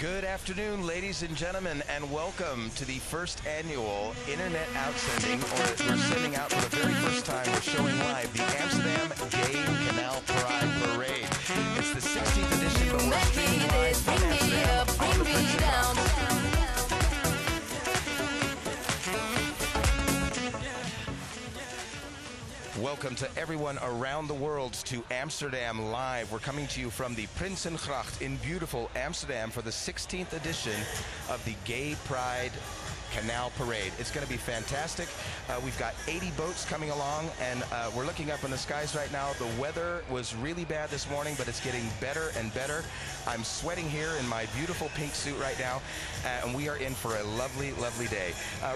Good afternoon, ladies and gentlemen, and welcome to the first annual internet outsending, or we're sending out for the very first time, we're showing live the Amsterdam Gay Canal Pride Parade. It's the 16th edition, but we're streaming live from Amsterdam on the Playful. Welcome to everyone around the world to Amsterdam Live. We're coming to you from the Prinsengracht in beautiful Amsterdam for the 16th edition of the Gay Pride Canal Parade. It's going to be fantastic. We've got 80 boats coming along, and we're looking up in the skies right now. The weather was really bad this morning, but it's getting better and better. I'm sweating here in my beautiful pink suit right now, and we are in for a lovely, lovely day.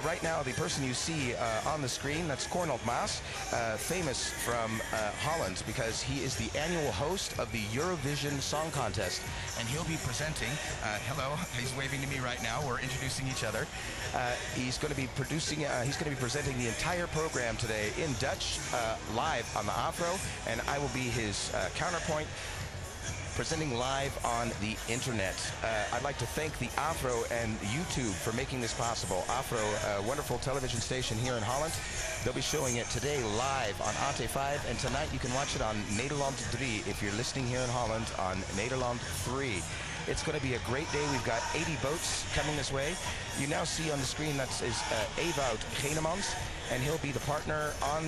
Right now, the person you see on the screen, that's Cornel Maas, famous from Holland, because he is the annual host of the Eurovision Song Contest, and he'll be presenting. Hello, he's waving to me right now. We're introducing each other. He's going to be presenting the entire program today in Dutch, live on the AVRO, and I will be his counterpoint, presenting live on the internet. I'd like to thank the AVRO and YouTube for making this possible. AVRO, a wonderful television station here in Holland. They'll be showing it today live on AT5, and tonight you can watch it on Nederland 3 if you're listening here in Holland on Nederland 3. It's going to be a great day. We've got 80 boats coming this way. You now see on the screen that is AVRO, and he'll be the partner on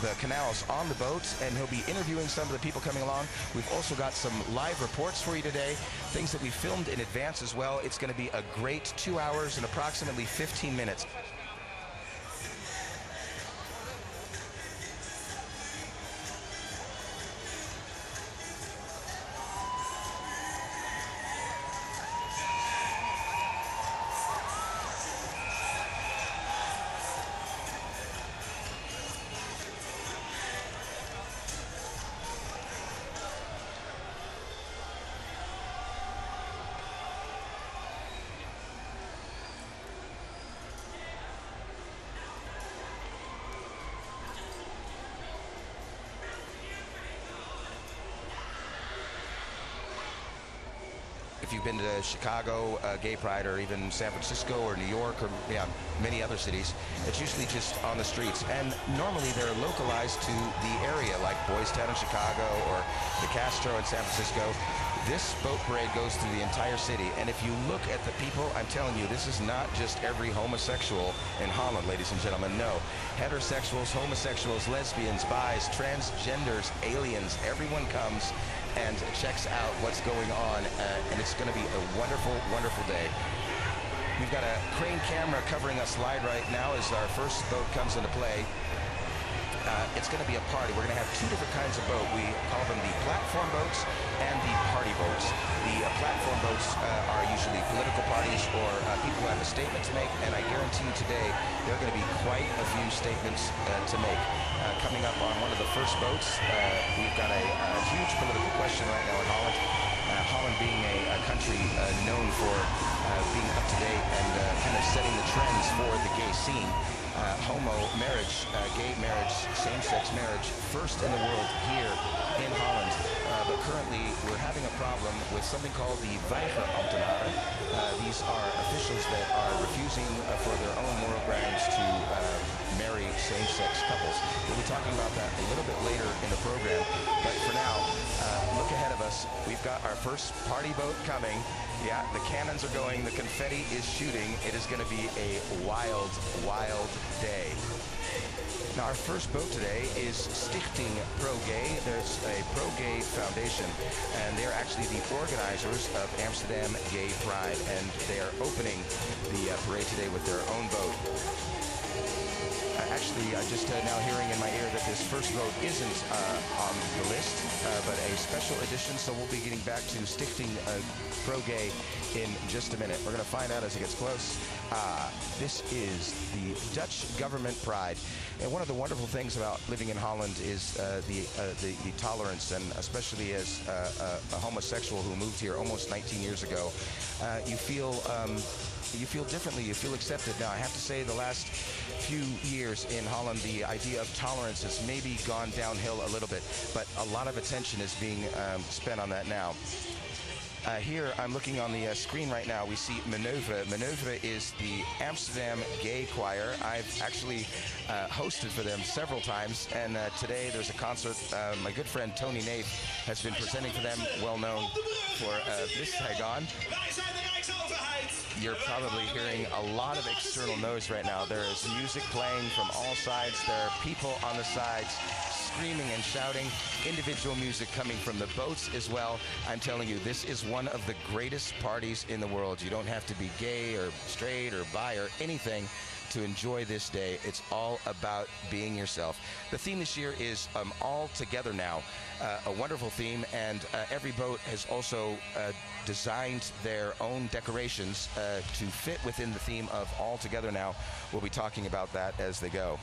the canals on the boats, and he'll be interviewing some of the people coming along. We've also got some live reports for you today, things that we filmed in advance as well. It's going to be a great 2 hours and approximately 15 minutes. If you've been to Chicago Gay Pride, or even San Francisco or New York, or many other cities, it's usually just on the streets. And normally they're localized to the area, like Boys Town in Chicago or the Castro in San Francisco. This boat parade goes through the entire city. And if you look at the people, I'm telling you, this is not just every homosexual in Holland, ladies and gentlemen. No. Heterosexuals, homosexuals, lesbians, bis, transgenders, aliens, everyone comes and checks out what's going on, and it's going to be a wonderful, wonderful day. We've got a crane camera covering us live right now as our first boat comes into play. It's going to be a party. We're going to have two different kinds of boat. We call them the platform boats and the party boats. The platform boats are usually political parties or people who have a statement to make, and I guarantee you today there are going to be quite a few statements to make. Coming up on one of the first boats, we've got a huge political question right now in Holland. Holland being a country known for being up to date and kind of setting the trends for the gay scene. Homo marriage, gay marriage, same-sex marriage, first in the world here in Holland. But currently we're having a problem with something called the weigerambtenaren. These are officials that are refusing for their own moral grounds to marry same-sex couples. We'll be talking about that a little bit later in the program. But for now, look ahead of us. We've got our first party boat coming. Yeah, the cannons are going, the confetti is shooting. It is going to be a wild, wild day. Now, our first boat today is Stichting Pro-Gay. There's a pro-gay foundation, and they're actually the organizers of Amsterdam Gay Pride, and they are opening the parade today with their own boat. Actually, I'm just now hearing in my ear that this first boat isn't on the list, but a special edition, so we'll be getting back to Stichting Pro-Gay in just a minute. We're going to find out as it gets close. This is the Dutch government pride. And one of the wonderful things about living in Holland is the tolerance, and especially as a homosexual who moved here almost 19 years ago, you feel differently, you feel accepted. Now, I have to say the last few years in Holland, the idea of tolerance has maybe gone downhill a little bit, but a lot of attention is being spent on that now. Here, I'm looking on the screen right now. We see Manoeuvre. Manoeuvre is the Amsterdam gay choir. I've actually hosted for them several times, and today there's a concert. My good friend Tony Nath has been presenting for them, well known for Miss Saigon. You're probably hearing a lot of external noise right now. There is music playing from all sides. There are people on the sides screaming and shouting, individual music coming from the boats as well. I'm telling you, this is one of the greatest parties in the world. You don't have to be gay or straight or bi or anything to enjoy this day. It's all about being yourself. The theme this year is All Together Now, a wonderful theme, and every boat has also designed their own decorations to fit within the theme of All Together Now. We'll be talking about that as they go.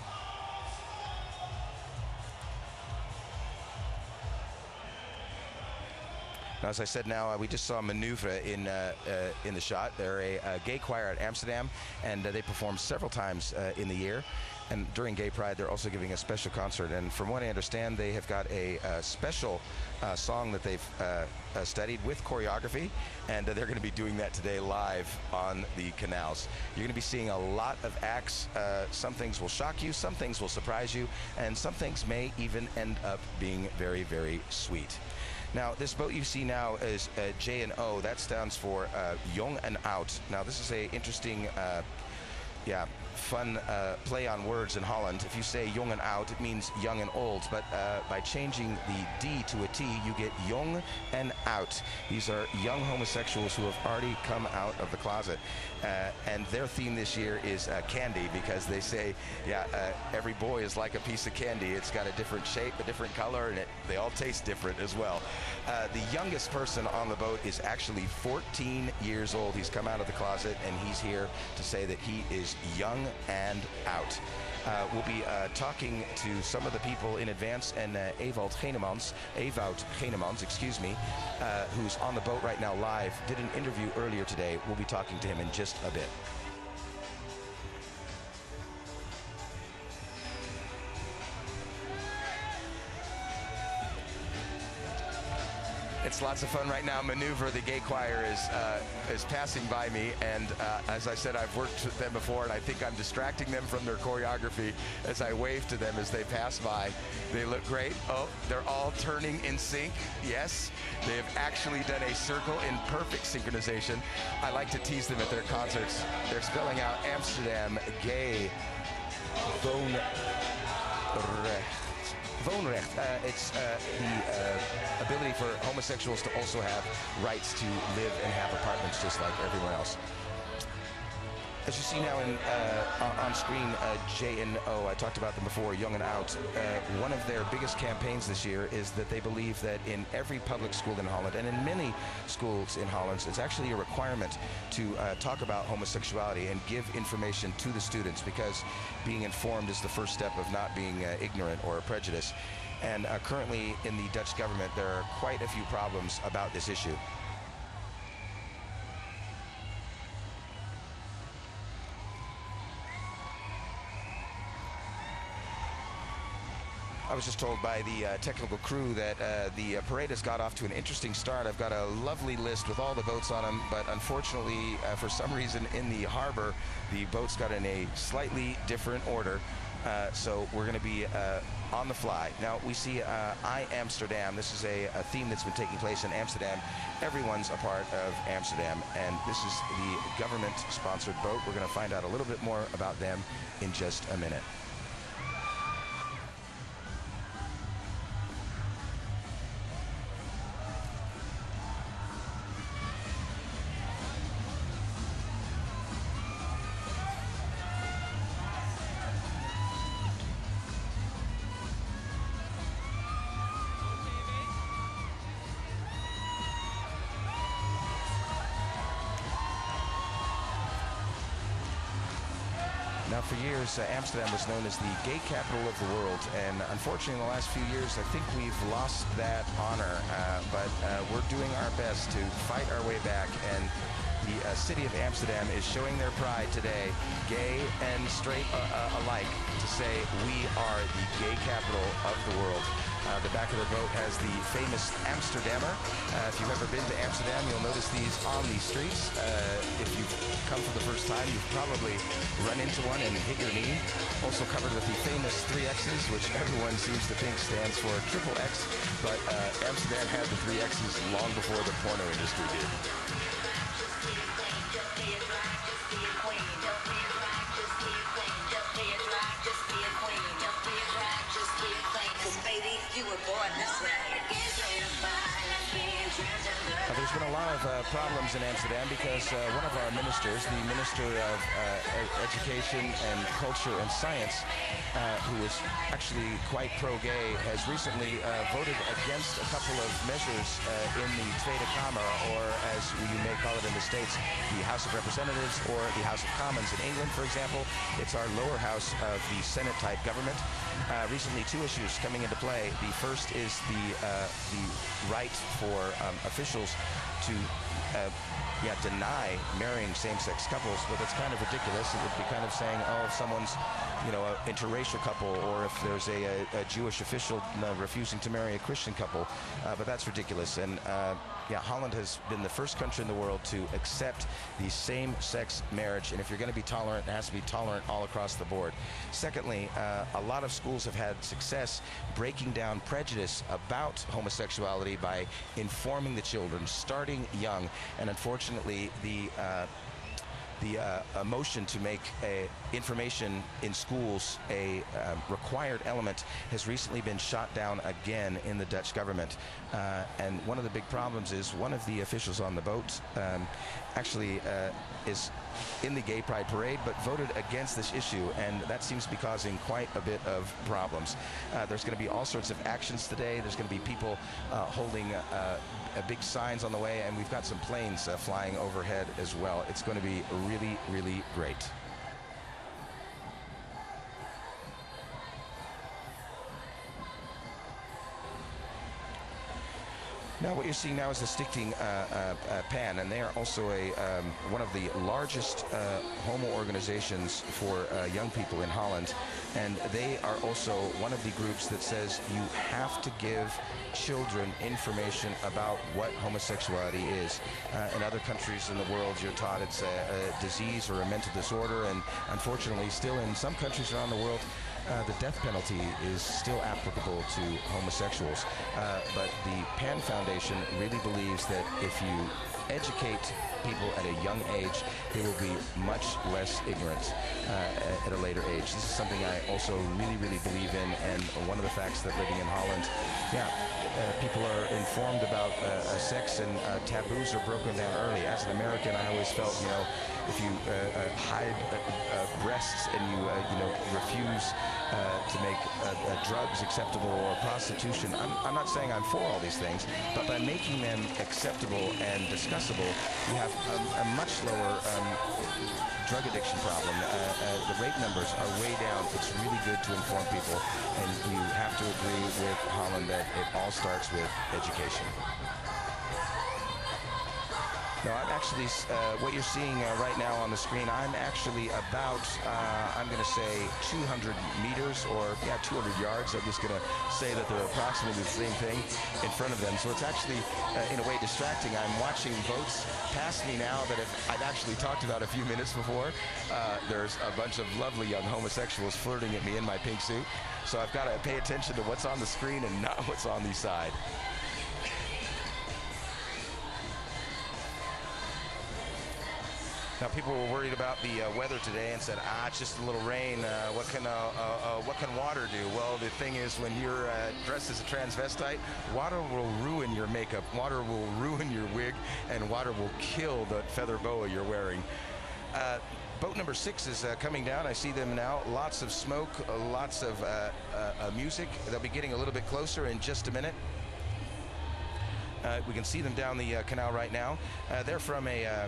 Now, as I said, we just saw Manoeuvre in the shot. They're a gay choir at Amsterdam, and they perform several times in the year. And during Gay Pride, they're also giving a special concert. And from what I understand, they have got a special song that they've studied with choreography, and they're going to be doing that today live on the canals. You're going to be seeing a lot of acts. Some things will shock you, some things will surprise you, and some things may even end up being very, very sweet. Now, this boat you see now is J&O. That stands for Jong en Oud. Now, this is a interesting, fun play on words in Holland. If you say Jong en Oud, it means young and old. But by changing the D to a T, you get Jong en Oud. These are young homosexuals who have already come out of the closet. And their theme this year is candy, because they say, every boy is like a piece of candy. It's got a different shape, a different color, and they all taste different as well. The youngest person on the boat is actually 14 years old. He's come out of the closet, and he's here to say that he is young and out. We'll be talking to some of the people in advance, and Ewout Genemans, excuse me, who's on the boat right now live, did an interview earlier today. We'll be talking to him in just a bit. It's lots of fun right now. Manoeuvre, the gay choir, is passing by me, and as I said, I've worked with them before, and I think I'm distracting them from their choreography as I wave to them as they pass by. They look great. Oh, they're all turning in sync. Yes, they have actually done a circle in perfect synchronization. I like to tease them at their concerts. They're spelling out Amsterdam gay woonrecht. Woonrecht. It's the ability for homosexuals to also have rights to live and have apartments just like everyone else. As you see now on screen, J&O, I talked about them before, Young and Out. One of their biggest campaigns this year is that they believe that in every public school in Holland, and in many schools in Holland, it's actually a requirement to talk about homosexuality and give information to the students, because being informed is the first step of not being ignorant or prejudiced. And currently in the Dutch government, there are quite a few problems about this issue. I was just told by the technical crew that the parade has got off to an interesting start. I've got a lovely list with all the boats on them, but unfortunately, for some reason in the harbor, the boats got in a slightly different order. So we're going to be on the fly. Now, we see I Amsterdam. This is a theme that's been taking place in Amsterdam. Everyone's a part of Amsterdam, and this is the government-sponsored boat. We're going to find out a little bit more about them in just a minute. Now, for years, Amsterdam was known as the gay capital of the world, and unfortunately, in the last few years, I think we've lost that honor, but we're doing our best to fight our way back, and the city of Amsterdam is showing their pride today, gay and straight alike, to say we are the gay capital of the world. The back of the boat has the famous Amsterdammer. If you've ever been to Amsterdam, you'll notice these on the streets. If you've come for the first time, you've probably run into one and hit your knee. Also covered with the famous 3 X's, which everyone seems to think stands for triple X, but Amsterdam had the 3 X's long before the porno industry did. There's been a lot of problems in Amsterdam because one of our ministers, the Minister of Education and Culture and Science, who is actually quite pro-gay, has recently voted against a couple of measures in the Tweede Kamer, or as you may call it in the States, the House of Representatives or the House of Commons in England, for example. It's our lower house of the Senate-type government. Recently, 2 issues coming into play. The first is the right for officials to deny marrying same-sex couples, but that's kind of ridiculous. It would be kind of saying, oh, if someone's, you know, an interracial couple, or if there's a Jewish official refusing to marry a Christian couple, but that's ridiculous. And Holland has been the first country in the world to accept the same-sex marriage, and if you're going to be tolerant, it has to be tolerant all across the board. Secondly, a lot of schools have had success breaking down prejudice about homosexuality by informing the children, starting young, and unfortunately, the motion to make information in schools a required element has recently been shot down again in the Dutch government. And one of the big problems is one of the officials on the boat actually is in the Gay Pride Parade, but voted against this issue, and that seems to be causing quite a bit of problems. There's going to be all sorts of actions today. There's going to be people holding big signs on the way, and we've got some planes flying overhead as well. It's going to be really, really great. Now, what you're seeing now is the Stichting PAN, and they are also one of the largest homo organizations for young people in Holland, and they are also one of the groups that says you have to give children information about what homosexuality is. In other countries in the world, you're taught it's a disease or a mental disorder, and unfortunately, still in some countries around the world, the death penalty is still applicable to homosexuals. But the PAN Foundation really believes that if you educate people at a young age, they will be much less ignorant at a later age. This is something I also really, really believe in, and one of the facts that living in Holland, people are informed about sex, and taboos are broken down early. As an American, I always felt, you know, if you hide breasts and you refuse to make drugs acceptable or prostitution, I'm not saying I'm for all these things, but by making them acceptable and discussable, you have a much lower drug addiction problem. The rape numbers are way down. It's really good to inform people, and you have to agree with Holland that it all starts with education. No, I'm actually, what you're seeing right now on the screen, I'm actually about, I'm going to say 200 meters, or 200 yards. I'm just going to say that they're approximately the same thing in front of them. So it's actually, in a way, distracting. I'm watching boats pass me now that I've actually talked about a few minutes before. There's a bunch of lovely young homosexuals flirting at me in my pink suit. So I've got to pay attention to what's on the screen and not what's on the side. Now, people were worried about the weather today and said, it's just a little rain. What can water do? Well, the thing is, when you're dressed as a transvestite, water will ruin your makeup, water will ruin your wig, and water will kill the feather boa you're wearing. Boat number 6 is coming down. I see them now. Lots of smoke, lots of music. They'll be getting a little bit closer in just a minute. We can see them down the canal right now. They're from a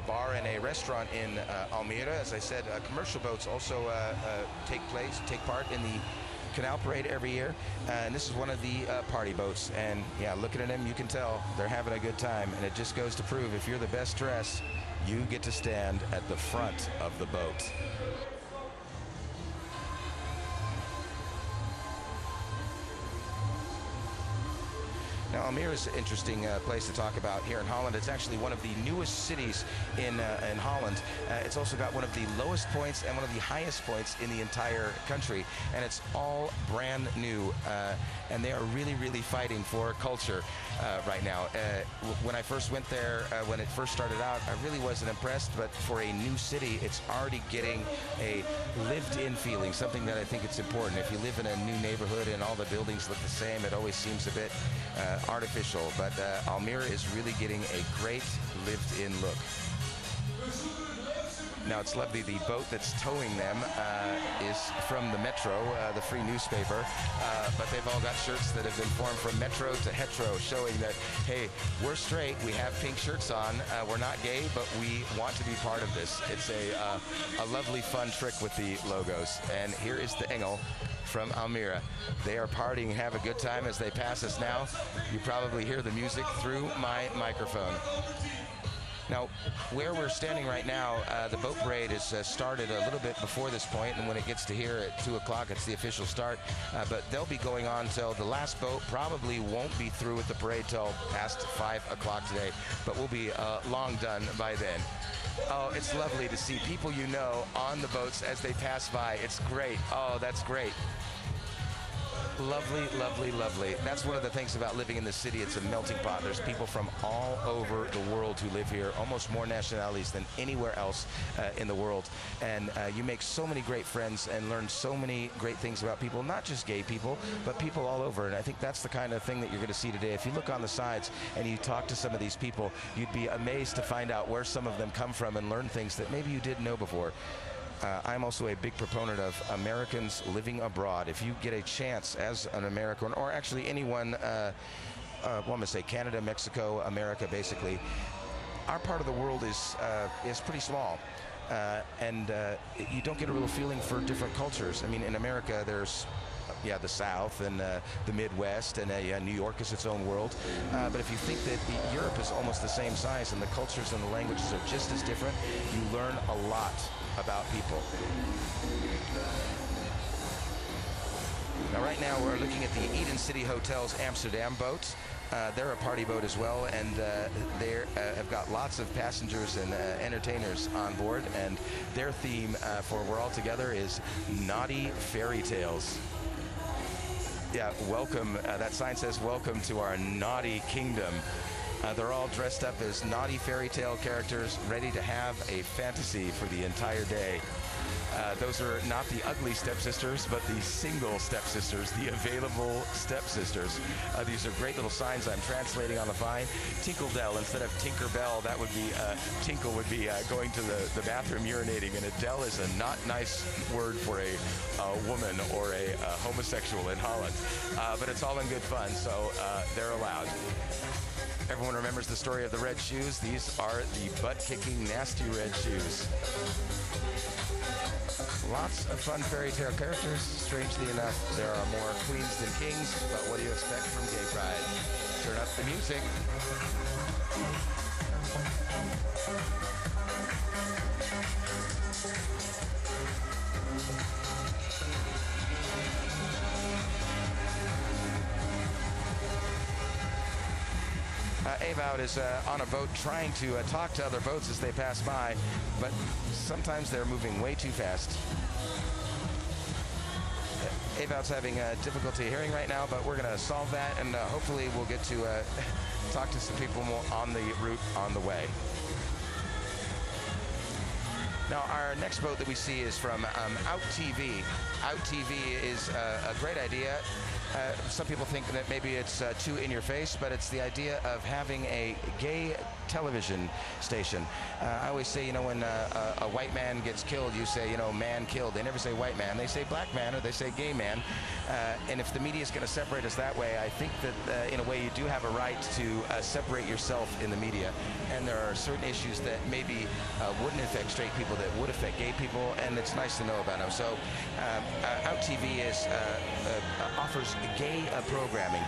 bar and a restaurant in Almere. As I said, commercial boats also take part in the Canal Parade every year, and this is one of the party boats. And yeah, looking at them, you can tell they're having a good time, and it just goes to prove if you're the best dressed, you get to stand at the front of the boat. Now, Almere is an interesting place to talk about here in Holland. It's actually one of the newest cities in Holland. It's also got one of the lowest points and one of the highest points in the entire country, and it's all brand new. And they are really, really fighting for culture right now. When I first went there, when it first started out, I really wasn't impressed, but for a new city, it's already getting a lived-in feeling, something that I think it's important. If you live in a new neighborhood and all the buildings look the same, it always seems a bit artificial, but Almere is really getting a great lived-in look. Now, it's lovely. The boat that's towing them is from the Metro, the free newspaper, but they've all got shirts that have been formed from Metro to Hetero, showing that, hey, we're straight, we have pink shirts on, we're not gay, but we want to be part of this. It's a lovely, fun trick with the logos. And here is the Engel from Almere. They are partying, have a good time as they pass us now. You probably hear the music through my microphone. Now, where we're standing right now, the boat parade is started a little bit before this point, and when it gets to here at 2 o'clock, it's the official start. But they'll be going on till the last boat probably won't be through with the parade till past 5 o'clock today, but we'll be long done by then. Oh, it's lovely to see people you know on the boats as they pass by. It's great. Oh, that's great. Lovely, lovely, lovely. That's one of the things about living in the city. It's a melting pot. There's people from all over the world who live here, almost more nationalities than anywhere else in the world. And you make so many great friends and learn so many great things about people, not just gay people, but people all over. And I think that's the kind of thing that you're going to see today. If you look on the sides and you talk to some of these people, you'd be amazed to find out where some of them come from and learn things that maybe you didn't know before. I'm also a big proponent of Americans living abroad. If you get a chance as an American, or actually anyone, well, I'm going to say Canada, Mexico, America, basically, our part of the world is pretty small. And you don't get a real feeling for different cultures. I mean, in America, there's the South and the Midwest, and New York is its own world. But if you think that Europe is almost the same size and the cultures and the languages are just as different, you learn a lot about people. Now, right now, we're looking at the Eden City Hotel's Amsterdam boat. They're a party boat as well, and they have got lots of passengers and entertainers on board, and their theme for We're All Together is Naughty Fairy Tales. Yeah, welcome. That sign says, welcome to our naughty kingdom. They're all dressed up as naughty fairy tale characters, ready to have a fantasy for the entire day. Those are not the ugly stepsisters, but the single stepsisters, the available stepsisters. These are great little signs I'm translating on the fly. Tinkledell instead of Tinkerbell, that would be, Tinkle would be going to the bathroom urinating, and Adele is a not nice word for a woman or a homosexual in Holland. But it's all in good fun, so they're allowed. Everyone remembers the story of the red shoes. These are the butt-kicking, nasty red shoes. Lots of fun fairy tale characters. Strangely enough, there are more queens than kings, but what do you expect from Gay Pride? Turn up the music. AVRO is on a boat trying to talk to other boats as they pass by, but sometimes they're moving way too fast. AVRO's having difficulty hearing right now, but we're going to solve that, and hopefully we'll get to talk to some people more on the route on the way. Now, our next boat that we see is from Out TV. Out TV is a great idea. Some people think that maybe it's too in your face, but it's the idea of having a gay television station. I always say, you know, when a white man gets killed, you say, you know, man killed. They never say white man. They say black man, or they say gay man. And if the media is going to separate us that way, I think that in a way you do have a right to separate yourself in the media. And there are certain issues that maybe wouldn't affect straight people that would affect gay people, and it's nice to know about them. So Out TV offers gay programming.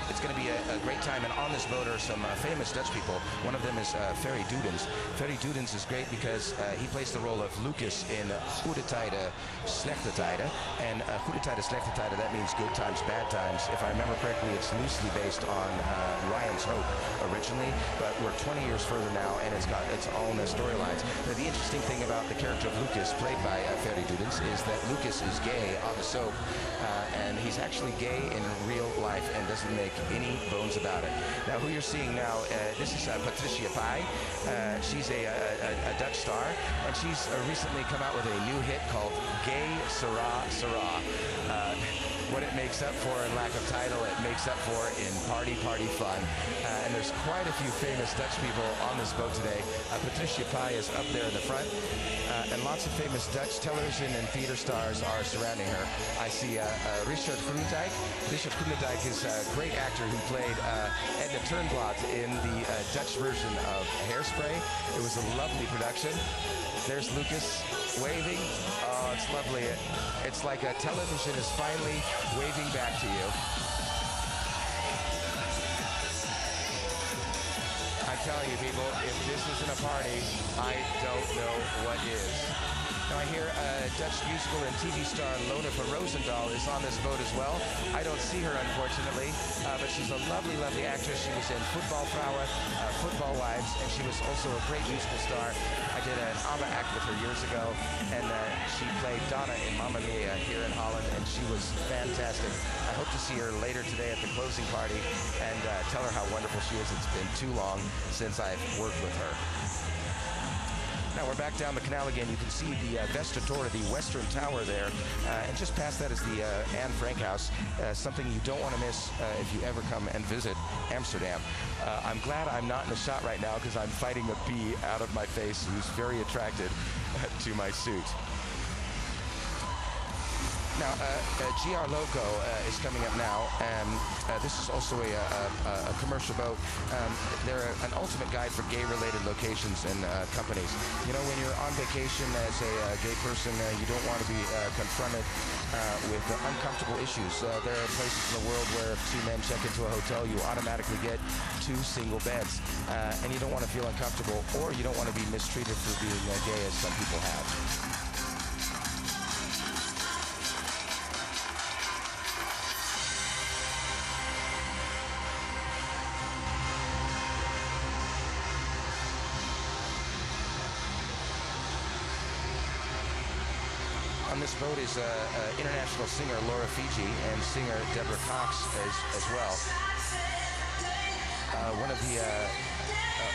It's going to be a great time, and on this boat are some famous Dutch people One of them is Ferry Dudens. Ferry Dudens is great because he plays the role of Lucas in Goede Tijden, Slechte Tijden. And Goede Tijden, Slechte Tijden, that means good times, bad times. If I remember correctly, it's loosely based on Ryan's Hope originally, but we're 20 years further now, and it's got its own storylines. Now, the interesting thing about the character of Lucas, played by Ferry Dudens, is that Lucas is gay on the soap, and he's actually gay in real life and doesn't make any bones about it. Now, who you're seeing now, this is Patricia Pai. She's a Dutch star, and she's recently come out with a new hit called Gay Sarah Sarah. What it makes up for in lack of title, it makes up for in party fun. And there's quite a few famous Dutch people on this boat today. Patricia Pai is up there in the front, and lots of famous Dutch television and theater stars are surrounding her. I see Richard Groenendijk. Richard Groenendijk is a great actor who played Edna Turnblad in the Dutch version of Hairspray. It was a lovely production. There's Lucas waving. Oh, it's lovely. It's like a television is finally waving back to you. I'm telling you, people, if this isn't a party, I don't know what is. Now, I hear Dutch musical and TV star Lone van Roosendaal is on this boat as well. I don't see her, unfortunately, but she's a lovely, lovely actress. She was in Voetbalvrouwen, Football Wives, and she was also a great musical star. I did an ABBA act with her years ago, and she played Donna in Mamma Mia here in Holland, and she was fantastic. I hope to see her later today at the closing party and tell her how wonderful she is. It's been too long since I've worked with her. Now we're back down the canal again. You can see the Westertoren, the Western Tower there, and just past that is the Anne Frank House, something you don't want to miss if you ever come and visit Amsterdam. I'm glad I'm not in the shot right now because I'm fighting a bee out of my face who's very attracted to my suit. Now, GR Loco is coming up now, and this is also a commercial boat. They're an ultimate guide for gay-related locations and companies. You know, when you're on vacation as a gay person, you don't want to be confronted with uncomfortable issues. There are places in the world where if two men check into a hotel, you automatically get 2 single beds, and you don't want to feel uncomfortable, or you don't want to be mistreated for being gay, as some people have. On this boat is international singer Laura Fiji and singer Deborah Cox as well. One of the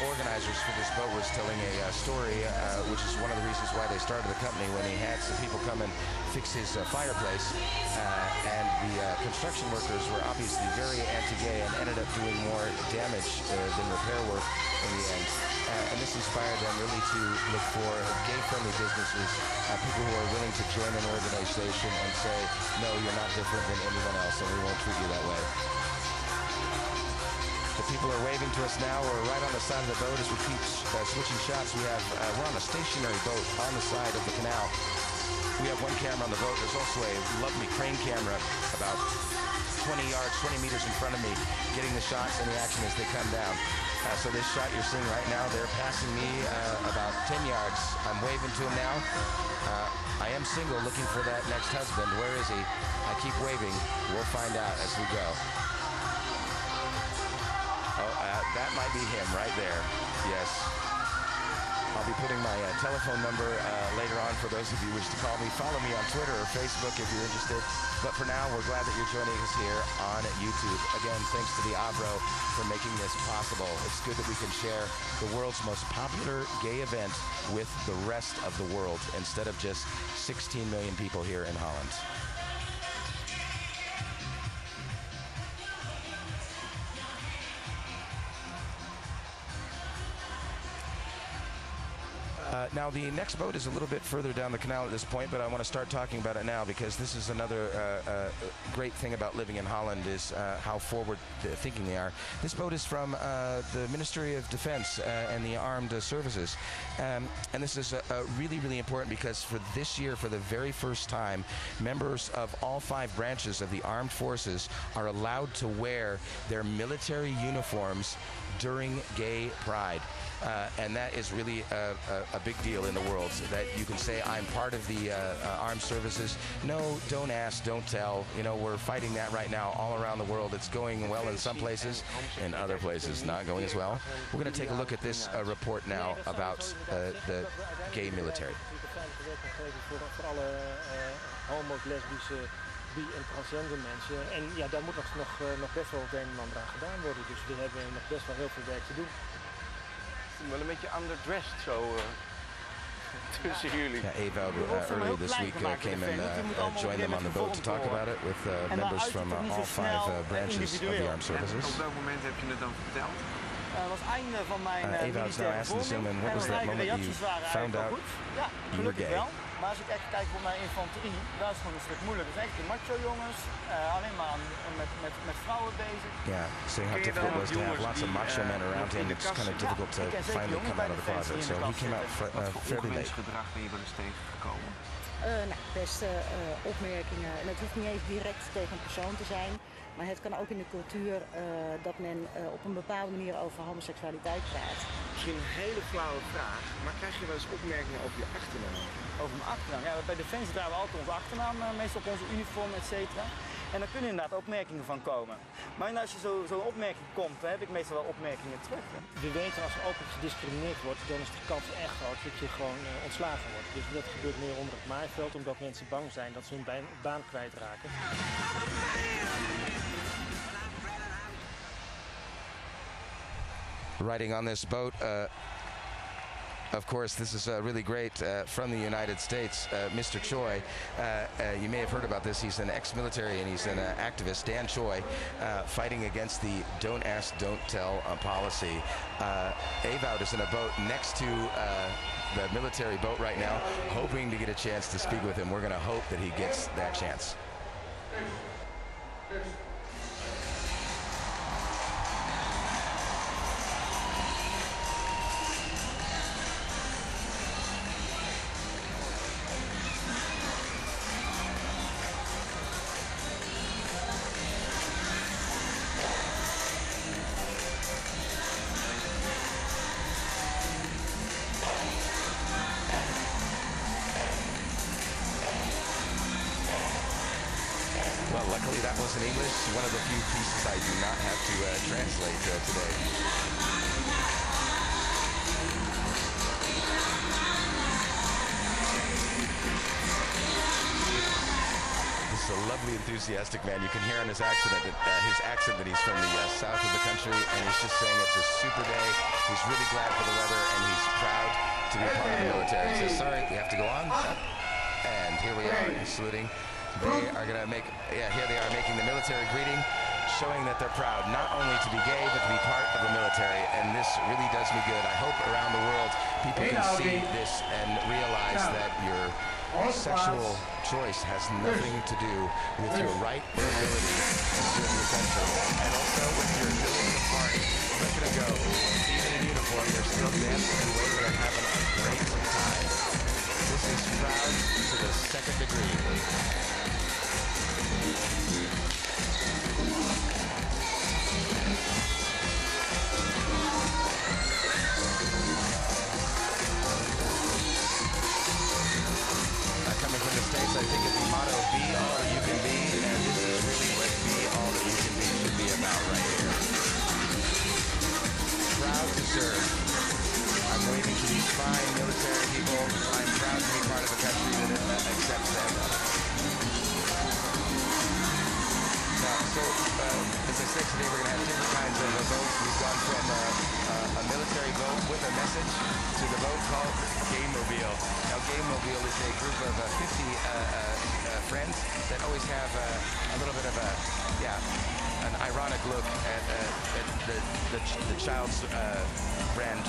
organizers for this boat was telling a story, which is one of the reasons why they started the company, when he had some people come and fix his fireplace, and the construction workers were obviously very anti-gay and ended up doing more damage than repair work in the end. And this inspired them really to look for gay-friendly businesses, people who are willing to join an organization and say, no, you're not different than anyone else, and we won't treat you that way. The people are waving to us now. We're right on the side of the boat as we keep switching shots. We're on a stationary boat on the side of the canal. We have one camera on the boat. There's also a lovely crane camera about 20 yards, 20 meters in front of me, getting the shots and the action as they come down. So this shot you're seeing right now, they're passing me about 10 yards. I'm waving to him now. I am single, looking for that next husband. Where is he? I keep waving. We'll find out as we go. Oh, that might be him right there. Yes. I'll be putting my telephone number later on for those of you who wish to call me. Follow me on Twitter or Facebook if you're interested. But for now, we're glad that you're joining us here on YouTube. Again, thanks to the AVRO for making this possible. It's good that we can share the world's most popular gay event with the rest of the world instead of just 16 million people here in Holland. Now, the next boat is a little bit further down the canal at this point, but I want to start talking about it now because this is another great thing about living in Holland is how forward-thinking they are. This boat is from the Ministry of Defense and the Armed Services. And this is really, really important because for this year, for the very first time, members of all 5 branches of the armed forces are allowed to wear their military uniforms during Gay Pride. And that is really a big deal in the world, that you can say, I'm part of the armed services. No, don't ask, don't tell. You know, we're fighting that right now all around the world. It's going well in some places, in other places not going as well. We're going to take a look at this report now about the gay military. Homo's, lesbische, bi- en transgender mensen. En ja, daar moet nog best wel het een en ander aan gedaan worden. Dus we hebben nog best wel heel veel werk te doen. Wel een beetje underdressed zo tussen jullie. Yeah, AVRO earlier this week came and joined them on the boat to talk about it with members from all 5 branches of the armed services. Op welk moment heb je het dan verteld? Dat was het einde van mijn militaire vorming. En what was that moment you found out ja, you were gay? wel. Maar als ik echt kijk voor mijn infanterie, dat is gewoon een stuk moeilijk. Het is echt de macho jongens, alleen maar met vrouwen bezig. Yeah, saying how difficult it was to have lots of macho men around him. It's kind of difficult to finally come out of the closet. So he came out fairly late. Gedrag ben je wel eens tegengekomen? Nou, best opmerkingen. En het hoeft niet eens direct tegen een persoon te zijn. Maar het kan ook in de cultuur dat men op een bepaalde manier over homoseksualiteit praat. Misschien een hele flauwe vraag, maar krijg je wel eens opmerkingen over je achternaam? Over mijn achternaam. Ja, bij Defensie dragen we altijd onze achternaam, meestal op onze uniform, et cetera. En daar kunnen inderdaad opmerkingen van komen. Maar als je zo'n opmerking komt, dan heb ik meestal wel opmerkingen terug. We weten als er openlijk gediscrimineerd wordt, dan is de kans echt groot dat je gewoon ontslagen wordt. Dus dat gebeurt meer onder het maaiveld, omdat mensen bang zijn dat ze hun baan kwijtraken. Riding on this boat, of course, this is really great from the United States. Mr. Choi, you may have heard about this. He's an ex-military and he's an activist, Dan Choi, fighting against the don't ask, don't tell policy. Ewout is in a boat next to the military boat right now, hoping to get a chance to speak with him. We're going to hope that he gets that chance. Well, luckily that was in English, one of the few pieces I do not have to translate today. This is a lovely, enthusiastic man. You can hear on his accent that he's from the south of the country, and he's just saying it's a super day. He's really glad for the weather, and he's proud to be part of the military. He says, sorry, we have to go on. And here we are, saluting. They are going to make, yeah, here they are making the military greeting, showing that they're proud not only to be gay, but to be part of the military. And this really does me good. I hope around the world people can see this and realize that your sexual choice has nothing to do with your right or ability to serve your country, and also with your ability to party. Look at them go. Even in uniform, they're still dancing and waving and having a great time. This is proud to the second degree. Coming from the States, I think it's the motto, be all that you can be, and this is really what be all that you can be should be about right here. Proud to serve. I'm waving to these fine military people. I'm proud to be part of a country that accepts them. Now, so, as I said today, we're going to have different kinds of boats. We've gone from a military boat with a message to the boat called Gaymobile. Now, Gaymobile is a group of 50 friends that always have a little bit of an ironic look at the child's brand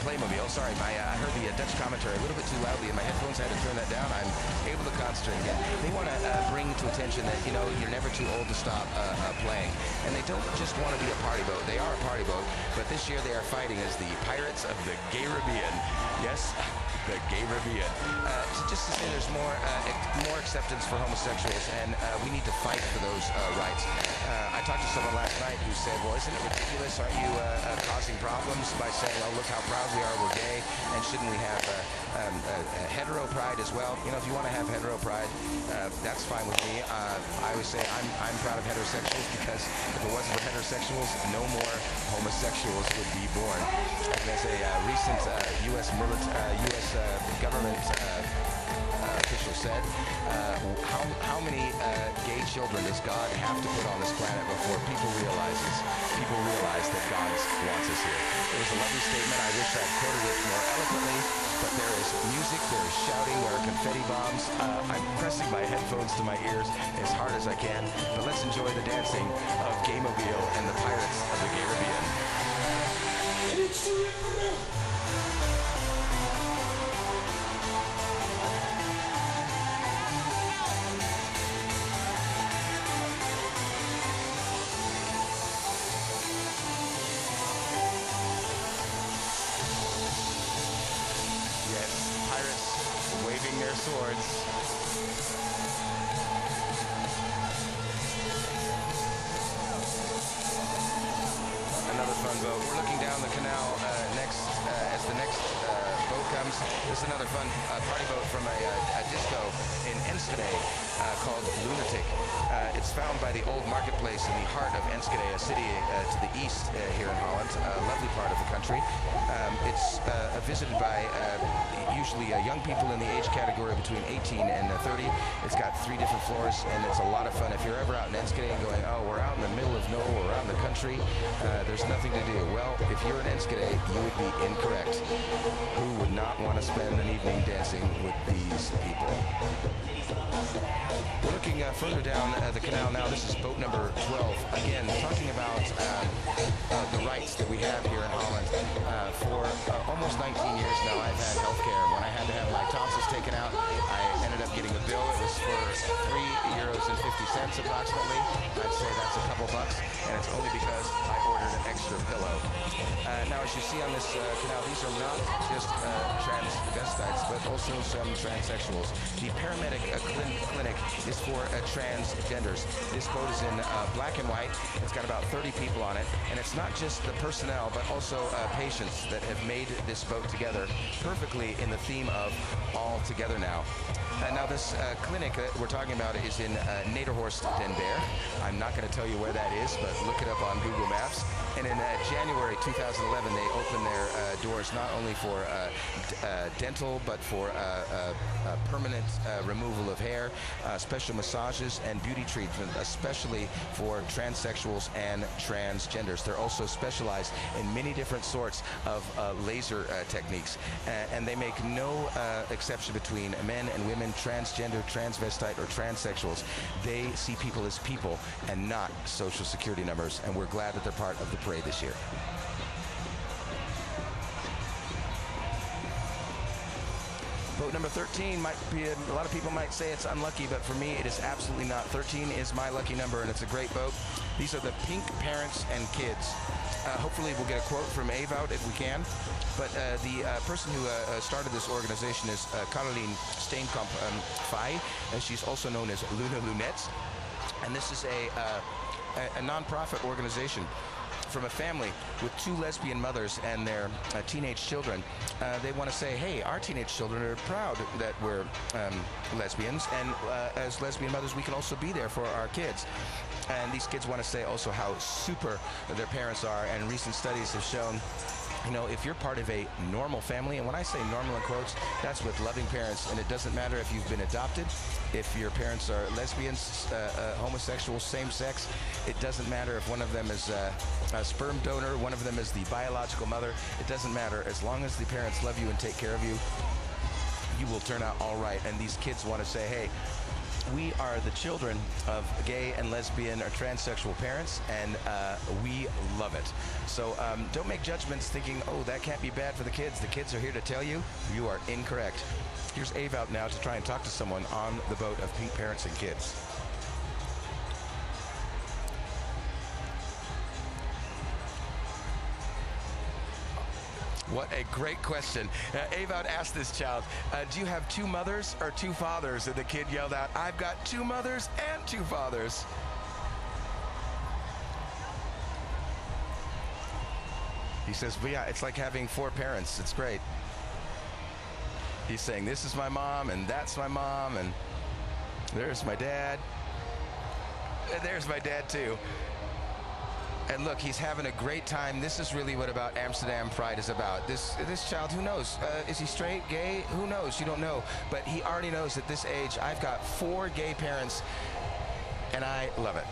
Playmobil. Sorry, I heard the Dutch commentary a little bit too loudly in my headphones. I had to turn that down. I'm able to concentrate again. They want to bring to attention that, you know, you're never too old to stop playing. And they don't just want to be a party boat. They are a party boat, but this year they are fighting as the pirates of the Caribbean. Yes, the Caribbean. Just to say there's more acceptance for homosexuals, and we need to fight for those rights. I talked to someone last night who said, well, isn't it ridiculous? Aren't you causing problems by saying, oh, look how proud we are, we're gay, and shouldn't we have hetero pride as well? You know, if you want to have hetero pride, that's fine with me. I always say I'm proud of heterosexuals, because if it wasn't for heterosexuals, no more homosexuals would be born. And as a recent U.S. government official said, how many gay children does God have to put on this planet before people realize that God wants us here? It was a lovely statement. I wish I had quoted it more eloquently, but there is music, there is shouting, there are confetti bombs. I'm pressing my headphones to my ears as hard as I can, but let's enjoy the dancing of Gaymobile and the Pirates of the Caribbean. Waving their swords. Another fun boat. We're looking down the canal next as the next boat comes. This is another fun party boat from a disco in Enschede called Lunatic. It's found by the old marketplace in the heart of Enschede, a city to the east here in Holland, a lovely part of the country. It's visited by usually young people in the age category between 18 and 30. It's got 3 different floors, and it's a lot of fun. If you're ever out in Enschede and going, oh, we're out in the middle of nowhere, we're out in the country, there's nothing to do. Well, if you're in Enschede, you would be incorrect. Who would not want to spend an evening dancing with these people? We're looking further down the canal now. This is boat number 12. Again, talking about the rights that we have here in Holland. For almost 19 years now, I've had health care. When I had to have my tonsils taken out, I ended up getting a bill. It was for €3.50 approximately. I'd say that's a couple bucks, and it's only because I ordered an extra pillow. Now, as you see on this canal, these are not just transvestites, but also some transsexuals. The paramedic clinic is for transgenders. This boat is in black and white. It's got about 30 people on it, and it's not just the personnel, but also patients that have made this boat together perfectly in the theme of all together now. Now, this clinic that we're talking about is in Nederhorst den Berg. I'm not going to tell you where that is, but look it up on Google Maps. And in January 2011, they opened their doors not only for dental, but for permanent removal of hair, special massages, and beauty treatment, especially for transsexuals and transgenders. They're also specialized in many different sorts of laser techniques. And they make no exception between men and women, transgender, transvestite, or transsexuals. They see people as people and not social security numbers, and we're glad that they're part of the parade this year. Boat number 13 might be, a lot of people might say it's unlucky, but for me it is absolutely not. 13 is my lucky number, and it's a great boat. These are the Pink Parents and Kids. Hopefully we'll get a quote from Ewout if we can. But the person who started this organization is Caroline Steenkamp-Fay. She's also known as Luna Lunettes. And this is a non-profit organization from a family with 2 lesbian mothers and their teenage children. They want to say, hey, our teenage children are proud that we're lesbians, and as lesbian mothers, we can also be there for our kids. And these kids want to say also how super their parents are, and recent studies have shown, you know, if you're part of a normal family, and when I say normal in quotes, that's with loving parents, and it doesn't matter if you've been adopted, if your parents are lesbians, homosexuals, same-sex, it doesn't matter if one of them is a sperm donor, one of them is the biological mother, it doesn't matter. As long as the parents love you and take care of you, you will turn out all right. And these kids want to say, hey, we are the children of gay and lesbian or transsexual parents, and we love it. So don't make judgments thinking, oh, that can't be bad for the kids. The kids are here to tell you, you are incorrect. Here's Ewout now to try and talk to someone on the boat of Pink Parents and Kids. What a great question. Ewout asked this child, do you have two mothers or two fathers? And the kid yelled out, I've got two mothers and two fathers. He says, but yeah, it's like having four parents. It's great. He's saying, this is my mom, and that's my mom, and there's my dad. And there's my dad, too. And look, he's having a great time. This is really what about Amsterdam Pride is about. This child, who knows? Is he straight, gay? Who knows? You don't know. But he already knows at this age, I've got 4 gay parents, and I love it.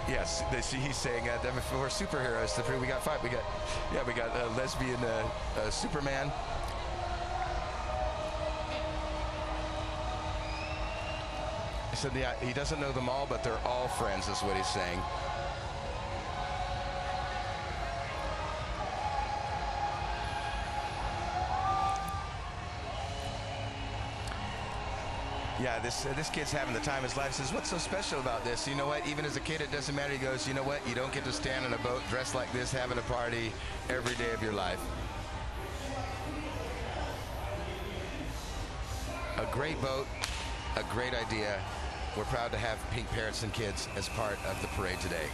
Yes, he's saying we're superheroes. We got 5. We got lesbian Superman. He said, yeah, he doesn't know them all, but they're all friends, is what he's saying. Yeah, this kid's having the time of his life. He says, what's so special about this? You know what? Even as a kid, it doesn't matter. He goes, you know what? You don't get to stand on a boat dressed like this, having a party every day of your life. A great boat, a great idea. We're proud to have pink parents and kids as part of the parade today.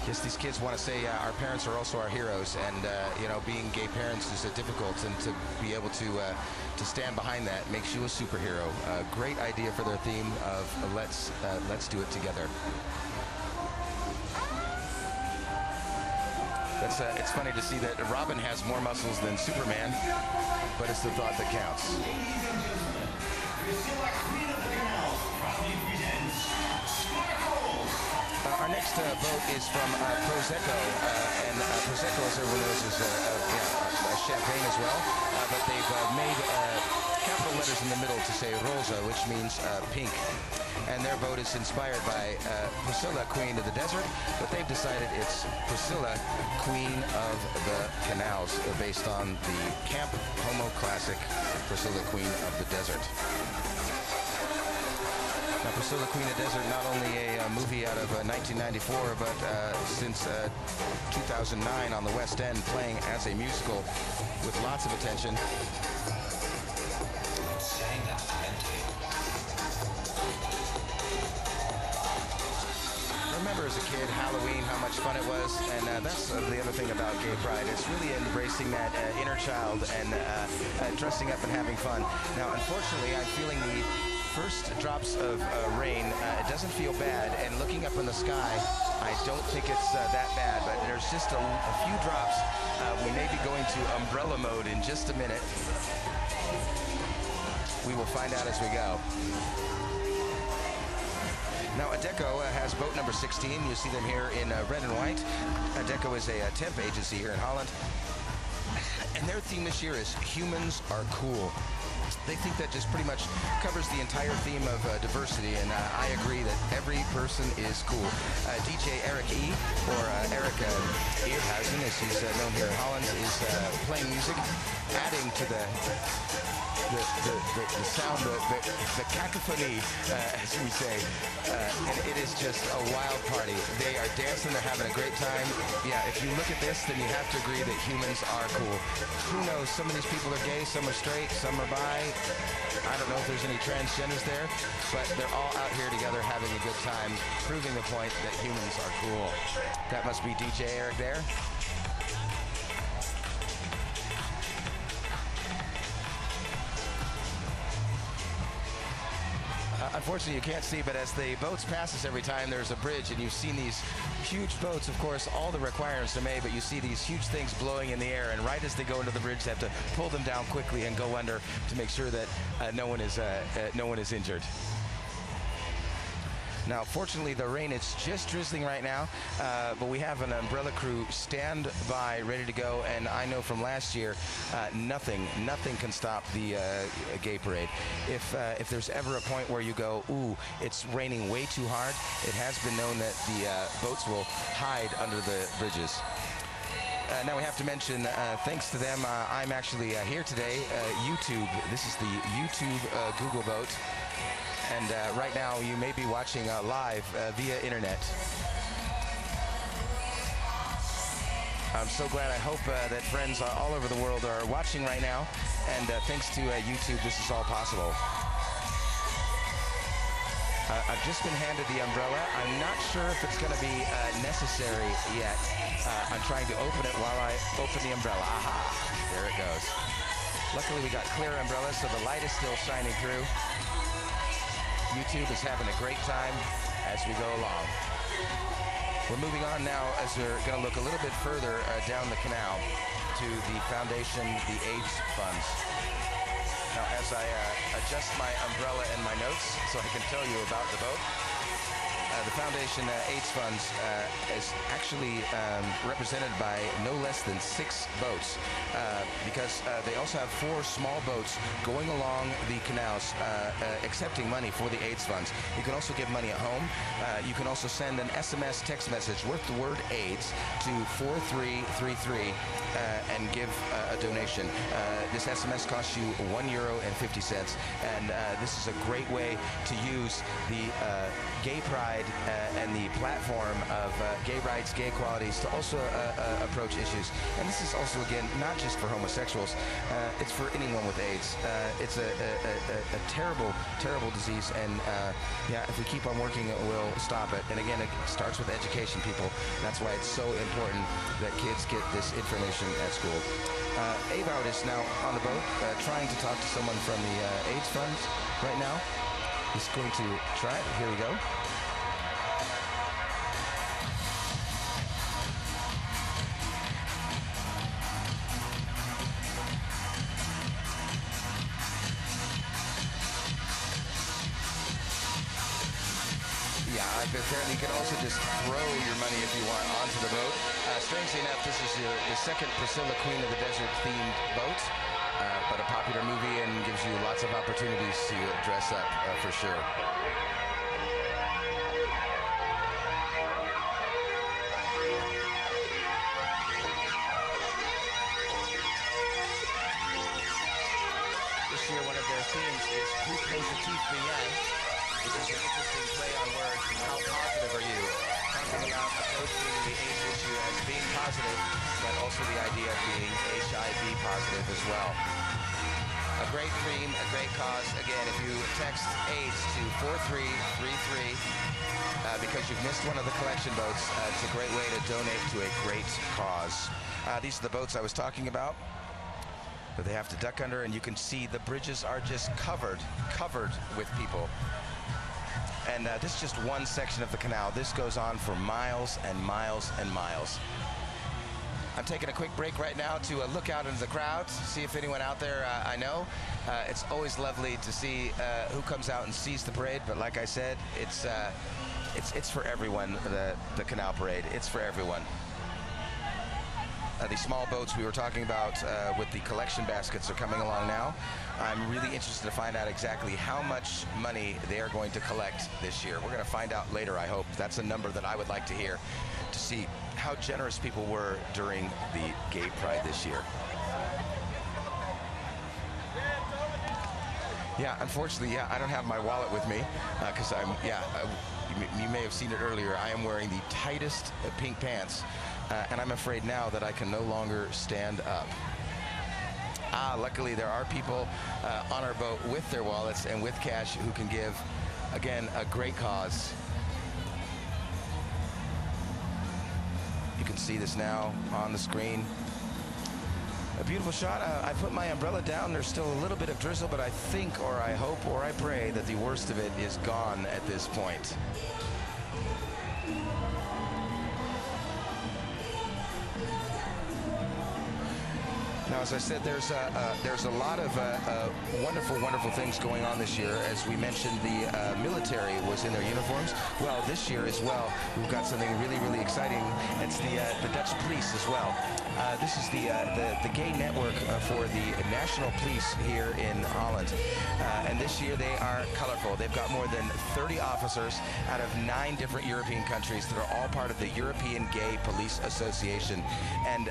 Yes, these kids want to say our parents are also our heroes, and you know, being gay parents is difficult, and to be able to stand behind that makes you a superhero. Great idea for their theme of let's do it together. It's funny to see that Robin has more muscles than Superman, but it's the thought that counts. Our next boat is from Prosecco, and Prosecco, as everyone knows, is a champagne as well, but they've made capital letters in the middle to say Rosa, which means pink. And their boat is inspired by Priscilla, Queen of the Desert, but they've decided it's Priscilla, Queen of the Canals, based on the Camp Homo classic Priscilla, Queen of the Desert. Now, Priscilla, Queen of the Desert, not only a movie out of 1994, but since 2009 on the West End, playing as a musical with lots of attention. I remember as a kid, Halloween, how much fun it was, and that's the other thing about Gay Pride. It's really embracing that inner child and dressing up and having fun. Now, unfortunately, I'm feeling the first drops of rain. It doesn't feel bad, and looking up in the sky, I don't think it's that bad, but there's just a few drops. We may be going to umbrella mode in just a minute. We will find out as we go. Now, Advocacy has boat number 16. You see them here in red and white. Advocacy is a temp agency here in Holland, and their theme this year is Humans Are Cool. They think that just pretty much covers the entire theme of diversity, and I agree that every person is cool. DJ Eric E, or Eric Eerhuizen, as he's known here in Holland, is playing music, adding to the sound, the cacophony, as we say, and it is just a wild party. They are dancing, they're having a great time. Yeah, if you look at this, then you have to agree that humans are cool. Who knows, some of these people are gay, some are straight, some are bi. I don't know if there's any transgenders there, but they're all out here together having a good time, proving the point that humans are cool. That must be DJ Eric there. Unfortunately, you can't see, but as the boats pass us every time, there's a bridge, and you've seen these huge boats. Of course, all the requirements are made, but you see these huge things blowing in the air, and right as they go into the bridge, they have to pull them down quickly and go under to make sure that no one is injured. Now, fortunately, the rain is just drizzling right now, but we have an umbrella crew stand by, ready to go, and I know from last year, nothing can stop the gay parade. If there's ever a point where you go, ooh, it's raining way too hard, it has been known that the boats will hide under the bridges. Now we have to mention, thanks to them, I'm actually here today. YouTube, this is the YouTube Google boat. And right now you may be watching live via internet. I'm so glad. I hope that friends all over the world are watching right now. And thanks to YouTube, this is all possible. I've just been handed the umbrella. I'm not sure if it's going to be necessary yet. I'm trying to open it while I open the umbrella. Aha! There it goes. Luckily, we got clear umbrellas, so the light is still shining through. YouTube is having a great time as we go along. We're moving on now as we're going to look a little bit further down the canal to the foundation, the AIDS funds. Now, as I adjust my umbrella and my notes so I can tell you about the boat, the Foundation AIDS Funds is actually represented by no less than 6 boats because they also have 4 small boats going along the canals accepting money for the AIDS funds. You can also give money at home. You can also send an SMS text message with the word AIDS to 4333 and give a donation. This SMS costs you €1.50, and this is a great way to use the gay pride and the platform of gay rights, gay equalities to also approach issues. And this is also, again, not just for homosexuals. It's for anyone with AIDS. It's a terrible, terrible disease, and yeah, if we keep on working, we'll stop it. And again, it starts with education, people. That's why it's so important that kids get this information at school. AVRO is now on the boat trying to talk to someone from the AIDS funds right now. He's going to try it. Here we go. Apparently you can also just throw your money if you want onto the boat. Strangely enough, this is the second Priscilla Queen of the Desert themed boat, but a popular movie and gives you lots of opportunities to dress up for sure. This year one of their themes is Who Positif Ben Jij? Which is an interesting play on words. How positive are you? Talking about approaching the AIDS issue as being positive, but also the idea of being HIV positive as well. A great theme, a great cause. Again, if you text AIDS to 4333 because you've missed one of the collection boats, it's a great way to donate to a great cause. These are the boats I was talking about that they have to duck under, and you can see the bridges are just covered with people. And this is just one section of the canal. This goes on for miles and miles and miles. I'm taking a quick break right now to look out into the crowd, see if anyone out there I know. It's always lovely to see who comes out and sees the parade, but like I said, it's for everyone, the canal parade. It's for everyone. The small boats we were talking about with the collection baskets are coming along now. I'm really interested to find out exactly how much money they are going to collect this year. We're going to find out later, I hope. That's a number that I would like to hear, to see how generous people were during the Gay Pride this year. Yeah, unfortunately, yeah, I don't have my wallet with me because you may have seen it earlier. I am wearing the tightest pink pants. And I'm afraid now that I can no longer stand up. Luckily there are people on our boat with their wallets and with cash who can give, again, a great cause. You can see this now on the screen. A beautiful shot. I put my umbrella down. There's still a little bit of drizzle, but I think, or I hope, or I pray that the worst of it is gone at this point. Now, as I said, there's a lot of wonderful, wonderful things going on this year. As we mentioned, the military was in their uniforms. Well, this year as well, we've got something really, really exciting. It's the Dutch police as well. This is the gay network for the national police here in Holland. And this year they are colorful. They've got more than 30 officers out of 9 different European countries that are all part of the European Gay Police Association. And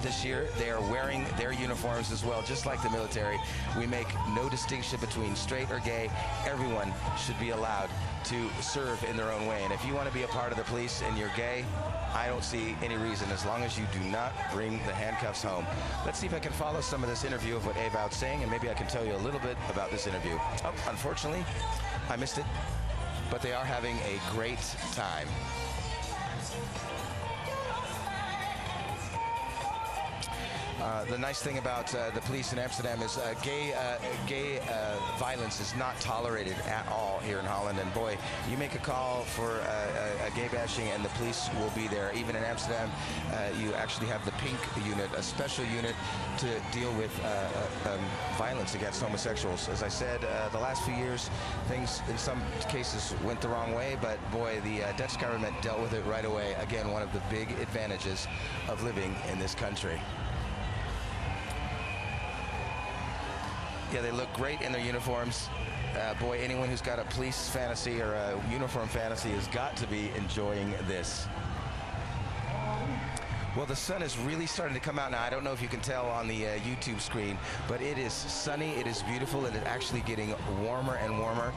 this year they are wearing their uniforms as well, just like the military. We make no distinction between straight or gay. Everyone should be allowed to serve in their own way. And if you want to be a part of the police and you're gay, I don't see any reason, as long as you do not bring the handcuffs home. Let's see if I can follow some of this interview of what AVRO's saying, and maybe I can tell you a little bit about this interview. Oh, unfortunately, I missed it, but they are having a great time. The nice thing about the police in Amsterdam is gay violence is not tolerated at all here in Holland. And boy, you make a call for a gay bashing and the police will be there. Even in Amsterdam, you actually have the pink unit, a special unit to deal with violence against homosexuals. As I said, the last few years, things in some cases went the wrong way, but boy, the Dutch government dealt with it right away. Again, one of the big advantages of living in this country. Yeah, they look great in their uniforms. Boy, anyone who's got a police fantasy or a uniform fantasy has got to be enjoying this. Well, the sun is really starting to come out now. I don't know if you can tell on the YouTube screen, but it is sunny, it is beautiful, it is actually getting warmer and warmer.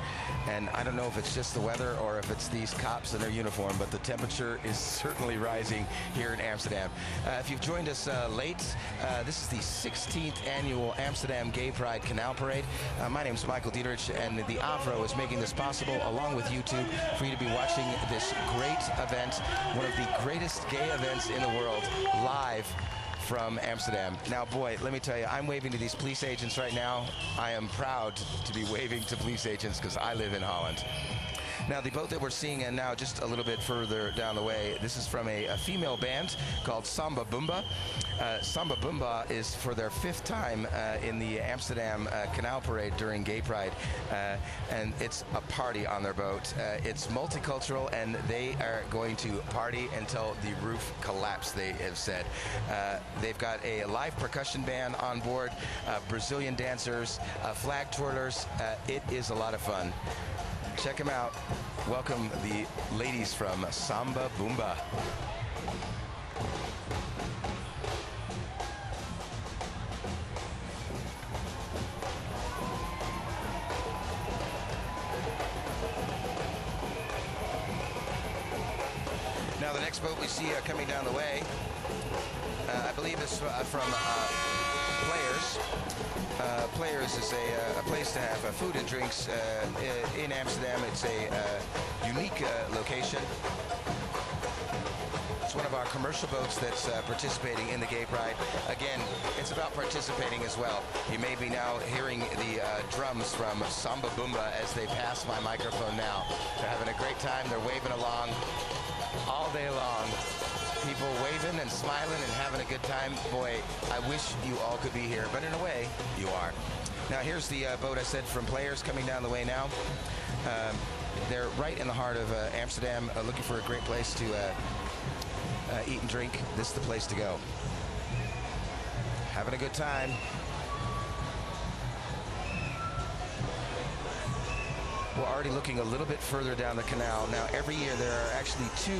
And I don't know if it's just the weather or if it's these cops in their uniform, but the temperature is certainly rising here in Amsterdam. If you've joined us late, this is the 16th annual Amsterdam Gay Pride Canal Parade. My name is Michael Diederich, and the AVRO is making this possible, along with YouTube, for you to be watching this great event, one of the greatest gay events in the world, live from Amsterdam. Now, boy, let me tell you, I'm waving to these police agents right now. I am proud to be waving to police agents because I live in Holland. Now, the boat that we're seeing now just a little bit further down the way, this is from a female band called Samba Boomba. Samba Boomba is for their 5th time in the Amsterdam Canal Parade during Gay Pride, and it's a party on their boat. It's multicultural, and they are going to party until the roof collapses, they have said. They've got a live percussion band on board, Brazilian dancers, flag twirlers. It is a lot of fun. Check them out. Welcome the ladies from Samba Boomba. Now the next boat we see coming down the way, I believe is from Players. Players is a place to have food and drinks in Amsterdam. It's a unique location. It's one of our commercial boats that's participating in the Gay Pride. Again, it's about participating as well. You may be now hearing the drums from Samba Boomba as they pass my microphone now. They're having a great time. They're waving along all day long. People waving and smiling and having a good time. Boy, I wish you all could be here, but in a way, you are. Now, here's the boat I said from Players coming down the way now. They're right in the heart of Amsterdam, looking for a great place to eat and drink. This is the place to go. Having a good time. We're already looking a little bit further down the canal. Now, every year there are actually 2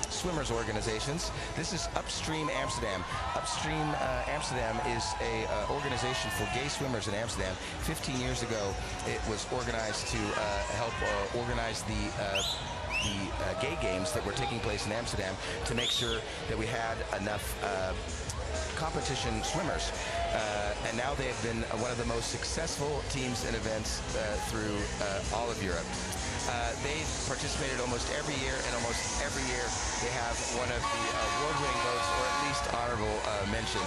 swimmers organizations. This is Upstream Amsterdam. Upstream Amsterdam is a organization for gay swimmers in Amsterdam. 15 years ago, it was organized to help organize the gay games that were taking place in Amsterdam to make sure that we had enough competition swimmers. And now they have been one of the most successful teams and events through all of Europe. They've participated almost every year, and almost every year they have one of the award-winning boats, or at least honorable mention.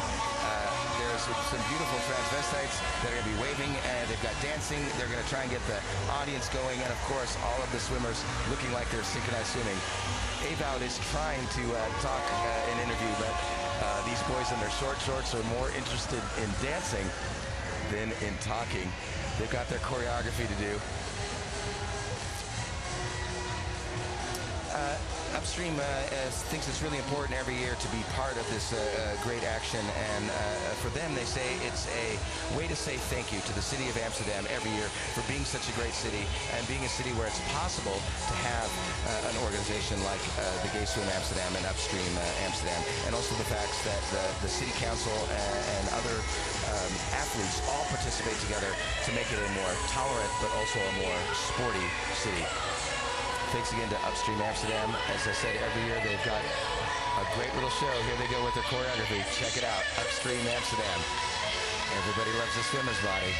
There's some beautiful transvestites that are going to be waving, and they've got dancing. They're going to try and get the audience going, and of course, all of the swimmers looking like they're synchronized swimming. AVRO is trying to talk an interview, but these boys in their short shorts are more interested in dancing than in talking. They've got their choreography to do. Upstream thinks it's really important every year to be part of this great action, and for them, they say it's a way to say thank you to the city of Amsterdam every year for being such a great city and being a city where it's possible to have an organization like the Gay Swim Amsterdam and Upstream Amsterdam, and also the fact that the city council and other athletes all participate together to make it a more tolerant but also a more sporty city. Thanks again to Upstream Amsterdam. As I said, every year they've got a great little show. Here they go with their choreography. Check it out, Upstream Amsterdam. Everybody loves the swimmer's body.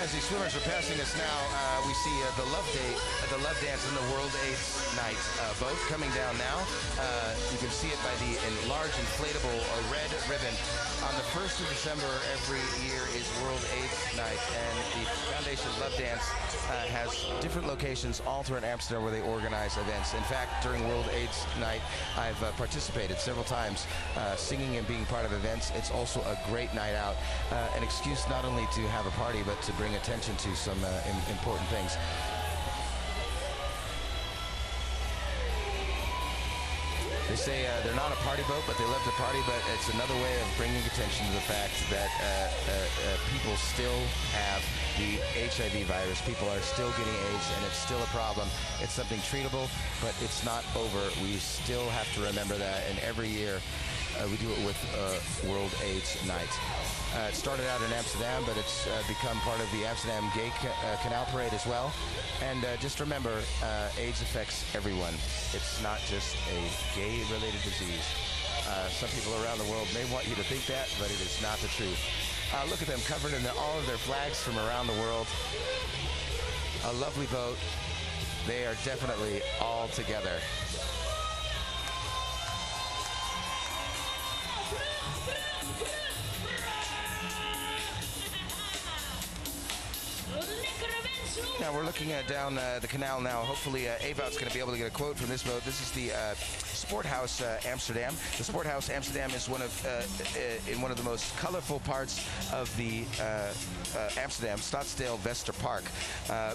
As the swimmers are passing us now, we see the love dance and the World AIDS Night both coming down now. You can see it by the enlarged inflatable red ribbon. On the 1st of December every year is World AIDS Night, and the Foundation Love Dance has different locations all throughout Amsterdam where they organize events. In fact, during World AIDS Night, I've participated several times singing and being part of events. It's also a great night out, an excuse not only to have a party, but to bring attention to some important things. They say they're not a party boat, but they love to party, but it's another way of bringing attention to the fact that people still have the HIV virus. People are still getting AIDS, and it's still a problem. It's something treatable, but it's not over. We still have to remember that, and every year we do it with World AIDS Night. It started out in Amsterdam, but it's become part of the Amsterdam Gay Canal Parade as well. And just remember, AIDS affects everyone. It's not just a gay-related disease. Some people around the world may want you to think that, but it is not the truth. Look at them covered in all of their flags from around the world. A lovely boat. They are definitely all together. Now we're looking down the canal now. Hopefully Ewout's going to be able to get a quote from this boat. This is the Sporthouse Amsterdam. The Sporthouse Amsterdam is one of the most colorful parts of the Amsterdam Stadsdeel Westerpark.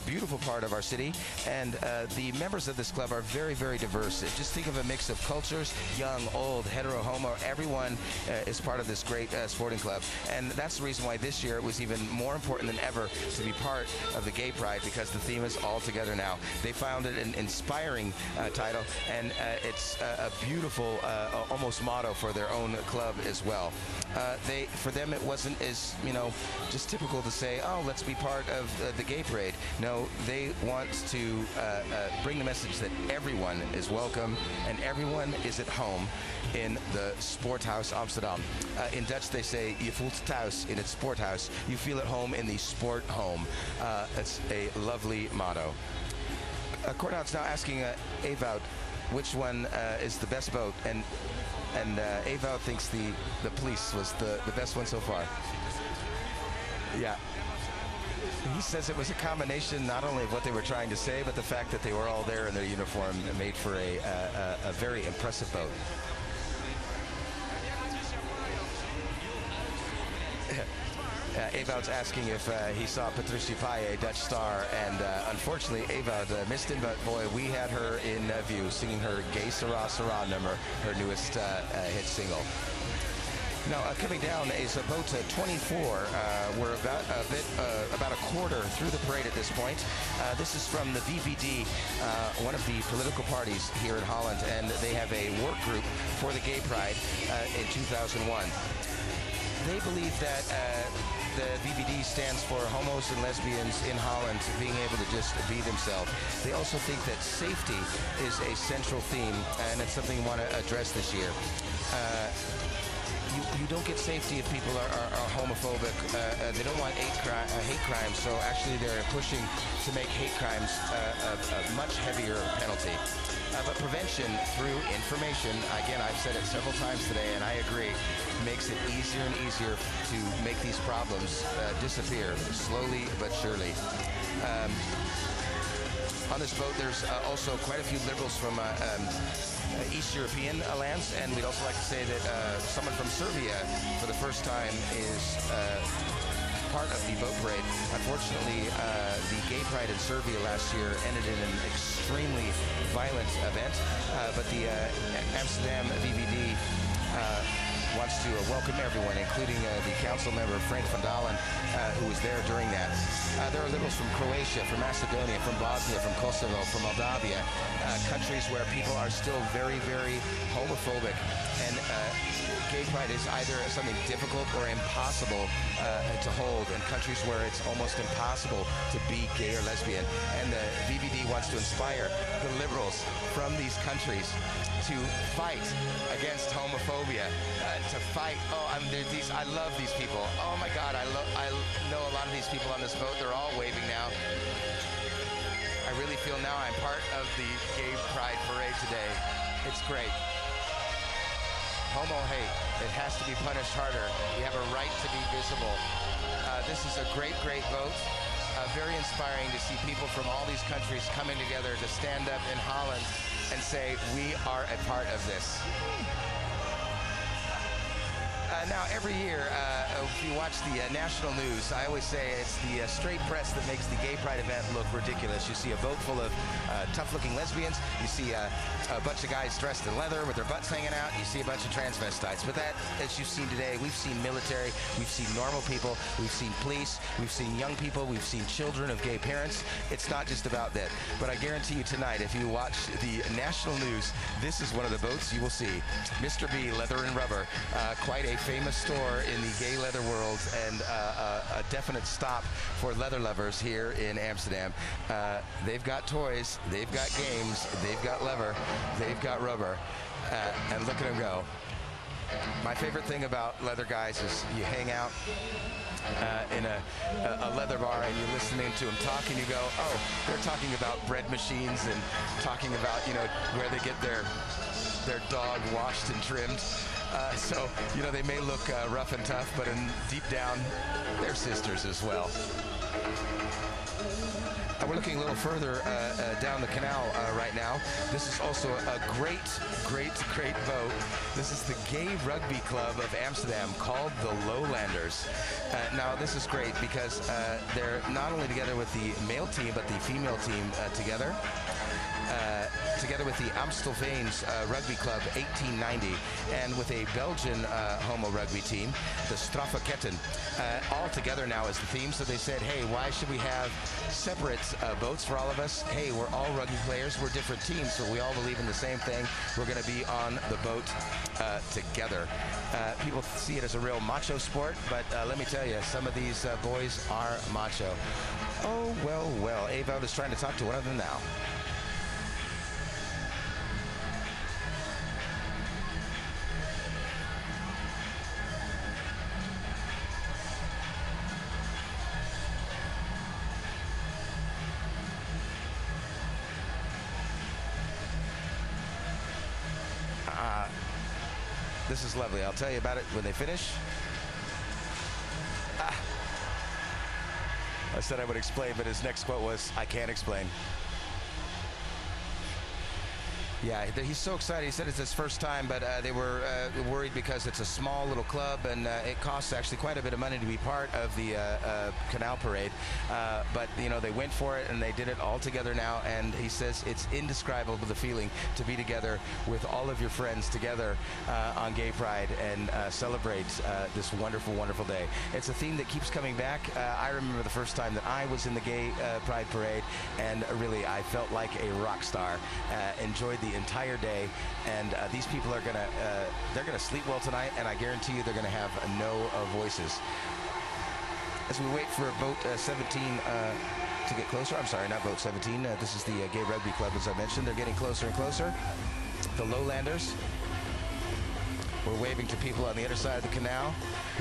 Beautiful part of our city, and the members of this club are very, very diverse. Just think of a mix of cultures, young, old, hetero, homo. Everyone is part of this great sporting club, and that's the reason why this year it was even more important than ever to be part of the Gay Pride, because the theme is all together now. They found it an inspiring title, and it's a beautiful almost motto for their own club as well. For them it wasn't as, just typical to say, oh, let's be part of the Gay Parade. No, they want to bring the message that everyone is welcome and everyone is at home in the Sporthouse Amsterdam. In Dutch they say, je voelt thuis in het sporthuis. You feel at home in the sport home. It's a lovely motto. Cornout's now asking Ewout which one is the best boat, and Ewout thinks the police was the best one so far. Yeah. He says it was a combination not only of what they were trying to say, but the fact that they were all there in their uniform made for a very impressive boat. Ewout's asking if he saw Patricia Paye, Dutch star, and unfortunately Ewout missed him, but boy, we had her in view singing her Gay Sarah Sarah number, her newest hit single. Now, coming down is boat 24. We're about a quarter through the parade at this point. This is from the VVD, one of the political parties here in Holland, and they have a work group for the Gay Pride in 2001. They believe that the VVD stands for homos and lesbians in Holland being able to just be themselves. They also think that safety is a central theme, and it's something we want to address this year. You don't get safety if people are homophobic. They don't want hate crimes, so actually they're pushing to make hate crimes a much heavier penalty. But prevention through information, again, I've said it several times today, and I agree, makes it easier and easier to make these problems disappear, slowly but surely. On this boat, there's also quite a few liberals from East European lands, and we'd also like to say that someone from Serbia, for the first time, is part of the boat parade. Unfortunately, the gay pride in Serbia last year ended in an extremely violent event, but the Amsterdam VVD wants to welcome everyone, including the council member Frank van Dalen, who was there during that. There are liberals from Croatia, from Macedonia, from Bosnia, from Kosovo, from Moldavia, countries where people are still very, very homophobic, and gay pride is either something difficult or impossible to hold, in countries where it's almost impossible to be gay or lesbian. And the VVD wants to inspire the liberals from these countries to fight against homophobia, to fight. Oh, I love these people. Oh my God, I know a lot of these people on this boat. They're all waving now. I really feel now I'm part of the gay pride parade today. It's great. Homo hate, it has to be punished harder. We have a right to be visible. This is a great, great boat. Very inspiring to see people from all these countries coming together to stand up in Holland and say, we are a part of this. Now, every year, if you watch the national news, I always say it's the straight press that makes the gay pride event look ridiculous. You see a boat full of tough-looking lesbians. You see a bunch of guys dressed in leather with their butts hanging out. You see a bunch of transvestites. But that, as you've seen today, we've seen military, we've seen normal people, we've seen police, we've seen young people, we've seen children of gay parents. It's not just about that. But I guarantee you tonight, if you watch the national news, this is one of the boats you will see. Mr. B, Leather and Rubber, quite a famous store in the gay leather world, and a definite stop for leather lovers here in Amsterdam. They've got toys, they've got games, they've got leather, they've got rubber, and look at them go. My favorite thing about leather guys is you hang out in a leather bar and you're listening to them talk and you go, oh, they're talking about bread machines and talking about, you know, where they get their dog washed and trimmed. So, you know, they may look rough and tough, but deep down, they're sisters as well. We're looking a little further down the canal right now. This is also a great, great, great boat. This is the Gay Rugby Club of Amsterdam, called the Lowlanders. Now, this is great because they're not only together with the male team, but the female team together with the Amstelveens Rugby Club 1890, and with a Belgian homo rugby team, the Straffe Ketten, all together now as the theme. So they said, hey, why should we have separate boats for all of us? Hey, we're all rugby players, we're different teams, so we all believe in the same thing. We're going to be on the boat together. People see it as a real macho sport, but let me tell you, some of these boys are macho. Oh, well, well. AVRO is trying to talk to one of them now. This is lovely. I'll tell you about it when they finish. I said I would explain, but his next quote was, I can't explain. Yeah, he's so excited. He said it's his first time, but they were worried because it's a small little club, and it costs actually quite a bit of money to be part of the Canal Parade. But, you know, they went for it, and they did it all together now, and he says it's indescribable, the feeling to be together with all of your friends together on Gay Pride and celebrate this wonderful, wonderful day. It's a theme that keeps coming back. I remember the first time that I was in the Gay Pride Parade, and really I felt like a rock star. Enjoyed the entire day, and these people are they're gonna sleep well tonight, and I guarantee you they're gonna have no voices. As we wait for boat 17 to get closer, I'm sorry, not boat 17, this is the Gay Rugby Club, as I mentioned. They're getting closer and closer. The Lowlanders. We're waving to people on the other side of the canal.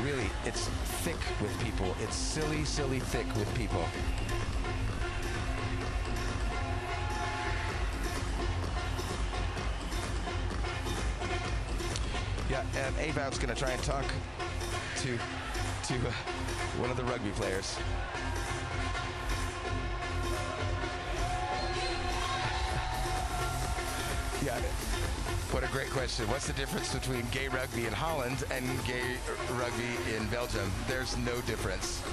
Really, it's thick with people. It's silly, silly thick with people. Yeah, Ewout's going to try and talk to one of the rugby players. Yeah, what a great question. What's the difference between gay rugby in Holland and gay rugby in Belgium? There's no difference.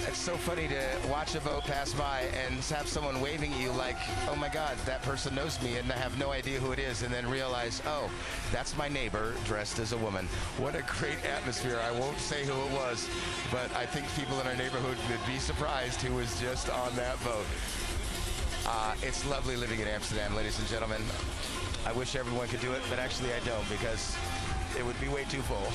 It's so funny to watch a boat pass by and have someone waving at you like, oh my God, that person knows me, and I have no idea who it is, and then realize, oh, that's my neighbor dressed as a woman. What a great atmosphere. I won't say who it was, but I think people in our neighborhood would be surprised who was just on that boat. It's lovely living in Amsterdam, ladies and gentlemen. I wish everyone could do it, but actually I don't, because it would be way too full.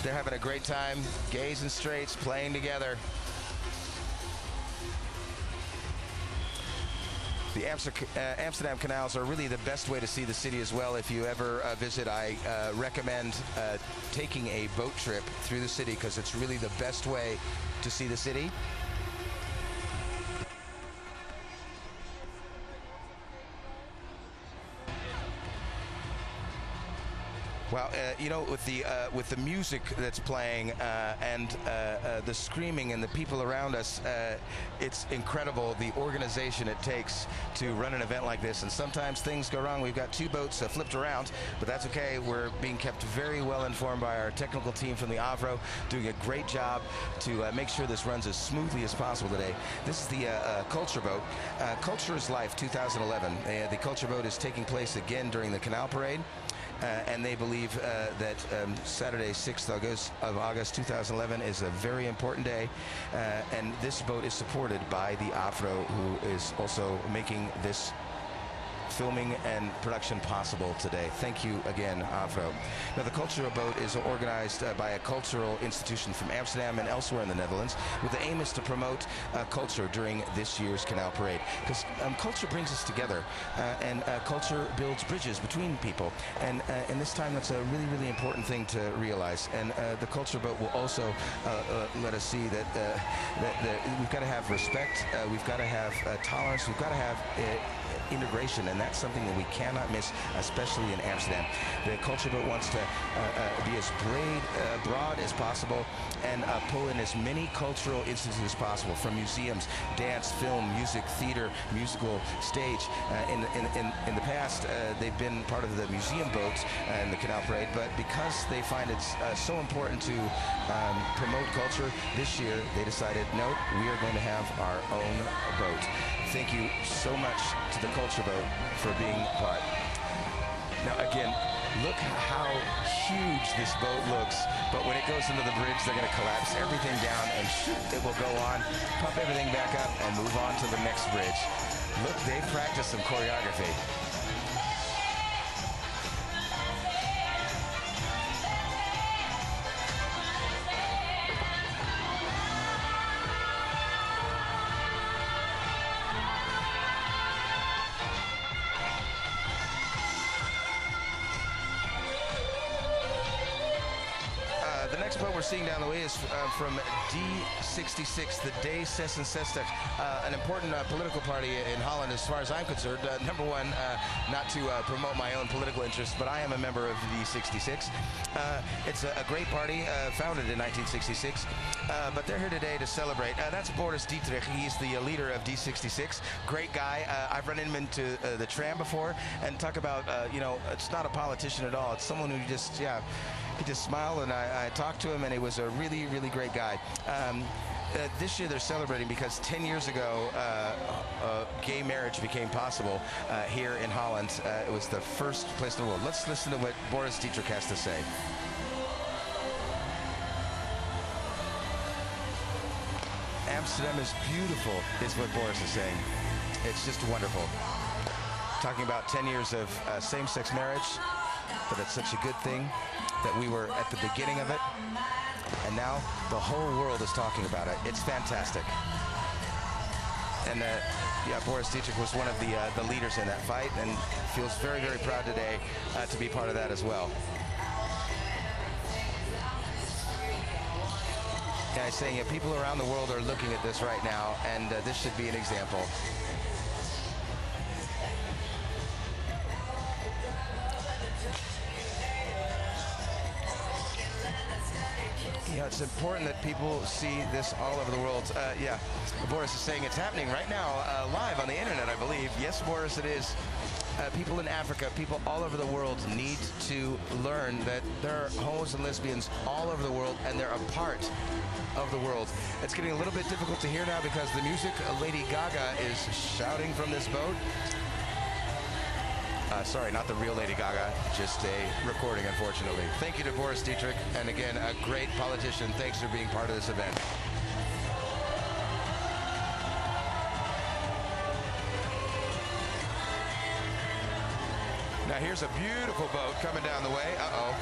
They're having a great time, gays and straights playing together. The Amsterdam canals are really the best way to see the city as well. If you ever visit, I recommend taking a boat trip through the city, because it's really the best way to see the city. Well, you know, with the music that's playing and the screaming and the people around us, it's incredible the organization it takes to run an event like this. And sometimes things go wrong. We've got two boats flipped around, but that's okay. We're being kept very well informed by our technical team from the AVRO, doing a great job to make sure this runs as smoothly as possible today. This is the Culture Boat. Culture is Life 2011. The Culture Boat is taking place again during the Canal Parade. And they believe that Saturday, 6th of August 2011 is a very important day. And this boat is supported by the AVRO, who is also making this filming and production possible today. Thank you again, AVRO. Now, the Culture Boat is organized by a cultural institution from Amsterdam and elsewhere in the Netherlands, with the aim is to promote culture during this year's Canal Parade. Because culture brings us together, and culture builds bridges between people. And in this time, that's a really, really important thing to realize. And the Culture Boat will also let us see that, that we've got to have respect, we've got to have tolerance, we've got to have integration, and that's something that we cannot miss, especially in Amsterdam. The Culture Boat wants to be as broad as possible and pull in as many cultural instances as possible, from museums, dance, film, music, theater, musical, stage. In the past, they've been part of the museum boats and the Canal Parade, but because they find it's so important to promote culture, this year they decided, no, we are going to have our own boat. Thank you so much to the Culture Boat for being part. Now again, look how huge this boat looks, but when it goes into the bridge, they're going to collapse everything down and shoot, it will go on, pump everything back up, and move on to the next bridge. Look, they practiced some choreography. The next boat we're seeing down the way is from D66, the D66, an important political party in Holland, as far as I'm concerned. Number one, not to promote my own political interests, but I am a member of D66. It's a great party, founded in 1966, but they're here today to celebrate. That's Michael Diederich. He's the leader of D66. Great guy. I've run into the tram before, and talk about, you know, it's not a politician at all. It's someone who just, yeah, he just smiled, and I talked to him, and he was a really, really great guy. This year they're celebrating because 10 years ago, gay marriage became possible here in Holland. It was the first place in the world. Let's listen to what Michael Diederich has to say. Amsterdam is beautiful, is what Boris is saying. It's just wonderful. Talking about 10 years of same-sex marriage, but it's such a good thing that we were at the beginning of it, and now the whole world is talking about it. It's fantastic. And yeah, Michael Diederich was one of the leaders in that fight, and feels very, very proud today to be part of that as well. Yeah, he's saying, yeah, people around the world are looking at this right now, and this should be an example. You know, it's important that people see this all over the world. Yeah, Boris is saying it's happening right now, live on the internet, I believe. Yes, Boris, it is. People in Africa, people all over the world need to learn that there are homos and lesbians all over the world, and they're a part of the world. It's getting a little bit difficult to hear now because the music, Lady Gaga is shouting from this boat. Sorry, not the real Lady Gaga, just a recording, unfortunately. Thank you to Boris Diederich, and again, a great politician. Thanks for being part of this event. Now here's a beautiful boat coming down the way. Uh-oh.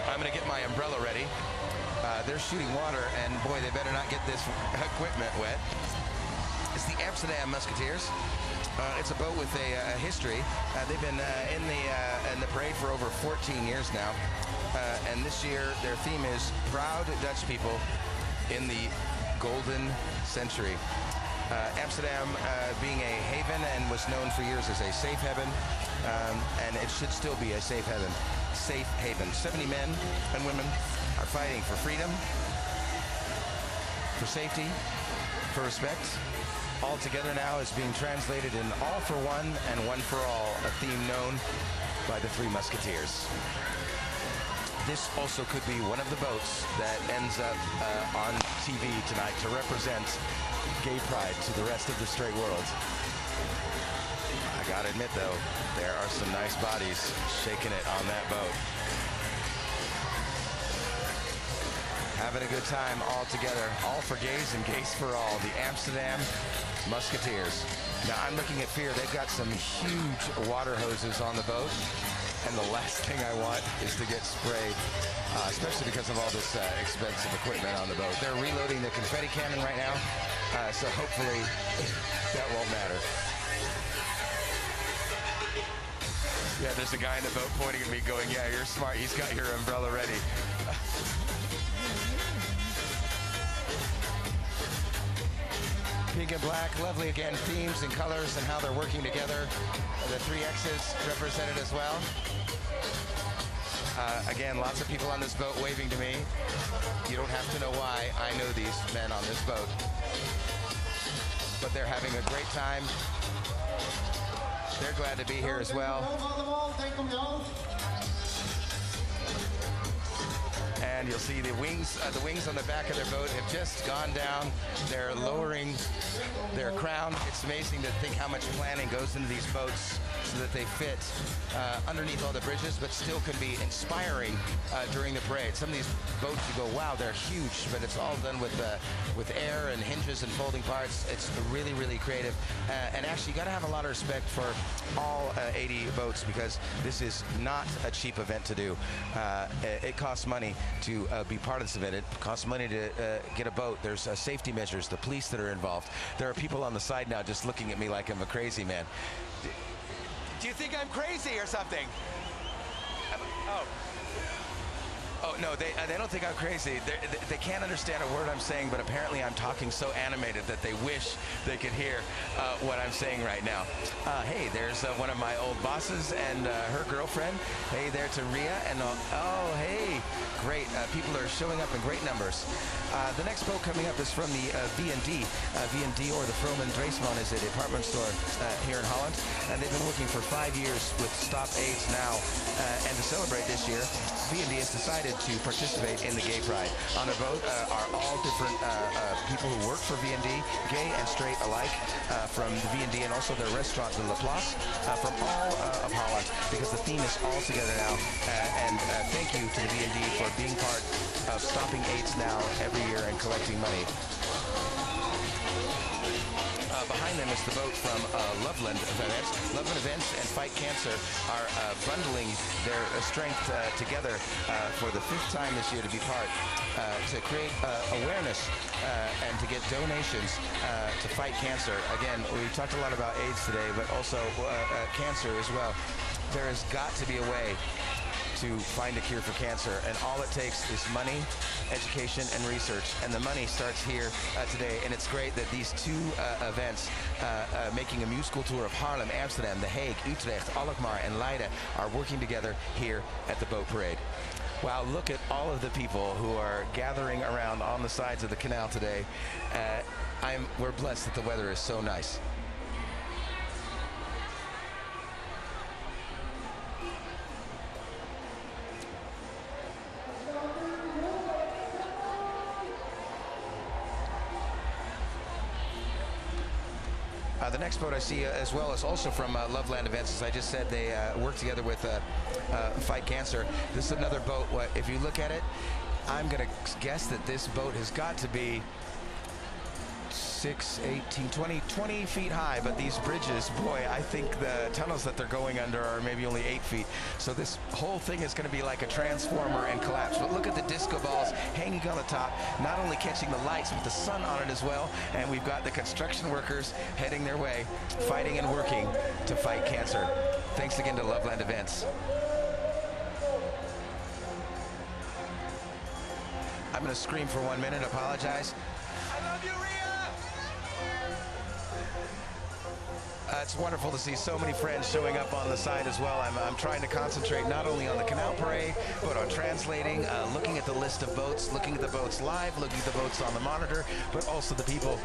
I'm going to get my umbrella ready. They're shooting water, and boy, they better not get this equipment wet. It's the Amsterdam Musketeers. It's a boat with a history. They've been in the parade for over 14 years now. And this year, their theme is Proud Dutch People in the Golden Century. Amsterdam being a haven and was known for years as a safe haven, and it should still be a safe haven. 70 men and women are fighting for freedom, for safety, for respect. All together now is being translated in All for One and One for All, a theme known by the Three Musketeers. This also could be one of the boats that ends up on TV tonight to represent gay pride to the rest of the straight world. I gotta admit though, there are some nice bodies shaking it on that boat. Having a good time all together, all for gays and gays for all, the Amsterdam Musketeers. Now I'm looking at Fear, they've got some huge water hoses on the boat, and the last thing I want is to get sprayed, especially because of all this expensive equipment on the boat. They're reloading the confetti cannon right now, so hopefully that won't matter. Yeah, there's a guy in the boat pointing at me going, yeah, you're smart, he's got your umbrella ready. Pink and black, lovely again, themes and colors and how they're working together. The three X's represented as well. Again, lots of people on this boat waving to me. You don't have to know why. I know these men on this boat. But they're having a great time. They're glad to be here as well. And you'll see the wings on the back of their boat have just gone down. They're lowering their crown. It's amazing to think how much planning goes into these boats so that they fit underneath all the bridges, but still can be inspiring during the parade. Some of these boats, you go, wow, they're huge, but it's all done with air and hinges and folding parts. It's really, really creative. And actually, you got to have a lot of respect for all 80 boats, because this is not a cheap event to do. It costs money to be part of this event. It costs money to get a boat. There's safety measures, the police that are involved. There are people on the side now just looking at me like I'm a crazy man. Do you think I'm crazy or something? Oh, no, they don't think I'm crazy. They can't understand a word I'm saying, but apparently I'm talking so animated that they wish they could hear what I'm saying right now. Hey, there's one of my old bosses and her girlfriend. Hey there to Ria. And oh, hey, great. People are showing up in great numbers. The next boat coming up is from the V&D. V&D, or the Vroom and Dreesman, is a department store here in Holland. And they've been working for 5 years with Stop AIDS Now. And to celebrate this year, V&D has decided to participate in the Gay Pride. On a boat are all different people who work for V&D, gay and straight alike, from the V&D and also their restaurant, the La Place, from all of Holland, because the theme is all together now. And thank you to the V&D for being part of Stopping AIDS Now every year and collecting money. Behind them is the boat from Loveland Events. Loveland Events and Fight Cancer are bundling their strength together for the 5th time this year to be part, to create awareness and to get donations to fight cancer. Again, we talked a lot about AIDS today, but also cancer as well. There has got to be a way to find a cure for cancer. And all it takes is money, education, and research. And the money starts here today. And it's great that these two events, making a musical tour of Haarlem, Amsterdam, The Hague, Utrecht, Alkmaar, and Leiden, are working together here at the boat parade. Wow, look at all of the people who are gathering around on the sides of the canal today. We're blessed that the weather is so nice. The next boat I see as well is also from Loveland Events. As I just said, they work together with Fight Cancer. This is another boat. If you look at it, I'm going to guess that this boat has got to be 6, 18, 20 feet high, but these bridges, boy, I think the tunnels that they're going under are maybe only 8 feet. So this whole thing is going to be like a transformer and collapse. But look at the disco balls hanging on the top, not only catching the lights, but the sun on it as well. And we've got the construction workers heading their way, fighting and working to fight cancer. Thanks again to Loveland Events. I'm going to scream for 1 minute, apologize. I love you, Ria! It's wonderful to see so many friends showing up on the side as well. I'm trying to concentrate not only on the canal parade, but on translating, looking at the list of boats, looking at the boats live, looking at the boats on the monitor, but also the people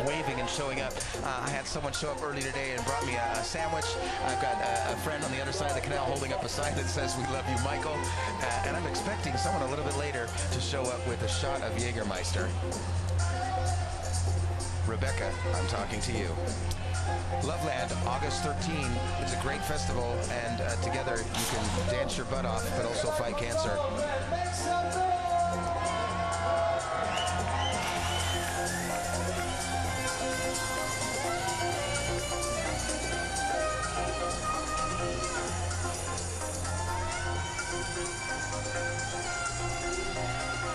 waving and showing up. I had someone show up early today and brought me a sandwich. I've got a friend on the other side of the canal holding up a sign that says, "We love you, Michael." And I'm expecting someone a little bit later to show up with a shot of Jägermeister. Rebecca, I'm talking to you. Loveland, August 13. It's a great festival, and together you can dance your butt off, but also fight cancer.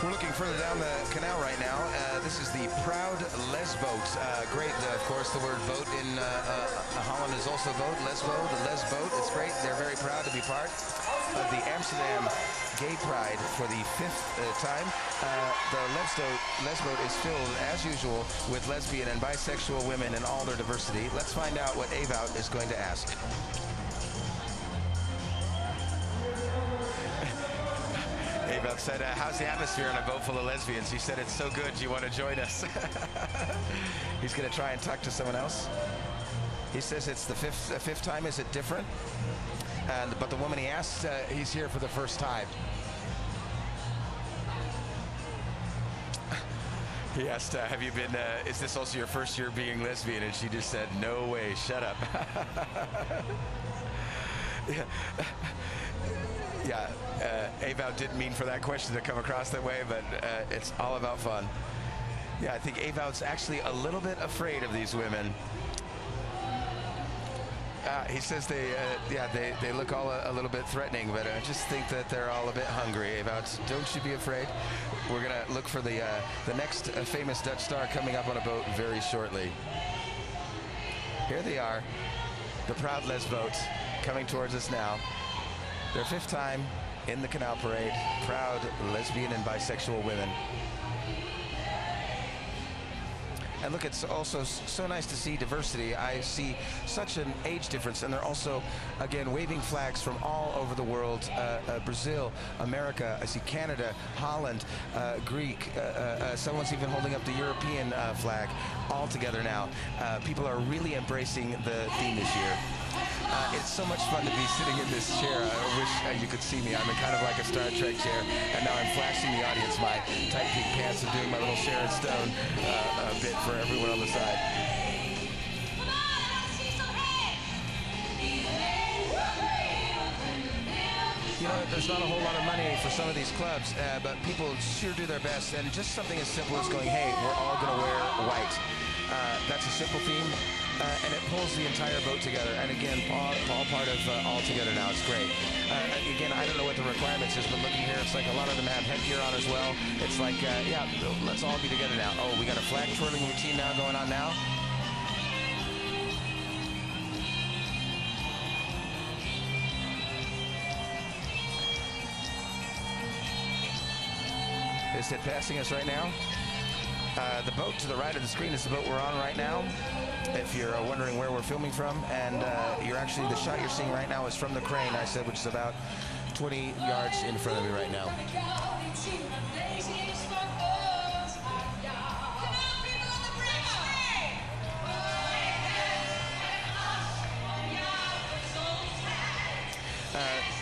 We're looking further down the canal right now. This is the Proud Lesboat. Great, of course, the word boat in Holland is also boat. Lesbo, the Lesboat. It's great. They're very proud to be part of the Amsterdam Gay Pride for the 5th time. The Lesboat is filled, as usual, with lesbian and bisexual women in all their diversity. Let's find out what Ewout is going to ask. Ewout said, how's the atmosphere on a boat full of lesbians? He said, it's so good, you want to join us? He's going to try and talk to someone else. He says it's the fifth time. Is it different? But the woman he asked, he's here for the first time. He asked, have you been, is this also your first year being lesbian? And she just said, no way, shut up. Yeah. Yeah, Ewout didn't mean for that question to come across that way, but it's all about fun. Yeah, I think Ewout's actually a little bit afraid of these women. He says they look all a little bit threatening, but I just think that they're all a bit hungry. Ewout, don't you be afraid. We're gonna look for the next famous Dutch star coming up on a boat very shortly. Here they are, the Proud Lesboat, coming towards us now. Their 5th time in the canal parade, proud lesbian and bisexual women. And look, it's also so nice to see diversity. I see such an age difference, and they're also, again, waving flags from all over the world. Brazil, America, I see Canada, Holland, Greek, someone's even holding up the European flag, all together now. People are really embracing the theme this year. It's so much fun to be sitting in this chair. I wish you could see me. I'm in kind of like a Star Trek chair, and now I'm flashing the audience my tight pink pants and doing my little Sharon Stone bit for everyone on the side. You know, there's not a whole lot of money for some of these clubs, but people sure do their best, and just something as simple as going, hey, we're all going to wear white. That's a simple theme, and it pulls the entire boat together. And again, all part of All Together now. It's great. Again, I don't know what the requirements is, but looking here, it's like a lot of them have headgear on as well. It's like, yeah, let's all be together now. Oh, we got a flag twirling routine now going on now. is it passing us right now. The boat to the right of the screen is the boat we're on right now, if you're wondering where we're filming from. And the shot you're seeing right now is from the crane, I said, which is about 20 yards in front of me right now.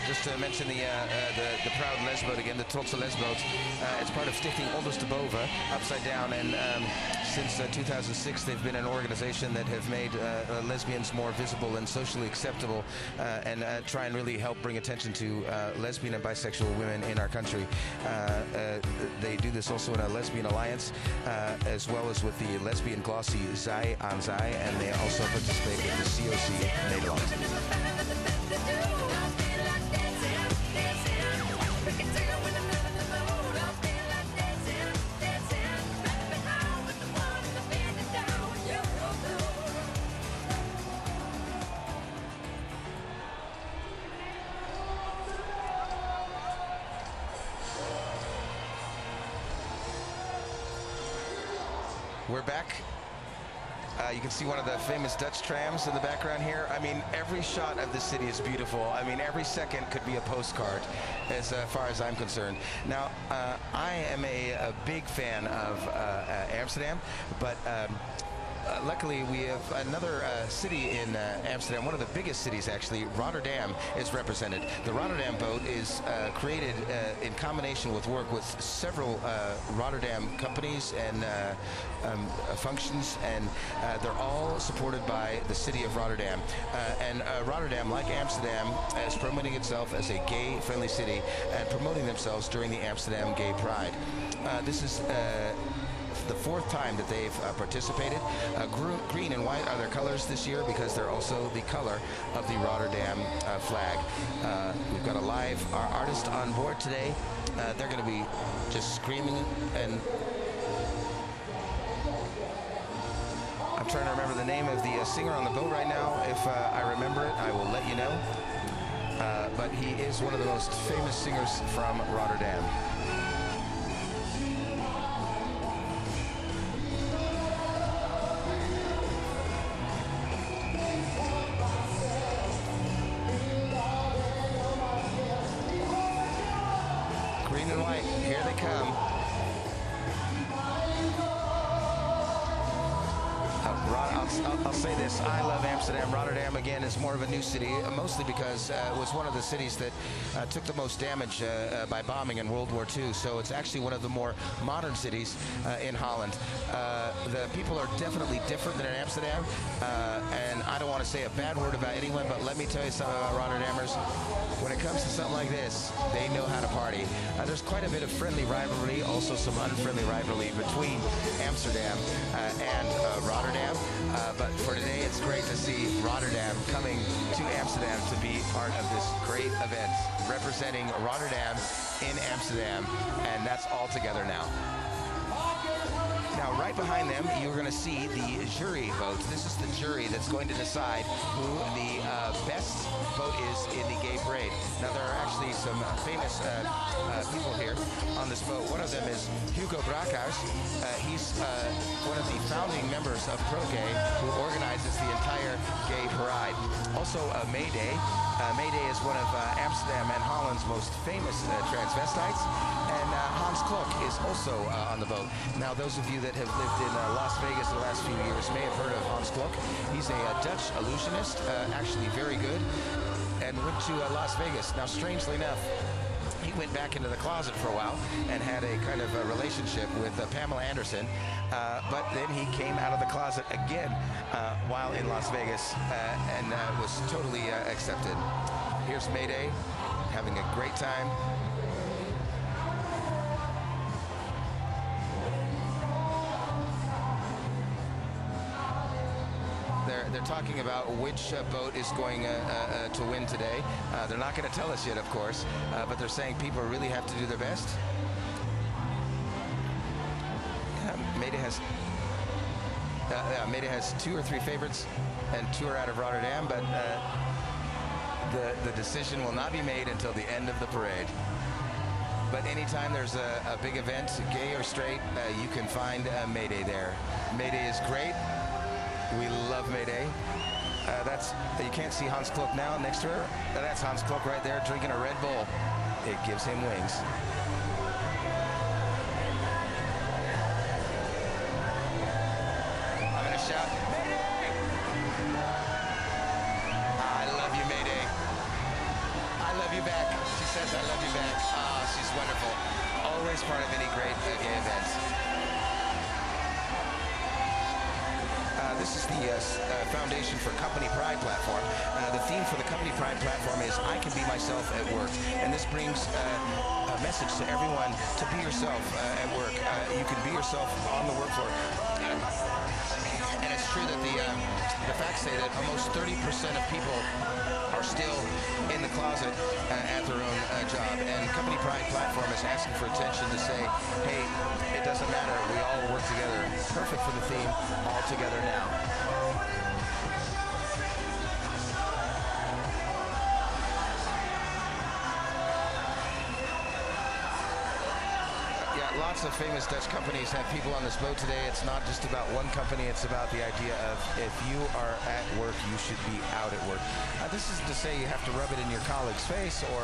Just to mention the proud lesboat again, the Trotse Lesboot. It's part of Stichting Ondersteboven, Upside Down, and since 2006 they've been an organization that have made lesbians more visible and socially acceptable, and try and really help bring attention to lesbian and bisexual women in our country. They do this also in a lesbian alliance, as well as with the lesbian glossy Zij aan Zij, and they also participate with the COC Nederland. We're back. You can see one of the famous Dutch trams in the background here. I mean, every shot of the city is beautiful. I mean, every second could be a postcard, as far as I'm concerned. Now, I am a big fan of Amsterdam, but luckily we have another city in Amsterdam, one of the biggest cities actually. Rotterdam is represented. The Rotterdam boat is created in combination with work with several Rotterdam companies and functions, and they're all supported by the city of Rotterdam. And Rotterdam, like Amsterdam, is promoting itself as a gay-friendly city and promoting themselves during the Amsterdam Gay Pride. This is the fourth time that they've participated. Green and white are their colors this year because they're also the color of the Rotterdam flag. We've got a live artist on board today. They're going to be just screaming, and I'm trying to remember the name of the singer on the boat right now. If I remember it, I will let you know. But he is one of the most famous singers from Rotterdam. Green and white, here they come. I'll say this, I love Amsterdam. Rotterdam, again, is more of a new city, mostly because it was one of the cities that took the most damage by bombing in World War II, so it's actually one of the more modern cities in Holland. The people are definitely different than in Amsterdam, and I don't want to say a bad word about anyone, but let me tell you something about Rotterdammers. When it comes to something like this, they know how to party. There's quite a bit of friendly rivalry, also some unfriendly rivalry between Amsterdam and Rotterdam. But for today, it's great to see Rotterdam coming to Amsterdam to be part of this great event, representing Rotterdam in Amsterdam, and that's all together now. Now, right behind them, you're going to see the jury vote. This is the jury that's going to decide who the best vote is in the gay parade. Now, there are actually some famous people here on this boat. One of them is Hugo Braakhuis. He's one of the founding members of Pro-Gay, who organizes the entire gay parade. Also, Mayday. Mayday is one of Amsterdam and Holland's most famous transvestites. And Hans Klok is also on the boat. Now, those of you that have lived in Las Vegas the last few years may have heard of Hans Klok. He's a Dutch illusionist, actually very good, and went to Las Vegas. Now, strangely enough, he went back into the closet for a while and had a kind of a relationship with Pamela Anderson, but then he came out of the closet again while in Las Vegas and was totally accepted. Here's Mayday, having a great time. They're talking about which boat is going to win today. They're not going to tell us yet, of course, but they're saying people really have to do their best. Mayday has 2 or 3 favorites, and 2 are out of Rotterdam, but the decision will not be made until the end of the parade. but anytime there's a big event, gay or straight, you can find Mayday there. Mayday is great. We love Mayday. You can't see Hans Klok now next to her. That's Hans Klok right there drinking a Red Bull. It gives him wings. I'm gonna shout, Mayday! I love you, Mayday. I love you back. She says I love you back. Ah, she's wonderful. Always part of any great gay event. This is the Foundation for Company Pride platform. The theme for the Company Pride platform is I can be myself at work. And this brings a message to everyone to be yourself at work. You can be yourself on the work floor. And it's true that the facts say that almost 30% of people are still in the closet at their own job. And Company Pride platform is asking for attention to say, hey, it doesn't matter. We all work together. Perfect for the theme, all together now. Lots of famous Dutch companies have people on this boat today. It's not just about one company. It's about the idea of if you are at work, you should be out at work. This isn't to say you have to rub it in your colleague's face or,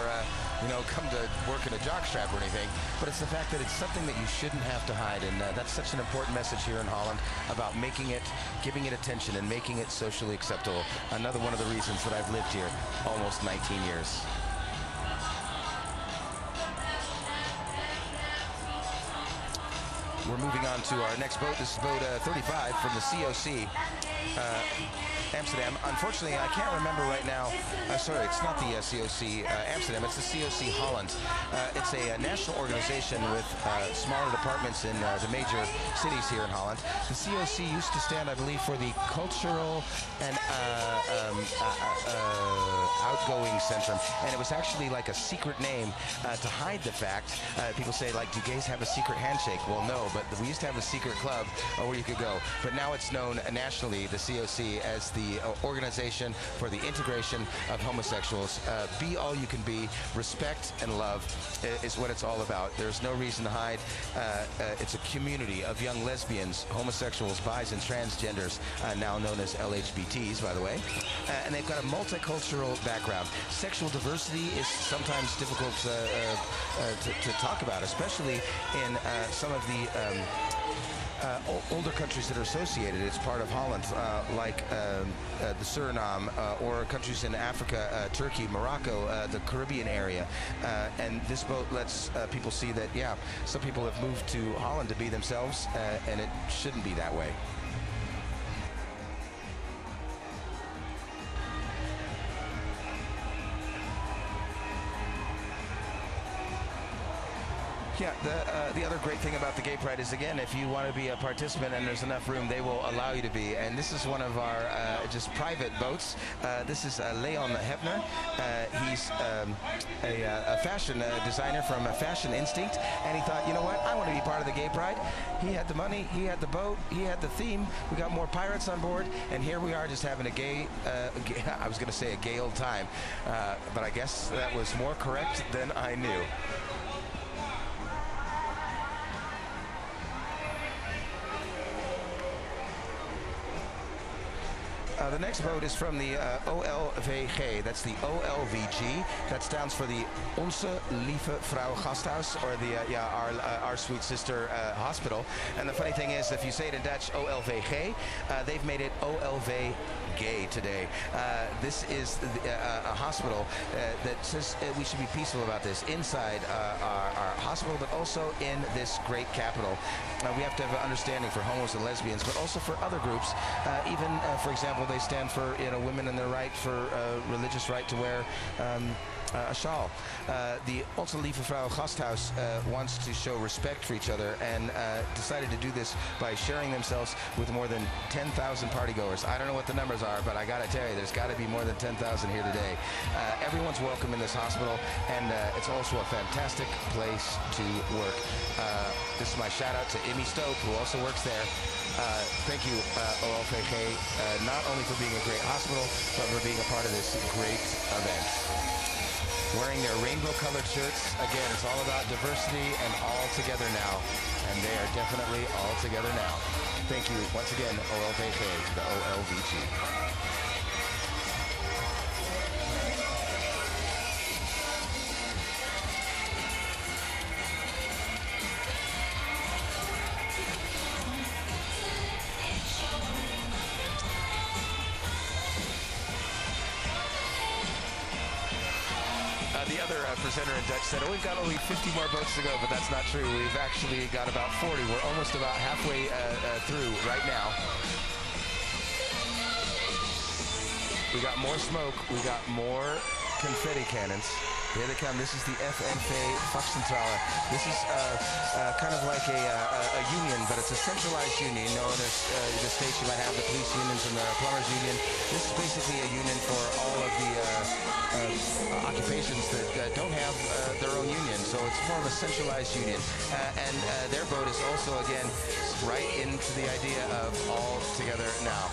come to work in a jockstrap or anything, but it's the fact that it's something that you shouldn't have to hide. And that's such an important message here in Holland about making it, giving it attention and making it socially acceptable. Another one of the reasons that I've lived here almost 19 years. We're moving on to our next boat. This is boat 35 from the COC, Amsterdam. Unfortunately, I can't remember right now. Sorry, it's not the COC Amsterdam. It's the COC Holland. It's a national organization with smaller departments in the major cities here in Holland. The COC used to stand, I believe, for the Cultural and Outgoing Centrum, and it was actually like a secret name to hide the fact. People say, like, do gays have a secret handshake? Well, no, but we used to have a secret club where you could go. But now it's known nationally, the COC, as the Organization for the Integration of Homosexuals. Be all you can be. Respect and love is what it's all about. There's no reason to hide. It's a community of young lesbians, homosexuals, bis, and transgenders, now known as LHBTs, by the way. And they've got a multicultural background. Sexual diversity is sometimes difficult to talk about, especially in some of the older countries that are associated. It's part of Holland, like the Suriname, or countries in Africa, Turkey, Morocco, the Caribbean area. And this boat lets people see that, yeah, some people have moved to Holland to be themselves, and it shouldn't be that way. Yeah, the other great thing about the Gay Pride is, again, if you want to be a participant and there's enough room, they will allow you to be. And this is one of our just private boats. This is Leon Hebner. He's a fashion designer from Fashion Instinct, and he thought, you know what, I want to be part of the Gay Pride. He had the money, he had the boat, he had the theme. We got more pirates on board, and here we are just having a gay I was going to say a gay old time, but I guess that was more correct than I knew. The next boat is from the OLVG. That's the OLVG. That stands for the Onze Lieve Vrouw Gasthuis, or the our sweet sister hospital. And the funny thing is, if you say it in Dutch, OLVG, they've made it OLV Gay today. This is a hospital that says we should be peaceful about this inside our hospital, but also in this great capital. We have to have an understanding for homos and lesbians, but also for other groups. Even, for example, they stand for women and their right for religious right to wear a shawl. The Onze Lieve Vrouw Gasthuis wants to show respect for each other, and decided to do this by sharing themselves with more than 10,000 partygoers. I don't know what the numbers are, but I gotta tell you, there's gotta be more than 10,000 here today. Everyone's welcome in this hospital, and it's also a fantastic place to work. This is my shout out to Emmy Stoke, who also works there. Thank you, OLVG, not only for being a great hospital, but for being a part of this great event. wearing their rainbow-colored shirts. Again, it's all about diversity and all together now. And they are definitely all together now. Thank you once again, OLVG, to the OLVG. The other presenter in Dutch said, oh, we've got only 50 more boats to go, but that's not true. We've actually got about 40. We're almost about halfway through right now. We got more smoke. We got more confetti cannons. Here they come. This is the FNV Vakcentrale. This is kind of like a union, but it's a centralized union. You know, there's the states you might have the police unions and the plumbers union. This is basically a union for all of the occupations that don't have their own union. So it's more of a centralized union. And their boat is also, again, right into the idea of all together now.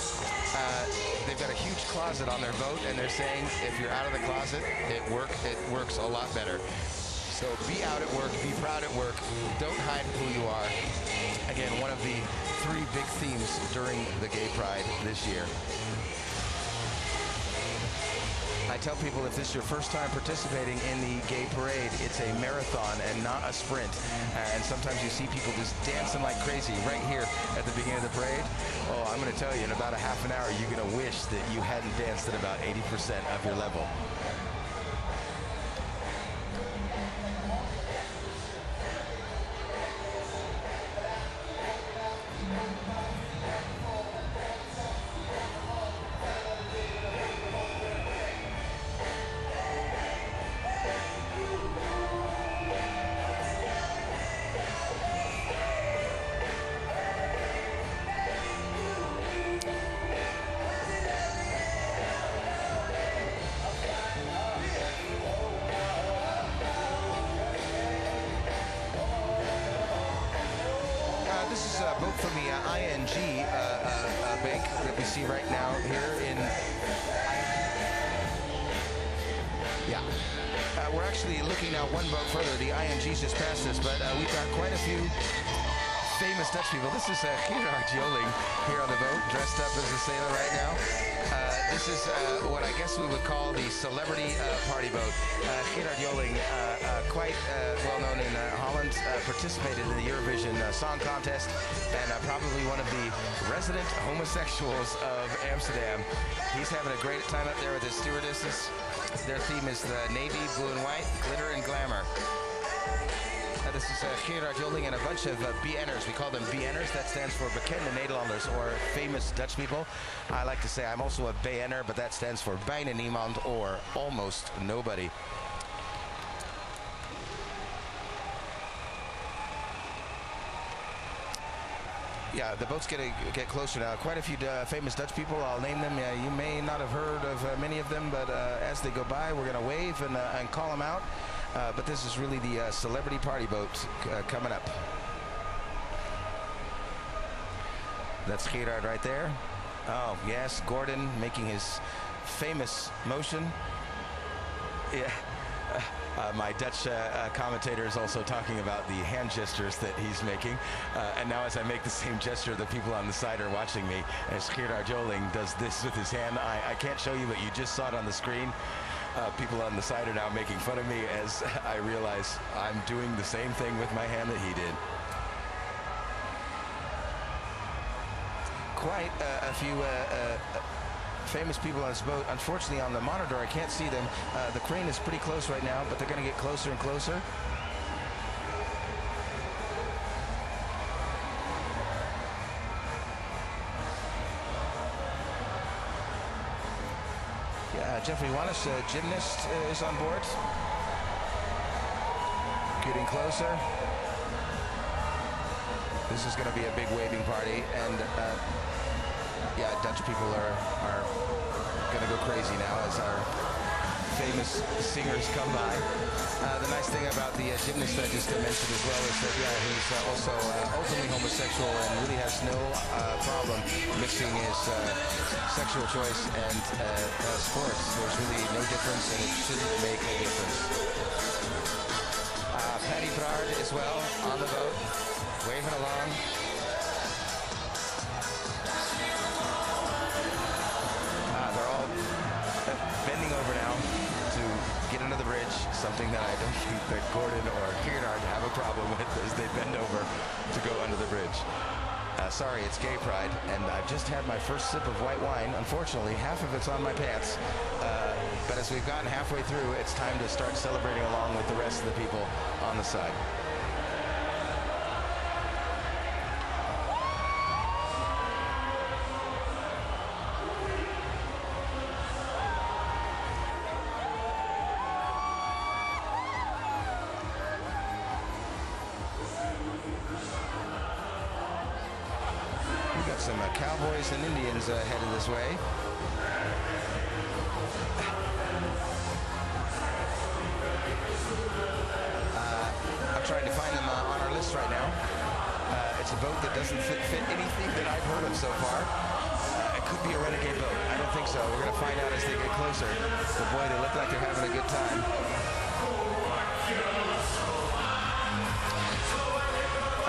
They've got a huge closet on their boat, and they're saying if you're out of the closet, it works a lot better. So be out at work, be proud at work, don't hide who you are. Again, one of the 3 big themes during the Gay Pride this year. I tell people if this is your first time participating in the gay parade, it's a marathon and not a sprint. And sometimes you see people just dancing like crazy right here at the beginning of the parade. Oh, I'm going to tell you, in about a half an hour, you're going to wish that you hadn't danced at about 80% of your level. This is a boat from the ING bank that we see right now here in... Yeah. We're actually looking now one boat further. The ING's just passed us, but we've got quite a few famous Dutch people. This is Gerard Joling here on the boat, dressed up as a sailor right now. This is what I guess we would call the celebrity party boat. Gerard Joling, quite well known in Holland, participated in the Eurovision Song Contest, and probably one of the resident homosexuals of Amsterdam. He's having a great time up there with his stewardesses. Their theme is the navy, blue and white, glitter and glamour. This is Gerard Joling and a bunch of BN'ers. We call them BN'ers. That stands for Bekende Nederlanders, or famous Dutch people. I like to say I'm also a BN'er, but that stands for Bijna Niemand, or almost nobody. Yeah, the boat's going to get closer now. Quite a few famous Dutch people. I'll name them. You may not have heard of many of them, but as they go by, we're going to wave and call them out. But this is really the celebrity party boat coming up. That's Gerard right there. Oh, yes, Gordon making his famous motion. Yeah. My Dutch commentator is also talking about the hand gestures that he's making. And now as I make the same gesture, the people on the side are watching me. As Gerard Joling does this with his hand. I can't show you, but you just saw it on the screen. People on the side are now making fun of me as I realize I'm doing the same thing with my hand that he did. Quite a few famous people on this boat. Unfortunately, on the monitor, I can't see them. The crane is pretty close right now, but they're going to get closer and closer. Jeffrey Wallace, gymnast, is on board. Getting closer. This is going to be a big waving party, and yeah, Dutch people are going to go crazy now as our famous singers come by. The nice thing about the gymnast I just mentioned as well is that, yeah, he's also openly homosexual and really has no problem mixing his sexual choice and sports. There's really no difference, and it shouldn't make a difference. Patty Brard as well on the boat, waving along. They're all bending over now to get under the bridge, something that I don't think that Gordon or Kieran have a problem with as they bend over to go under the bridge. Sorry, it's gay pride, and I've just had my first sip of white wine. Unfortunately, half of it's on my pants. But as we've gotten halfway through, it's time to start celebrating along with the rest of the people on the side. Some cowboys and Indians headed this way. I'm trying to find them on our list right now. It's a boat that doesn't fit anything that I've heard of so far. It could be a renegade boat. I don't think so. We're going to find out as they get closer. But boy, they look like they're having a good time.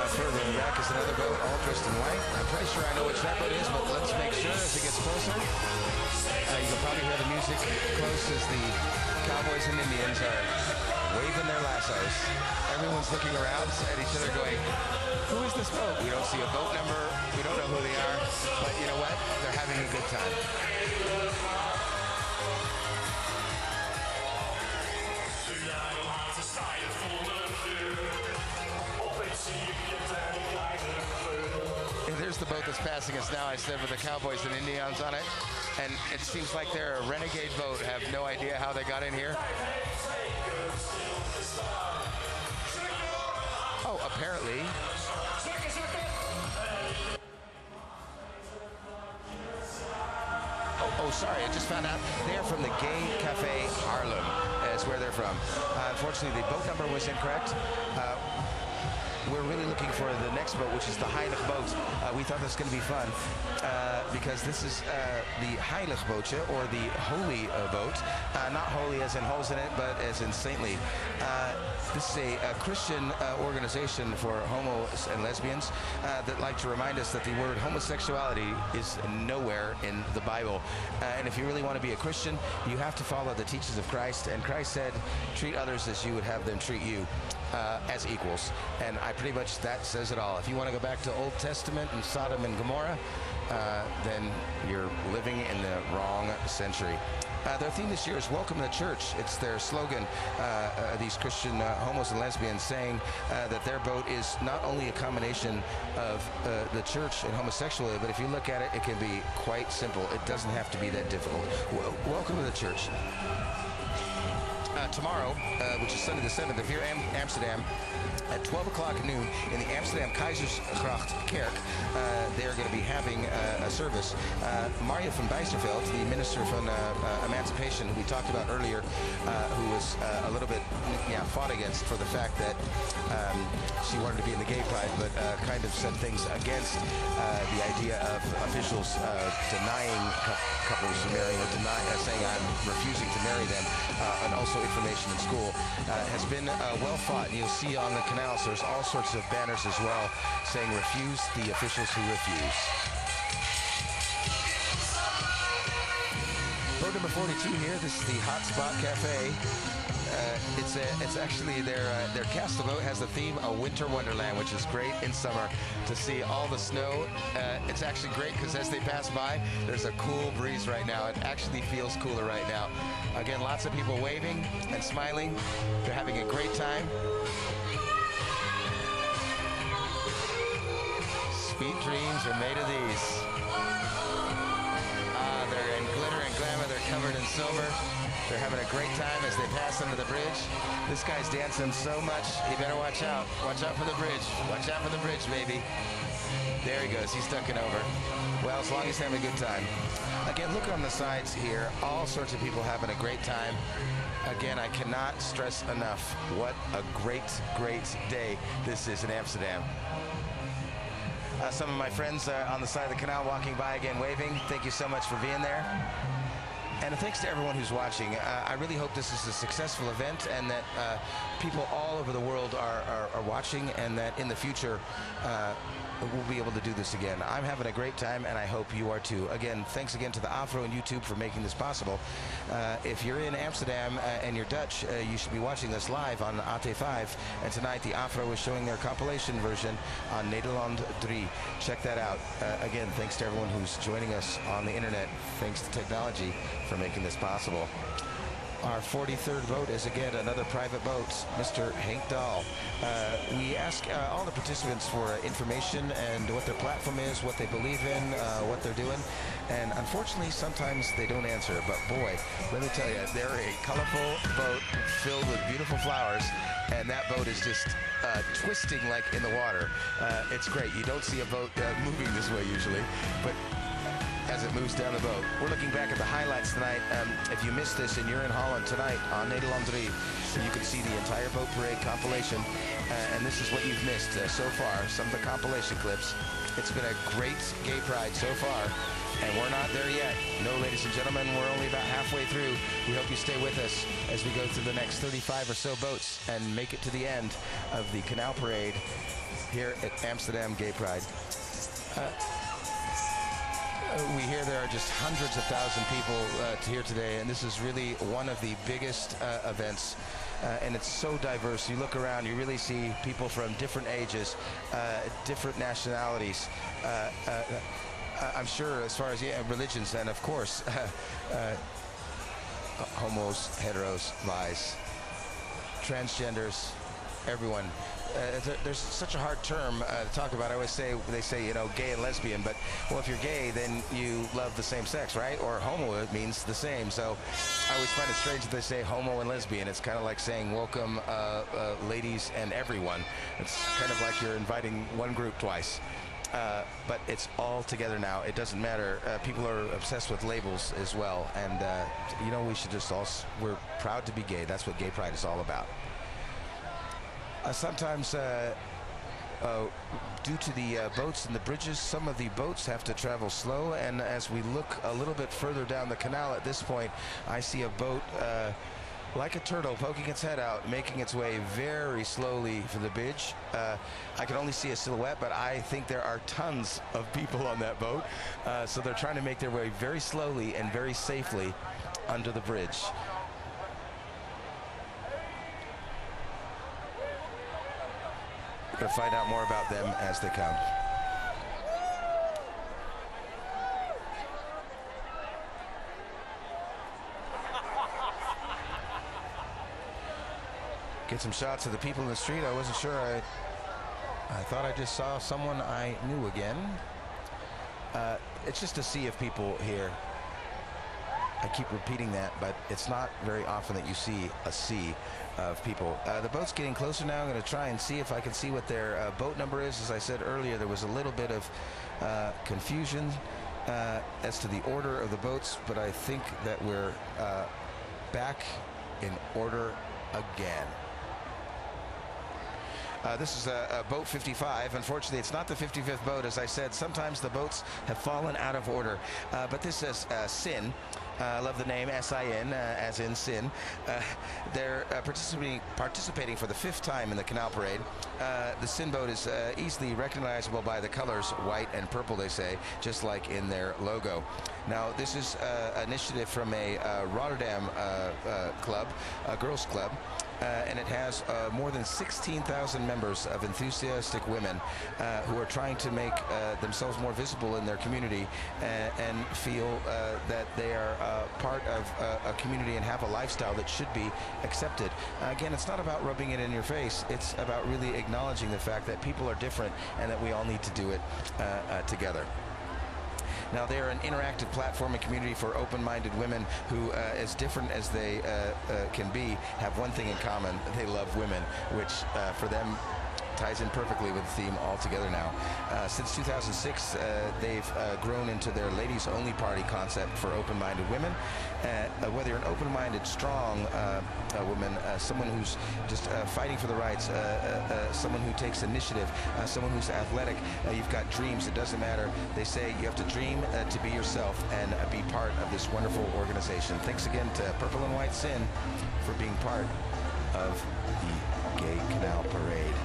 Further back is another boat, all dressed in white. I'm pretty sure I know which that boat is, but let's make sure as it gets closer. You can probably hear the music close as the cowboys and Indians are waving their lassos. Everyone's looking around at each other going, who is this boat? We don't see a boat number. We don't know who they are. But you know what? They're having a good time. There's the boat that's passing us now. I said with the cowboys and Indians on it. And it seems like they're a renegade boat. I have no idea how they got in here. Oh, apparently. Oh, sorry, I just found out they're from the Gay Cafe Haarlem. That's where they're from. Unfortunately, the boat number was incorrect. We're really looking for the next boat, which is the Heilig boat. We thought this was going to be fun because this is the Heilig bootje, or the holy boat. Not holy as in holes in it, but as in saintly. This is a Christian organization for homos and lesbians that like to remind us that the word homosexuality is nowhere in the Bible. And if you really want to be a Christian, you have to follow the teachings of Christ. And Christ said, treat others as you would have them treat you. As equals, and pretty much that says it all. If you want to go back to Old Testament and Sodom and Gomorrah, then you're living in the wrong century. Their theme this year is Welcome to the Church. It's their slogan, these Christian homos and lesbians, saying that their boat is not only a combination of the church and homosexuality, but if you look at it, it can be quite simple. It doesn't have to be that difficult. Welcome to the church. Tomorrow, which is Sunday the 7th, if you're in Amsterdam, at 12 o'clock at noon in the Amsterdam Keizersgracht Kerk, they're going to be having a service. Marja van Bijsterveld, the Minister from Emancipation, who we talked about earlier, who was a little bit fought against for the fact that she wanted to be in the gay pride, but kind of said things against the idea of officials denying couples from marrying, or saying I'm refusing to marry them, and also information in school, has been well fought. And you'll see on the Canal, so there's all sorts of banners as well saying refuse the officials who refuse. Boat number 42 here. This is the Hotspot Cafe. It's actually their castle boat has the theme A Winter Wonderland, which is great in summer to see all the snow. It's actually great because as they pass by, there's a cool breeze right now. It actually feels cooler right now. Again, lots of people waving and smiling. They're having a great time. Sweet dreams are made of these. They're in glitter and glamour. They're covered in silver. They're having a great time as they pass under the bridge. This guy's dancing so much, he better watch out. Watch out for the bridge. Watch out for the bridge, baby. There he goes. He's ducking over. Well, as long as he's having a good time. Again, look on the sides here. All sorts of people having a great time. Again, I cannot stress enough what a great, great day this is in Amsterdam. Some of my friends on the side of the canal walking by again, waving. Thank you so much for being there. And thanks to everyone who's watching. I really hope this is a successful event and that people all over the world are watching, and that in the future we'll be able to do this again. I'm having a great time, and I hope you are too. Again, thanks again to the AVRO and YouTube for making this possible. If you're in Amsterdam and you're Dutch, you should be watching this live on AT5. And tonight the AVRO is showing their compilation version on Nederland 3. Check that out. Again, thanks to everyone who's joining us on the internet. Thanks to technology for making this possible. Our 43rd vote is again another private vote, Mr. Henk Dahl. We ask all the participants for information and what their platform is, what they believe in, what they're doing. And unfortunately, sometimes they don't answer. But boy, let me tell you, they're a colorful boat filled with beautiful flowers. And that boat is just twisting like in the water. It's great. You don't see a boat moving this way usually, but as it moves down the boat. We're looking back at the highlights tonight. If you missed this and you're in Holland tonight on Nederland 3, you can see the entire boat parade compilation. And this is what you've missed so far, some of the compilation clips. It's been a great gay pride so far, and we're not there yet. No, ladies and gentlemen, we're only about halfway through. We hope you stay with us as we go through the next 35 or so boats and make it to the end of the Canal Parade here at Amsterdam Gay Pride. We hear there are just hundreds of thousands of people here today, and this is really one of the biggest events, and it's so diverse. You look around, you really see people from different ages, different nationalities, I'm sure as far as religions, and of course homos, heteros, bis, transgenders, everyone. There's such a hard term to talk about. I always say, they say, you know, gay and lesbian, but well, if you're gay, then you love the same sex, right? Or homo, it means the same. So I always find it strange that they say homo and lesbian. It's kind of like saying welcome ladies and everyone. It's kind of like you're inviting one group twice. But it's all together now. It doesn't matter. People are obsessed with labels as well. And, you know, we should just all, we're proud to be gay. That's what gay pride is all about. Sometimes, due to the boats and the bridges, some of the boats have to travel slow, and as we look a little bit further down the canal at this point, I see a boat like a turtle poking its head out, making its way very slowly for the bridge. I can only see a silhouette, but I think there are tons of people on that boat, so they're trying to make their way very slowly and very safely under the bridge. We'll find out more about them as they come. Get some shots of the people in the street. I wasn't sure. I thought I just saw someone I knew again. It's just a sea of people here. I keep repeating that, but it's not very often that you see a sea of people. The boat's getting closer now. I'm going to try and see if I can see what their boat number is. As I said earlier, there was a little bit of confusion as to the order of the boats, but I think that we're back in order again. This is a boat 55. Unfortunately, it's not the 55th boat. As I said, sometimes the boats have fallen out of order. But this is Sin. I love the name, S-I-N, as in sin. They're participating for the 5th time in the Canal Parade. The Sin boat is easily recognizable by the colors white and purple, they say, just like in their logo. Now, this is an initiative from a Rotterdam club, a girls' club. And it has more than 16,000 members of enthusiastic women who are trying to make themselves more visible in their community and feel that they are part of a community and have a lifestyle that should be accepted. Again, it's not about rubbing it in your face. It's about really acknowledging the fact that people are different and that we all need to do it together. Now, they're an interactive platform and community for open-minded women who, as different as they can be, have one thing in common. They love women, which for them ties in perfectly with the theme all together now. Since 2006, they've grown into their ladies-only party concept for open-minded women. Whether you're an open-minded, strong woman, someone who's just fighting for the rights, someone who takes initiative, someone who's athletic, you've got dreams, it doesn't matter. They say you have to dream to be yourself and be part of this wonderful organization. Thanks again to Purple and White Sin for being part of the Gay Canal Parade.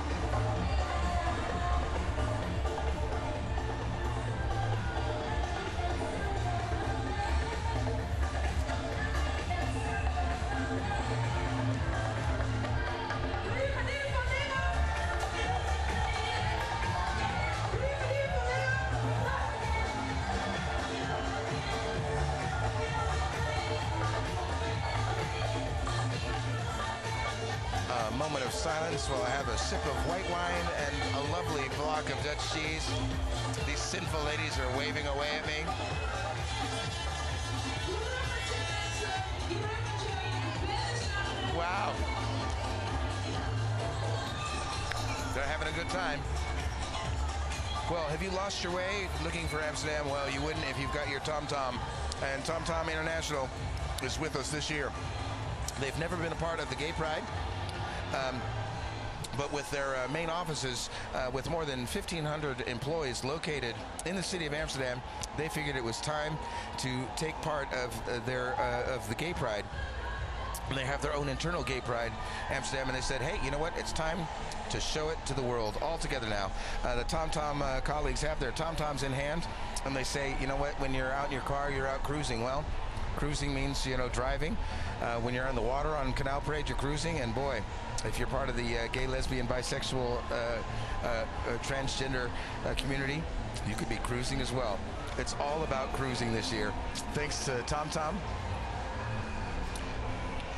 Moment of silence while I have a sip of white wine and a lovely block of Dutch cheese. These sinful ladies are waving away at me. Wow. They're having a good time. Well, have you lost your way looking for Amsterdam? Well, you wouldn't if you've got your TomTom. And TomTom International is with us this year. They've never been a part of the Gay Pride. But with their main offices, with more than 1,500 employees located in the city of Amsterdam, they figured it was time to take part of of the Gay Pride. And they have their own internal Gay Pride, Amsterdam, and they said, hey, you know what? It's time to show it to the world all together now. The TomTom colleagues have their TomToms in hand, and they say, you know what? When you're out in your car, you're out cruising. Well, cruising means, you know, driving. When you're on the water on Canal Parade, you're cruising, and boy, if you're part of the gay, lesbian, bisexual, transgender community, you could be cruising as well. It's all about cruising this year. Thanks to TomTom.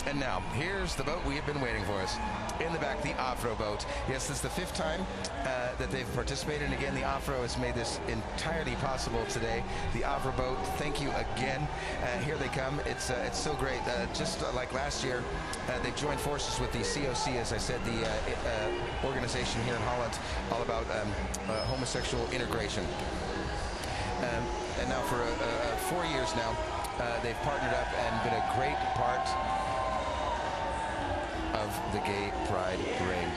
And now, here's the boat we have been waiting for us. In the back, the AVRO boat. Yes, this is the 5th time that they've participated. And again, the AVRO has made this entirely possible today. The AVRO boat, thank you again. Here they come. It's so great. Just like last year, they joined forces with the COC, as I said, the organization here in Holland, all about homosexual integration. And now for 4 years now, they've partnered up and been a great part of the Gay Pride Parade.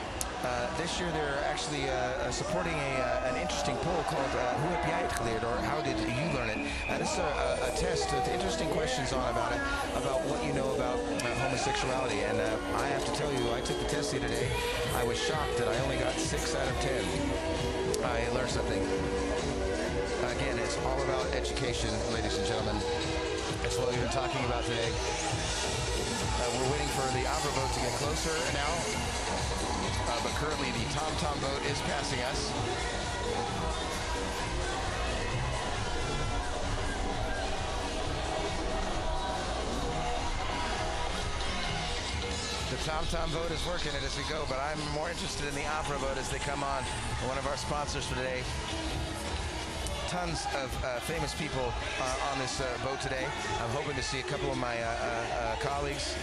This year they're actually supporting an interesting poll called Hoe heb jij het geleerd, or How did you learn it? This is a test with interesting questions on about it, about what you know about homosexuality. And I have to tell you, I took the test the other day. I was shocked that I only got 6 out of 10. I learned something. Again, it's all about education, ladies and gentlemen. That's what we've been talking about today. We're waiting for the AVRO boat to get closer now, but currently the TomTom boat is passing us. The TomTom boat is working it as we go, but I'm more interested in the AVRO boat as they come on. One of our sponsors for today. Tons of famous people on this boat today. I'm hoping to see a couple of my colleagues.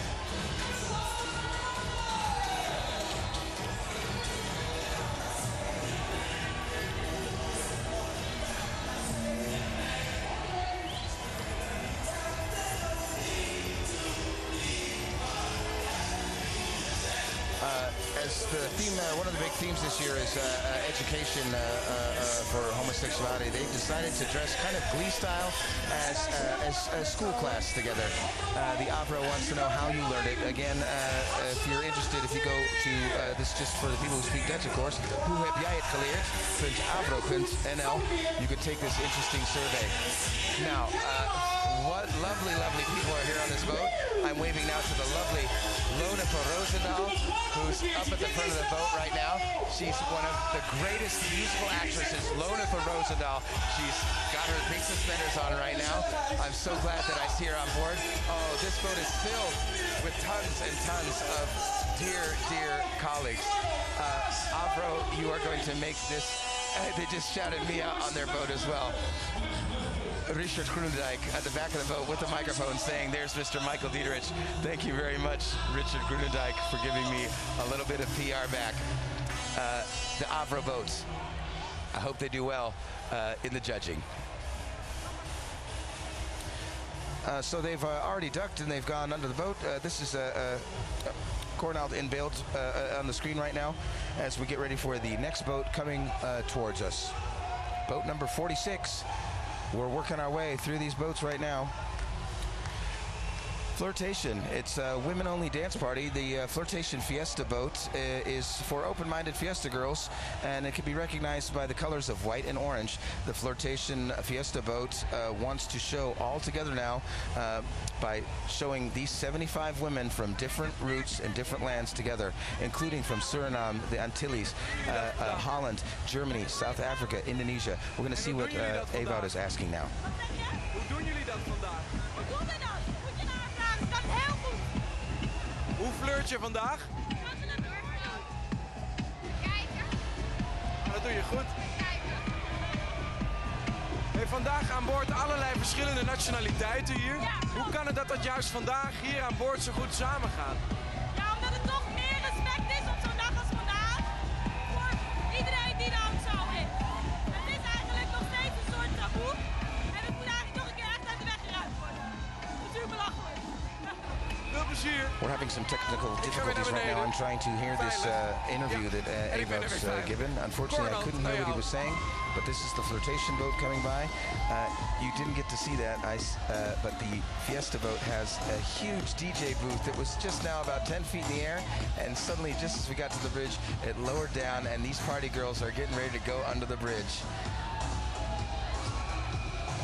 As the theme, one of the big themes this year is education for homosexuality. They've decided to dress kind of Glee style as a school class together. The AVRO wants to know how you learned it. Again, if you're interested, if you go to, this is just for the people who speak Dutch, of course, Hoe heb jij het geleerd.avro.nl. You could take this interesting survey. Now, what lovely, lovely people are here on this boat. I'm waving now to the lovely Lone van Roosendaal, who's up at the front of the boat right now. She's one of the greatest musical actresses, Lone van Roosendaal. She's got her pink suspenders on right now. I'm so glad that I see her on board. Oh, this boat is filled with tons and tons of dear, dear colleagues. AVRO, you are going to make this. They just shouted me out on their boat as well. Richard Groenendijk at the back of the boat with the microphone saying, there's Mr. Michael Diederich. Thank you very much, Richard Groenendijk, for giving me a little bit of PR back. the AVRO boats. I hope they do well in the judging. So they've already ducked and they've gone under the boat. This is Cornald in bailed on the screen right now as we get ready for the next boat coming towards us. Boat number 46. We're working our way through these boats right now. Flirtation. It's a women-only dance party. The Flirtation Fiesta boat is for open-minded Fiesta girls, and it can be recognized by the colors of white and orange. The Flirtation Fiesta boat wants to show all together now by showing these 75 women from different routes and different lands together, including from Suriname, the Antilles, Holland, Germany, South Africa, Indonesia. We're going to see what Ewout is asking now. Hoe doen jullie dat vandaag? Hoe doen we dat? Moet je navragen, dat kan heel goed. Hoe flirt je vandaag? Gaan we naar Dorpsveld. Kijken. Dat doe je goed. Kijken. Hey, vandaag aan boord allerlei verschillende nationaliteiten hier. Ja, hoe kan het dat juist vandaag hier aan boord zo goed samengaat? Ja, omdat het toch meer respect is op zo'n dag als vandaag. Voor iedereen die de zo is. Het is eigenlijk nog steeds een soort taboe. We're having some technical difficulties right now. I'm trying to hear this interview that Ewout's given. Unfortunately, I couldn't hear what he was saying, but this is the Flirtation boat coming by. You didn't get to see that, but the Fiesta boat has a huge DJ booth that was just now about 10 feet in the air, and suddenly, just as we got to the bridge, it lowered down, and these party girls are getting ready to go under the bridge.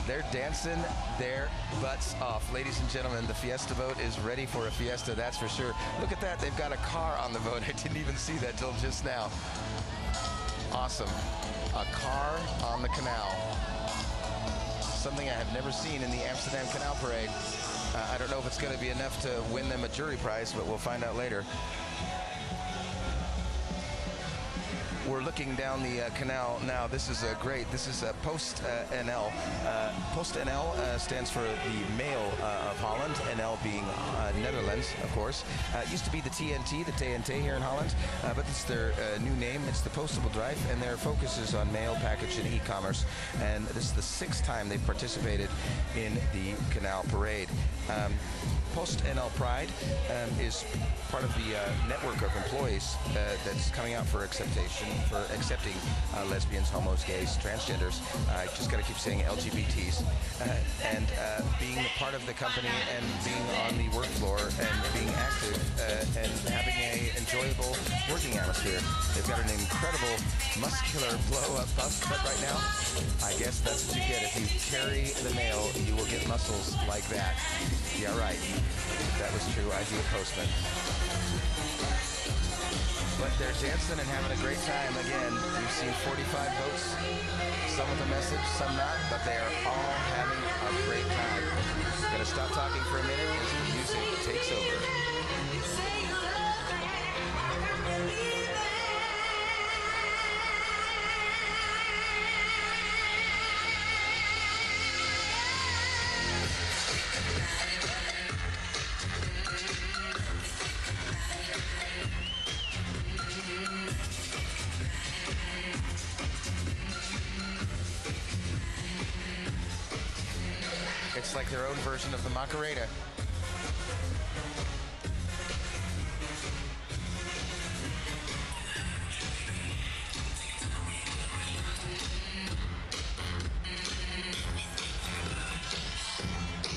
They're dancing their butts off. Ladies and gentlemen, the Fiesta boat is ready for a fiesta, that's for sure. Look at that, they've got a car on the boat. I didn't even see that till just now. Awesome. A car on the canal. Something I have never seen in the Amsterdam Canal Parade. I don't know if it's going to be enough to win them a jury prize, but we'll find out later. We're looking down the canal now. This is great. This is Post-NL. Post-NL stands for the male of Holland, NL being Netherlands, of course. It used to be the TNT, the TNT here in Holland, but it's their new name. It's the Postable Drive, and their focus is on mail, package, and e-commerce. And this is the 6th time they've participated in the Canal Parade. Post-NL Pride is part of the network of employees that's coming out for accepting lesbians, homos, gays, transgenders. I just got to keep saying LGBTs, and being a part of the company and being on the work floor and being active and having an enjoyable working atmosphere. They've got an incredible muscular blow-up butt right now. I guess that's what you get if you carry the mail. You will get muscles like that. Yeah, right. That was true. I'd be a postman. But they're dancing and having a great time. Again, we've seen 45 boats, some with a message, some not, but they are all having a great time. I'm going to stop talking for a minute as the music takes over. It's like their own version of the Macarena.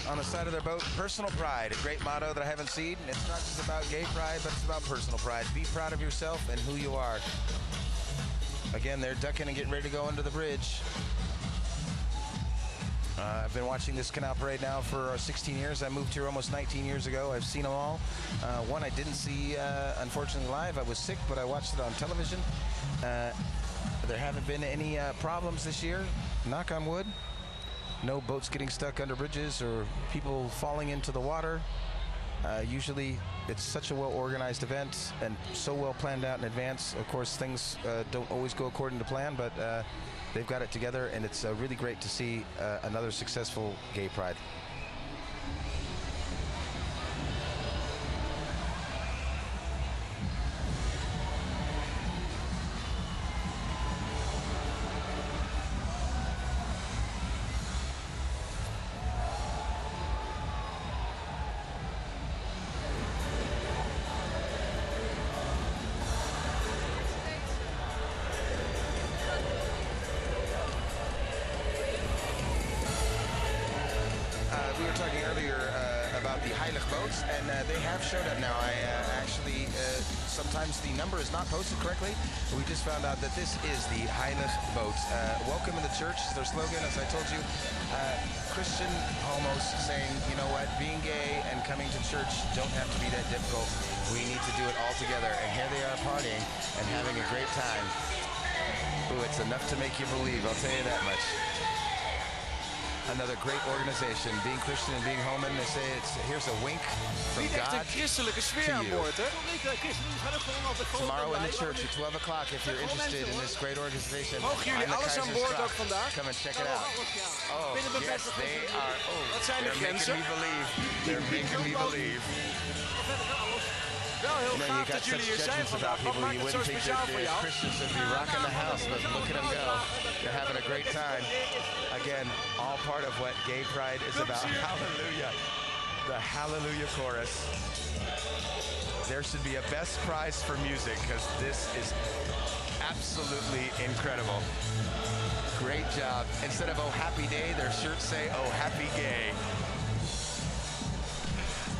On the side of their boat, personal pride, a great motto that I haven't seen. It's not just about gay pride, but it's about personal pride. Be proud of yourself and who you are. Again, they're ducking and getting ready to go under the bridge. I've been watching this Canal Parade now for 16 years. I moved here almost 19 years ago. I've seen them all. One I didn't see, unfortunately, live. I was sick, but I watched it on television. There haven't been any problems this year, knock on wood. No boats getting stuck under bridges or people falling into the water. Usually, it's such a well-organized event and so well planned out in advance. Of course, things don't always go according to plan, but they've got it together, and it's really great to see another successful gay pride. boats, and they have showed up now. I actually, sometimes the number is not posted correctly. We just found out that this is the Heilig boat. Welcome in the church is their slogan, as I told you. Christian homos saying, you know what, being gay and coming to church don't have to be that difficult. We need to do it all together. And here they are partying and having a great time. Ooh, it's enough to make you believe, I'll tell you that much. Another great organization, being Christian and being homo, they say here's a wink from Niet echt God een christelijke sfeer to aan you. boord, hè? Tomorrow in the church at 12 o'clock, if you're interested in this great organization, Mogen jullie I'm the alles aan Keizer's boord Graf. ook vandaag? Come and check it out. Oh, yes, they are. Oh, Wat zijn de they're grenzen? making me believe. They're making me believe. Wel heel You know, you gaaf got dat jullie such hier zijn judgments vandaag. about Wat people. maakt You het zo wouldn't think speciaal that voor the jou? Christians would be rocking the house, but look at them go. They're having a great time. Again, all part of what gay pride is about. Hallelujah. The Hallelujah chorus. There should be a best prize for music, because this is absolutely incredible. Great job. Instead of "Oh Happy Day," their shirts say "Oh Happy Gay."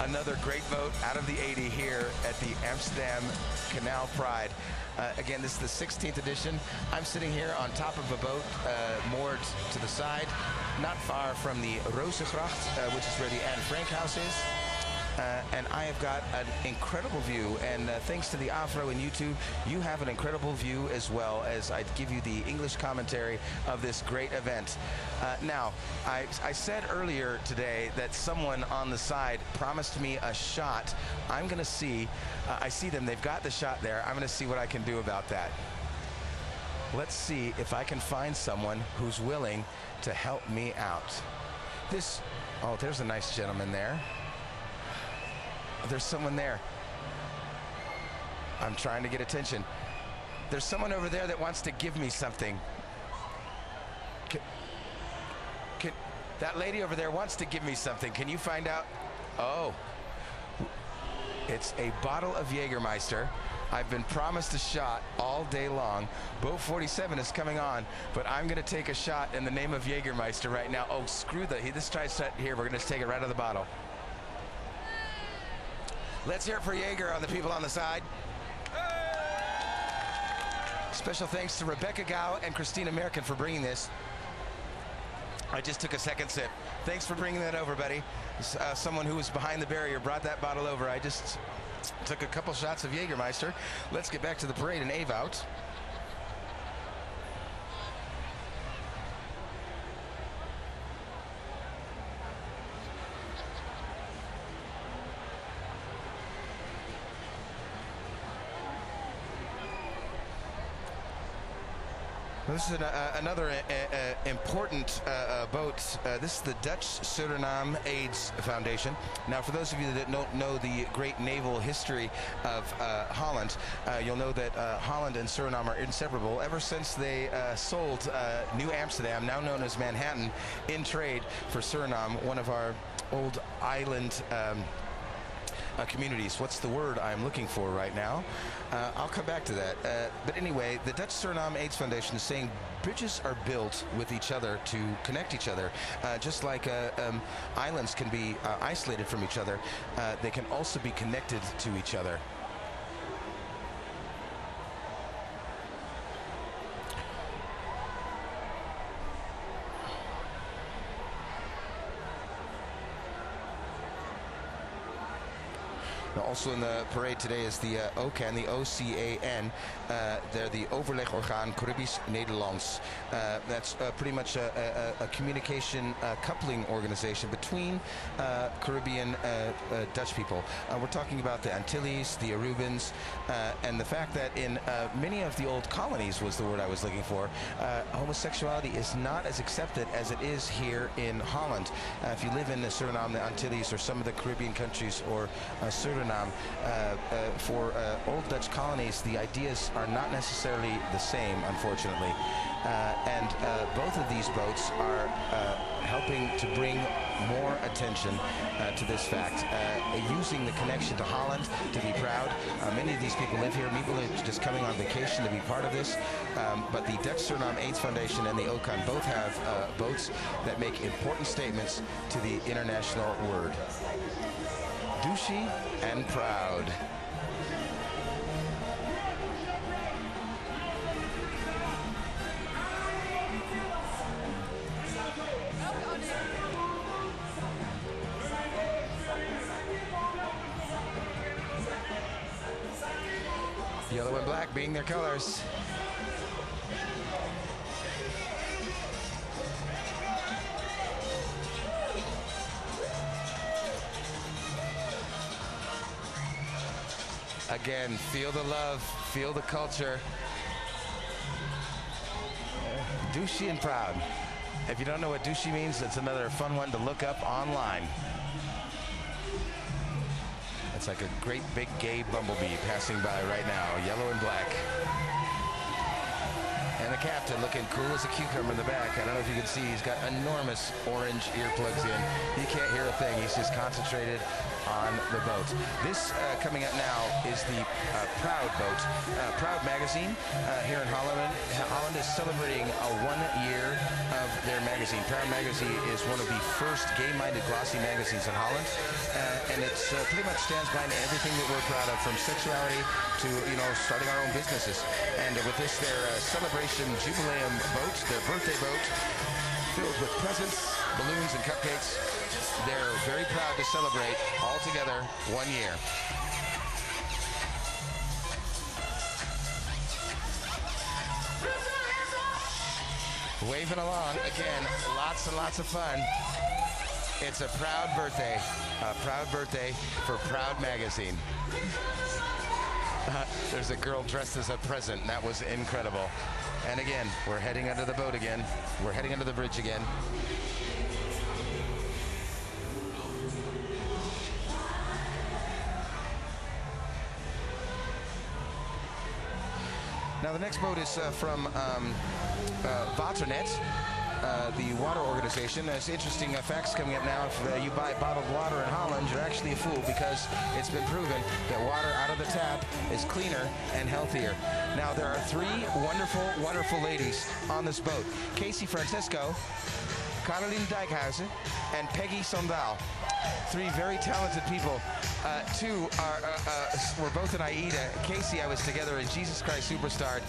Another great boat out of the 80 here at the Amsterdam Canal Pride. Again, this is the 16th edition. I'm sitting here on top of a boat moored to the side, not far from the Rozengracht, which is where the Anne Frank house is. And I have got an incredible view, and thanks to the AVRO and YouTube, you have an incredible view as well, as I give you the English commentary of this great event. Now, I said earlier today that someone on the side promised me a shot. I'm going to see, I see them, they've got the shot there. I'm going to see what I can do about that. Let's see if I can find someone who's willing to help me out. Oh, there's a nice gentleman there. There's someone there. I'm trying to get attention. There's someone over there that wants to give me something. That lady over there wants to give me something. Can you find out? Oh, it's a bottle of Jägermeister. I've been promised a shot all day long. Boat 47 is coming on, but I'm going to take a shot in the name of Jägermeister right now. Oh, screw that. This tries to, here, we're going to take it right out of the bottle. Let's hear it for Jaeger on the people on the side. Special thanks to Rebecca Gao and Christina Merkin for bringing this. I just took a second sip. Thanks for bringing that over, buddy. Someone who was behind the barrier brought that bottle over. I just took a couple shots of Jägermeister. Let's get back to the parade in Ewoud. This is another important boat. This is the Dutch Suriname AIDS Foundation. Now, for those of you that don't know the great naval history of Holland, you'll know that Holland and Suriname are inseparable ever since they sold New Amsterdam, now known as Manhattan, in trade for Suriname, one of our old island communities. What's the word I'm looking for right now? I'll come back to that. But anyway, the Dutch Suriname AIDS Foundation is saying bridges are built with each other to connect each other. Just like islands can be isolated from each other, they can also be connected to each other. Also in the parade today is the OCAN, the O-C-A-N. They're the Overlegorgaan Caribisch-Nederlands. That's pretty much a communication coupling organization between Caribbean Dutch people. We're talking about the Antilles, the Arubans, and the fact that in many of the old colonies was the word I was looking for, homosexuality is not as accepted as it is here in Holland. If you live in Suriname, the Antilles, or some of the Caribbean countries, or Suriname, for old Dutch colonies, the ideas are not necessarily the same, unfortunately. And both of these boats are helping to bring more attention to this fact, using the connection to Holland to be proud. Many of these people live here. People are just coming on vacation to be part of this. But the Dutch Suriname AIDS Foundation and the OCAN both have boats that make important statements to the international word. douchey and proud. Yellow and black being their colors. Again, feel the love, feel the culture. Douchey and proud. If you don't know what douchey means, it's another fun one to look up online. It's like a great big gay bumblebee passing by right now, yellow and black. And the captain looking cool as a cucumber in the back. I don't know if you can see, he's got enormous orange earplugs in. You can't hear a thing. He's just concentrated on the boat. This coming up now is the Proud boat. Proud magazine here in Holland. Holland is celebrating 1 year of their magazine. Proud magazine is one of the first gay-minded glossy magazines in Holland. And it's pretty much stands behind everything that we're proud of, from sexuality to, you know, starting our own businesses. And with this, their celebration jubileum boat, their birthday boat, filled with presents, balloons, and cupcakes. They're very proud to celebrate all together 1 year. Waving along, again, lots and lots of fun. It's a proud birthday for Proud Magazine. There's a girl dressed as a present, and that was incredible. And again, we're heading under the boat again. We're heading under the bridge again. Now the next boat is from Waternet, the water organization. There's interesting facts coming up now. If you buy bottled water in Holland, you're actually a fool, because it's been proven that water out of the tap is cleaner and healthier. Now there are 3 wonderful, wonderful ladies on this boat. Casey Francisco, Caroline Dijkhuizen, and Peggy Sondal. 3 very talented people. 2 were both in AIDA. Casey, I was together in Jesus Christ Superstar.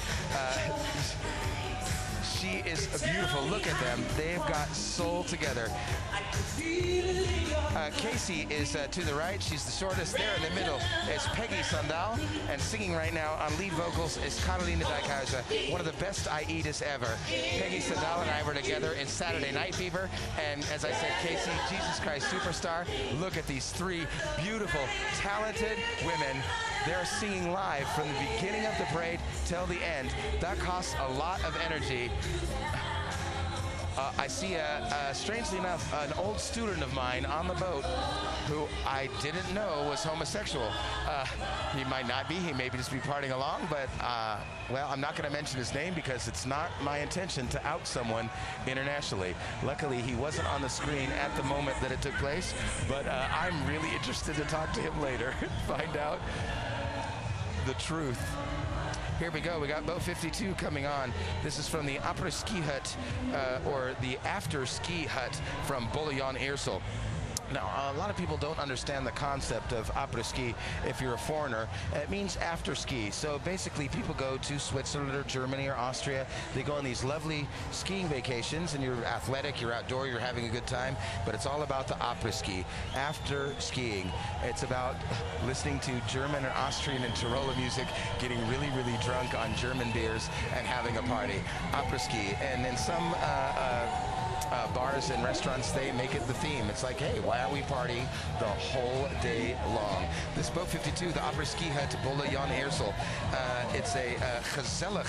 She is beautiful. Look at them. They've got soul together. Casey is to the right. She's the shortest. There in the middle is Peggy Sondal. And singing right now on lead vocals is Caroline Dijkhuizen, one of the best AIDAs ever. Peggy Sondal and I were together in Saturday Night Fever. And as I said, Casey, Jesus Christ Superstar. Look at these 3 beautiful, talented women. They're singing live from the beginning of the parade till the end. That costs a lot of energy. I see, strangely enough, an old student of mine on the boat who I didn't know was homosexual. He might not be. He may just be partying along, but, well, I'm not going to mention his name because it's not my intention to out someone internationally. Luckily, he wasn't on the screen at the moment that it took place, but I'm really interested to talk to him later, find out the truth. Here we go. We got boat 52 coming on. This is from the Après Ski Hut, or the After Ski Hut from Bolle-Jan Eersel. Now, a lot of people don't understand the concept of après-ski if you're a foreigner. It means after ski. So basically, people go to Switzerland or Germany or Austria. They go on these lovely skiing vacations, and you're athletic, you're outdoor, you're having a good time. But it's all about the après-ski, after skiing. It's about listening to German and Austrian and Tiroler music, getting really, really drunk on German beers, and having a party. Après-ski. And in some bars and restaurants, they make it the theme. It's like, hey, why aren't we partying the whole day long? This boat 52, the Après Ski Hut Bolle-Jan Eersel. It's a gezellig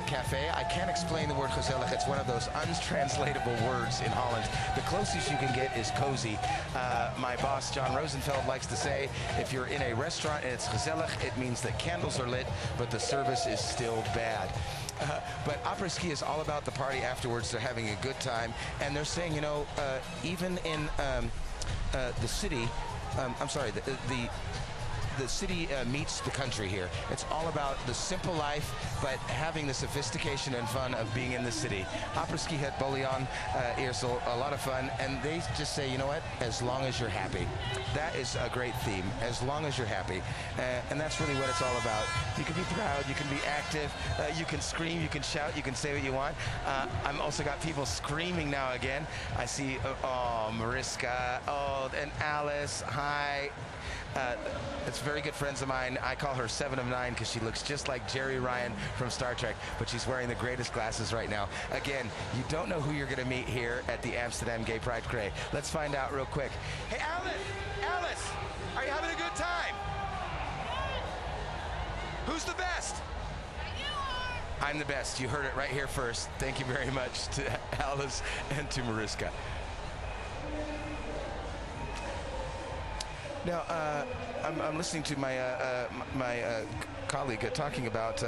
cafe. I can't explain the word gezellig. It's one of those untranslatable words in Holland. The closest you can get is cozy. My boss, John Rosenfeld, likes to say, if you're in a restaurant and it's gezellig, it means that candles are lit, but the service is still bad. But après-ski is all about the party afterwards. They're having a good time. And they're saying, you know, even in the city, I'm sorry, the the city meets the country here. It's all about the simple life, but having the sophistication and fun of being in the city. Apres-ski het Bolian, Eersel, a lot of fun, and they just say, you know what, as long as you're happy. That is a great theme, as long as you're happy. And that's really what it's all about. You can be proud, you can be active, you can scream, you can shout, you can say what you want. I've also got people screaming now again. I see, Mariska, and Alice, hi. It's very good friends of mine. I call her 7 of 9 because she looks just like Jerry Ryan from Star Trek, but she's wearing the greatest glasses right now. Again, you don't know who you're going to meet here at the Amsterdam Gay Pride Parade. Let's find out real quick. Hey, Alice, are you having a good time? Who's the best? I'm the best. You heard it right here first. Thank you very much to Alice and to Mariska. Now, I'm listening to my colleague talking about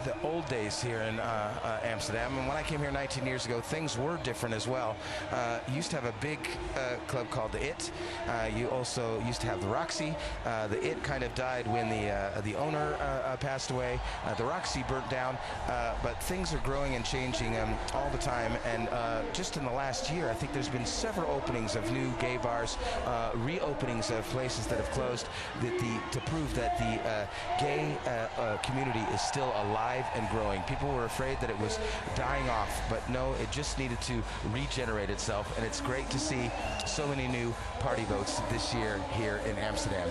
the old days here in Amsterdam. And when I came here 19 years ago, things were different as well. You used to have a big club called the IT. You also used to have the Roxy. The IT kind of died when the owner passed away. The Roxy burnt down. But things are growing and changing all the time. And just in the last year, I think there's been several openings of new gay bars, reopenings of places that have closed to prove that the gay community is still alive and growing. People were afraid that it was dying off, but no, it just needed to regenerate itself, and it's great to see so many new party boats this year here in Amsterdam.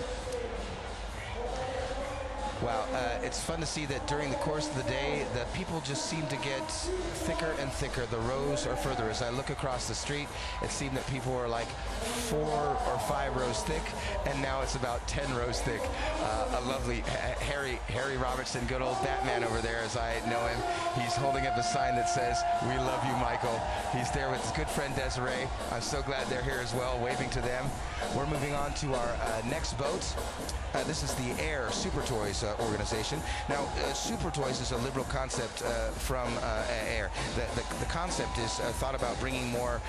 Wow, it's fun to see that during the course of the day, the people just seem to get thicker and thicker. The rows are further. As I look across the street, it seemed that people were like 4 or 5 rows thick, and now it's about 10 rows thick. A lovely Harry Robertson, good old Batman over there as I know him. He's holding up a sign that says, "We love you, Michael." He's there with his good friend Desiree. I'm so glad they're here as well, waving to them. We're moving on to our next boat. This is the AIR Super Toys organization. Now, Super Toys is a liberal concept from AIR. The concept is thought about bringing more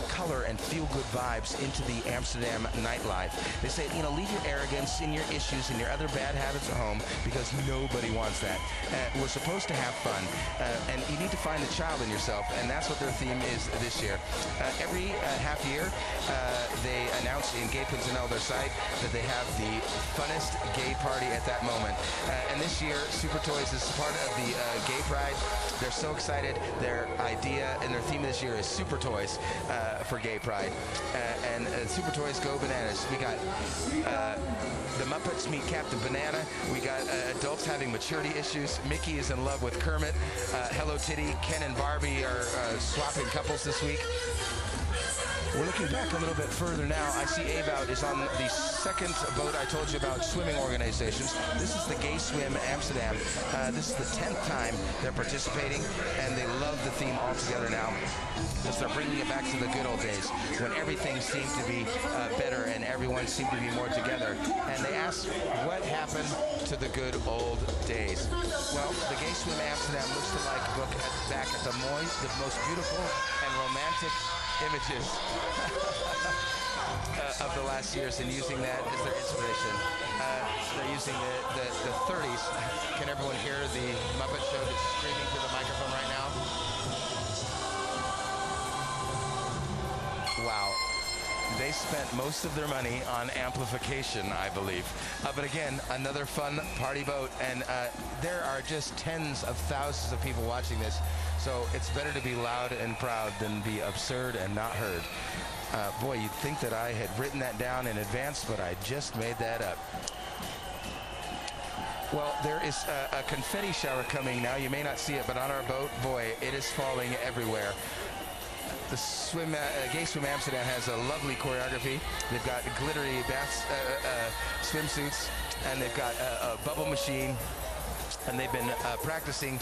color and feel-good vibes into the Amsterdam nightlife. They say, you know, leave your arrogance and your issues and your other bad habits at home because nobody wants that. We're supposed to have fun, and you need to find the child in yourself, and that's what their theme is this year. Every half year, they announce in Gay Pins and L, their site, that they have the funnest gay party at that moment. And this year, Super Toys is part of the Gay Pride. They're so excited. Their idea and their theme this year is Super Toys for Gay Pride. And Super Toys go bananas. We got the Muppets meet Captain Banana. We got adults having maturity issues. Mickey is in love with Kermit. Hello Kitty, Ken and Barbie are swapping couples this week. We're looking back a little bit further now. I see AVRO is on the second boat I told you about, swimming organizations. This is the Gay Swim Amsterdam. This is the 10th time they're participating, and they love the theme altogether now, because they're bringing it back to the good old days when everything seemed to be better and everyone seemed to be more together. And they asked, what happened to the good old days? Well, the Gay Swim Amsterdam looks to like look back at the most beautiful and romantic images of the last years and using that as their inspiration. They're using the 30s. Can everyone hear the Muppet Show that's screaming through the microphone right now? Wow. They spent most of their money on amplification, I believe. But again, another fun party boat, and there are just tens of thousands of people watching this. So it's better to be loud and proud than be absurd and not heard. Boy, you'd think that I had written that down in advance, but I just made that up. Well, there is a confetti shower coming now. You may not see it, but on our boat, boy, it is falling everywhere. The Gay Swim Amsterdam has a lovely choreography. They've got glittery swimsuits, and they've got a bubble machine. And they've been practicing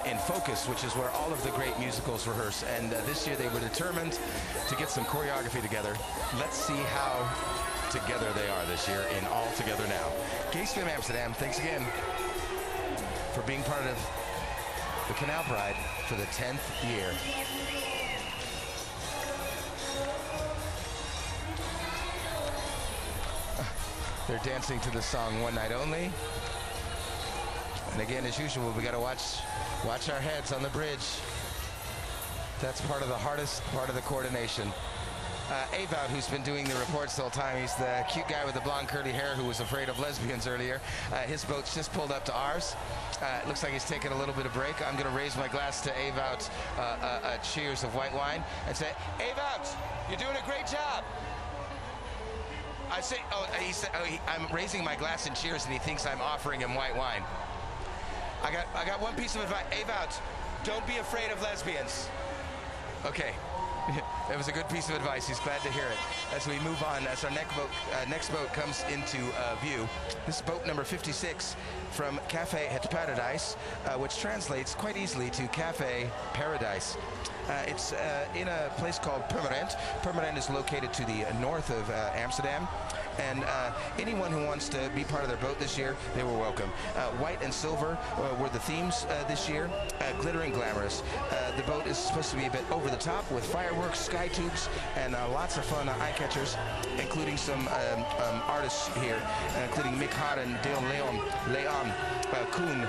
in Focus, which is where all of the great musicals rehearse. And this year they were determined to get some choreography together. Let's see how together they are this year in All Together Now. Gay Swim Amsterdam, thanks again for being part of the Canal Pride for the 10th year. They're dancing to the song One Night Only. And again, as usual, we got to watch our heads on the bridge. That's part of the hardest part of the coordination. AVRO, who's been doing the reports the whole time, he's the cute guy with the blonde curly hair who was afraid of lesbians earlier. His boat's just pulled up to ours. It looks like he's taking a little bit of break. I'm going to raise my glass to AVRO's cheers of white wine and say, AVRO, you're doing a great job. I say, I'm raising my glass in cheers, and he thinks I'm offering him white wine. I got one piece of advice. AVRO, don't be afraid of lesbians. Okay. That was a good piece of advice. He's glad to hear it. As we move on, as our next boat comes into view, this is boat number 56 from Café Het Paradise, which translates quite easily to Cafe Paradise. It's in a place called Purmerend. Purmerend is located to the north of Amsterdam. And anyone who wants to be part of their boat this year, they were welcome. White and silver were the themes this year. Glittering glamorous. The boat is supposed to be a bit over the top with fireworks, sky tubes, and lots of fun eye catchers, including some artists here, including Mick Haren, Dale Leon Koen,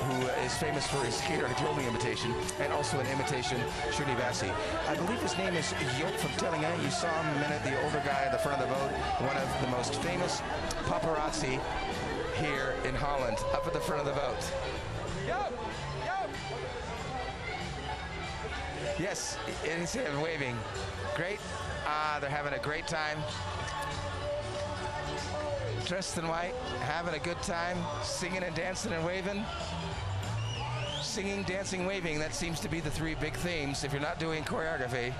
who is famous for his skater Hidromi imitation, and also an imitation Shirley Bassey. I believe his name is Joop van Tellingen. You saw him a minute, the older guy at the front of the boat, one of the most famous paparazzi here in Holland, up at the front of the boat. Joop! Joop! Yes, he's him waving. Great. They're having a great time. Dressed in white, having a good time, singing and dancing and waving. Singing, dancing, waving, that seems to be the three big themes if you're not doing choreography.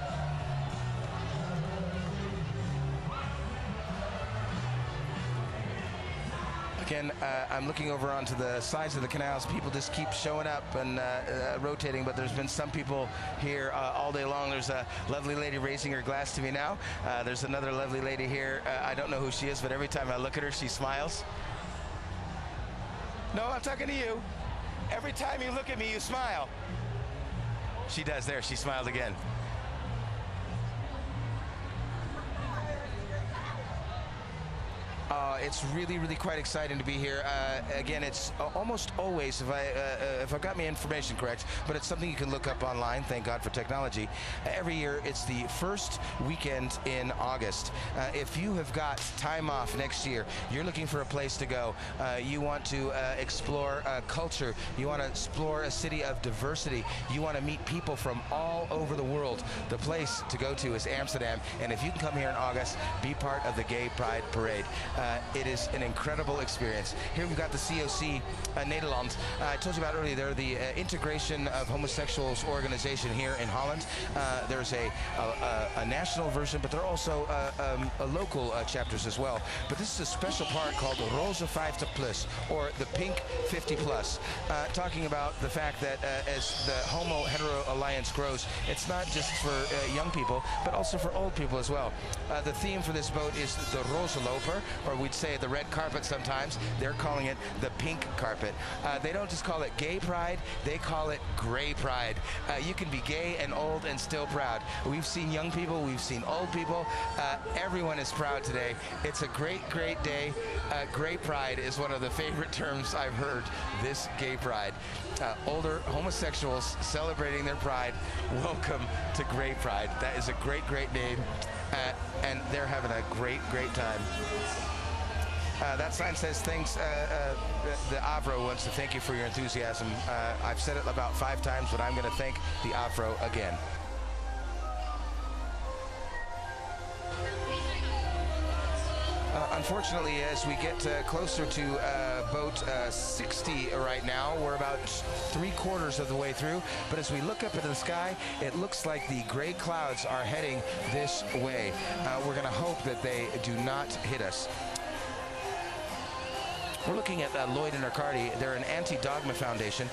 Again, I'm looking over onto the sides of the canals. People just keep showing up and rotating, but there's been some people here all day long. There's a lovely lady raising her glass to me now. There's another lovely lady here. I don't know who she is, but every time I look at her, she smiles. No, I'm talking to you. Every time you look at me, you smile. She does there. She smiled again. It's really, really quite exciting to be here. Again, it's almost always, if I got my information correct, but it's something you can look up online, thank God for technology. Every year, it's the first weekend in August. If you have got time off next year, you're looking for a place to go, you want to explore culture, you want to explore a city of diversity, you want to meet people from all over the world, the place to go to is Amsterdam. And if you can come here in August, be part of the Gay Pride Parade. It is an incredible experience. Here we've got the COC Nederland. I told you about earlier, they're the integration of homosexuals organization here in Holland. There's a national version, but there are also local chapters as well. But this is a special part called the Roze 50 Plus, or the Pink 50 Plus, talking about the fact that as the homo-hetero alliance grows, it's not just for young people, but also for old people as well. The theme for this boat is the Roze Loper, or we'd say the red carpet sometimes. They're calling it the pink carpet. They don't just call it gay pride, they call it gray pride. You can be gay and old and still proud. We've seen young people, we've seen old people. Everyone is proud today. It's a great, great day. Gray pride is one of the favorite terms I've heard this Gay Pride. Older homosexuals celebrating their pride. Welcome to Gray Pride. That is a great, great name. And they're having a great, great time. That sign says thanks. The AVRO wants to thank you for your enthusiasm. I've said it about 5 times, but I'm going to thank the AVRO again. Unfortunately, as we get closer to boat 60 right now, we're about 3/4 of the way through. But as we look up into the sky, it looks like the gray clouds are heading this way. We're going to hope that they do not hit us. We're looking at Lloyd and Arcardi. They're an anti-dogma foundation.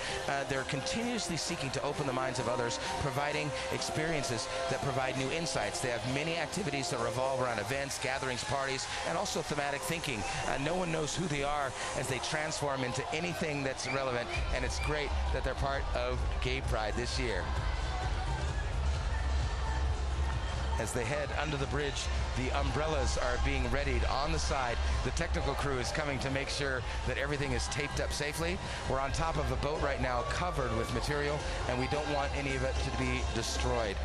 They're continuously seeking to open the minds of others, providing experiences that provide new insights. They have many activities that revolve around events, gatherings, parties, and also thematic thinking. No one knows who they are as they transform into anything that's relevant, and it's great that they're part of Gay Pride this year. as they head under the bridge. The umbrellas are being readied on the side. The technical crew is coming to make sure that everything is taped up safely. We're on top of a boat right now covered with material, and we don't want any of it to be destroyed.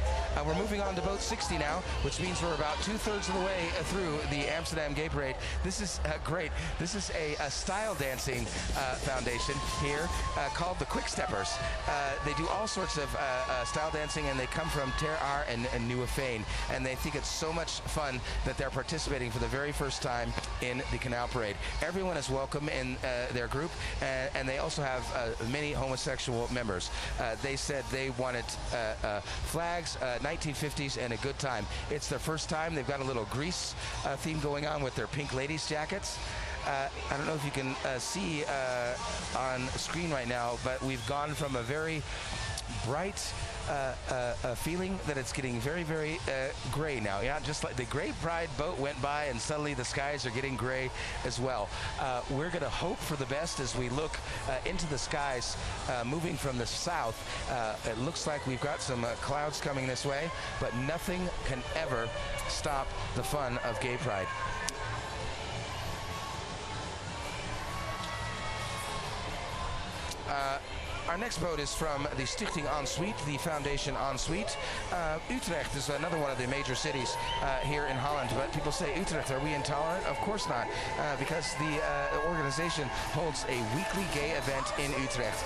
We're moving on to boat 60 now, which means we're about 2/3 of the way through the Amsterdam Gay Parade. This is great. This is a style dancing foundation here called the Quick Steppers. They do all sorts of style dancing, and they come from Ter Aar and Nieuwegein, and they think it's so much fun that they're participating for the very first time in the Canal Parade. Everyone is welcome in their group, and they also have many homosexual members. They said they wanted flags, 1950s, and a good time. It's their first time. They've got a little Grease theme going on with their pink ladies jackets. I don't know if you can see on screen right now, but we've gone from a very bright feeling that it's getting very, very gray now. Yeah, just like the Gray Pride boat went by, and suddenly the skies are getting gray as well. We're going to hope for the best as we look into the skies moving from the south. It looks like we've got some clouds coming this way, but nothing can ever stop the fun of Gay Pride. Our next boat is from the Stichting Ensuite, the Foundation Ensuite. Utrecht is another one of the major cities here in Holland, but people say, Utrecht, are we intolerant? Of course not, because the organization holds a weekly gay event in Utrecht.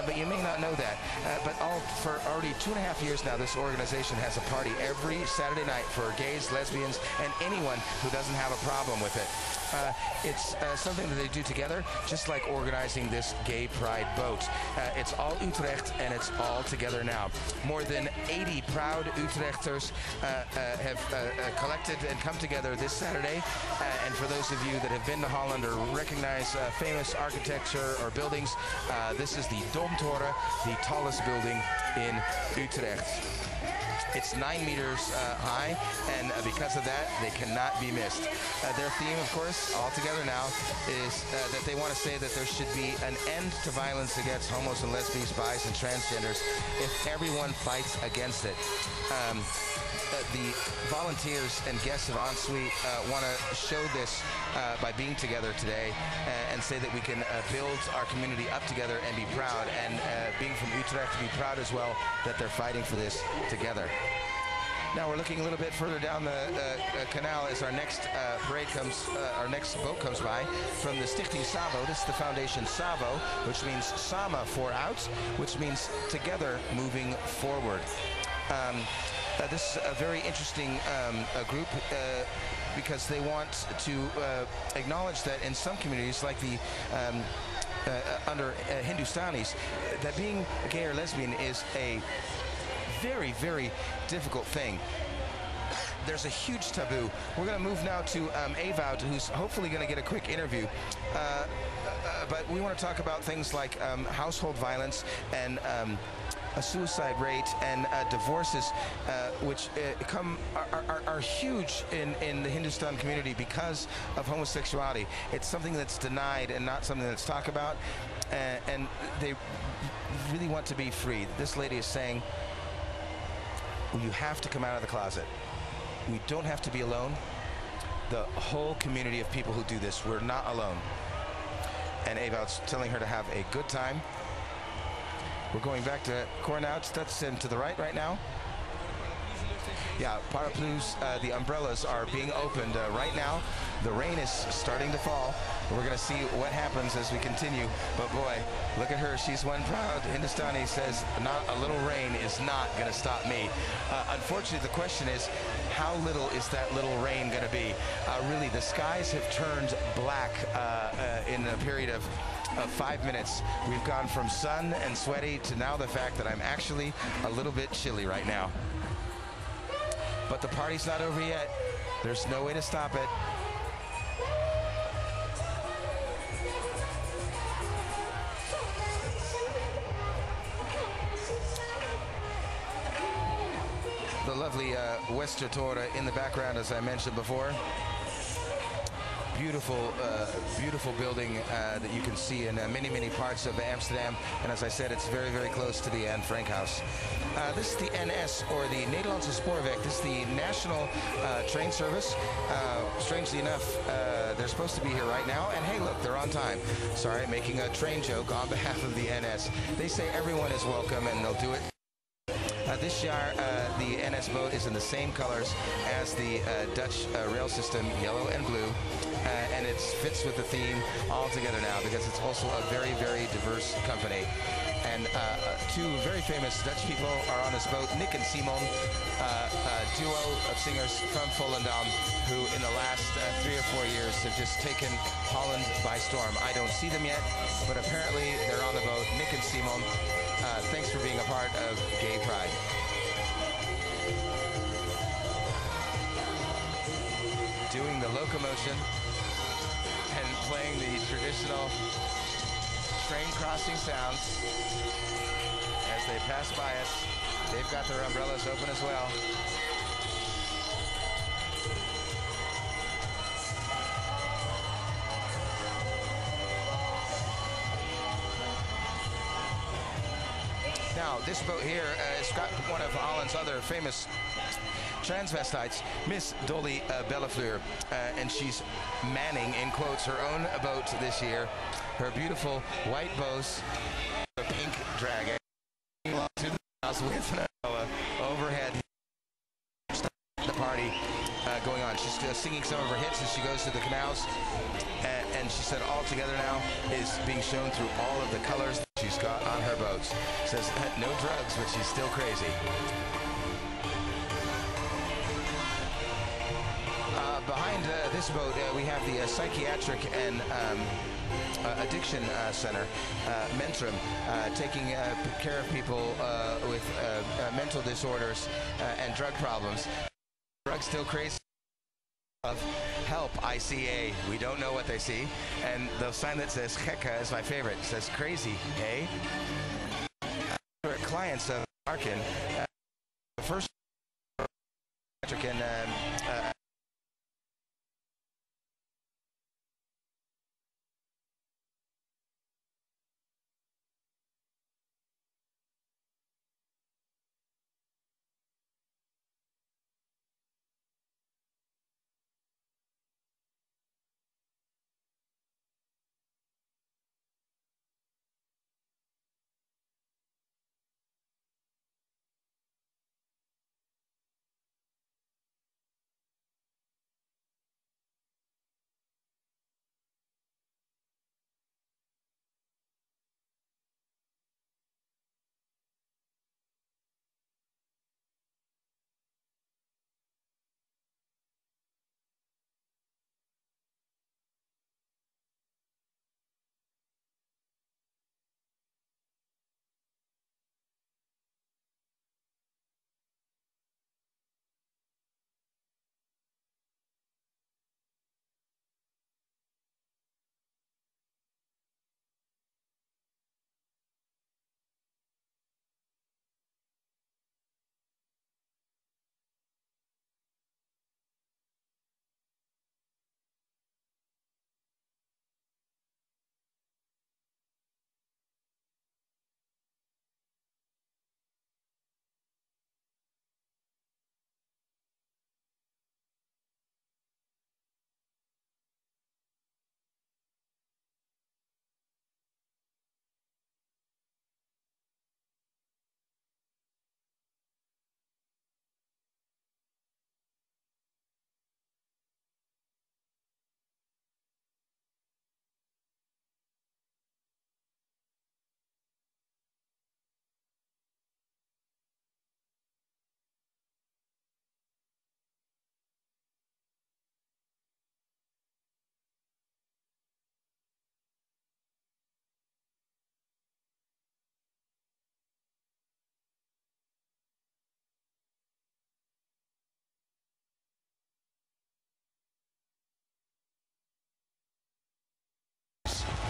But you may not know that. But for already 2.5 years now, this organization has a party every Saturday night for gays, lesbians, and anyone who doesn't have a problem with it. It's something that they do together, just like organizing this Gay Pride boat. It's all Utrecht, and it's all together now. More than 80 proud Utrechters have collected and come together this Saturday. And for those of you that have been to Holland or recognize famous architecture or buildings, this is the Domtoren, the tallest building in Utrecht. It's 9 meters high, and because of that, they cannot be missed. Their theme, of course, all together now, is that they want to say that there should be an end to violence against homos and lesbians, bis, and transgenders if everyone fights against it. The volunteers and guests of Ensuite want to show this by being together today and say that we can build our community up together and be proud, and being from Utrecht, to be proud as well that they're fighting for this together. Now we're looking a little bit further down the canal as our next parade comes, our next boat comes by from the Stichting Savo. This is the Foundation Savo, which means Sama for out, which means together moving forward. This is a very interesting group because they want to acknowledge that in some communities, like the under Hindustanis, that being gay or lesbian is a very, very difficult thing. There's a huge taboo. We're going to move now to AVRO, who's hopefully going to get a quick interview. But we want to talk about things like household violence and a suicide rate and divorces, which are huge in the Hindustan community because of homosexuality. It's something that's denied and not something that's talked about, and they really want to be free. This lady is saying, you have to come out of the closet. We don't have to be alone. The whole community of people who do this, we're not alone. And Ewout's telling her to have a good time. We're going back to Cornouts. That's to the right now. Yeah, parapluies, the umbrellas are being opened right now. The rain is starting to fall. We're going to see what happens as we continue. But boy, look at her. She's one proud Hindustani, says, not a little rain is not going to stop me. Unfortunately, the question is, how little is that little rain going to be? Really, the skies have turned black in a period of 5 minutes. We've gone from sun and sweaty to now the fact that I'm actually a little bit chilly right now. But the party's not over yet. There's no way to stop it. The lovely Westertoren in the background, as I mentioned before. Beautiful, beautiful building that you can see in many, many parts of Amsterdam. And as I said, it's very, very close to the Anne Frank House. This is the NS, or the Nederlandse Spoorweg. This is the national train service. Strangely enough, they're supposed to be here right now. And hey, look, they're on time. Sorry, making a train joke on behalf of the NS. They say everyone is welcome, and they'll do it. This year, the NS boat is in the same colors as the Dutch rail system, yellow and blue, and it fits with the theme all together now because it's also a very, very diverse company. And two very famous Dutch people are on this boat, Nick and Simon, a duo of singers from Volendam, who in the last 3 or 4 years have just taken Holland by storm. I don't see them yet, but apparently they're on the boat. Nick and Simon, thanks for being a part of Gay Pride. Doing the locomotion and playing the traditional train crossing sounds as they pass by us. They've got their umbrellas open as well. Now, this boat here has got one of Holland's other famous transvestites, Miss Dolly Bellefleur, and she's manning, in quotes, her own boat this year. Her beautiful white bows, a pink dragon, to the house with an overhead the party going on. She's singing some of her hits as she goes to the canals, and she said all together now is being shown through all of the colors that she's got on her boats. Says no drugs, but she's still crazy. Behind this boat, we have the Psychiatric and Addiction Center, Mentrum, taking care of people with mental disorders and drug problems. Drugs still crazy. Of help, ICA. We don't know what they see. And the sign that says gekke is my favorite. It says crazy, eh? Clients of Arkin, the first and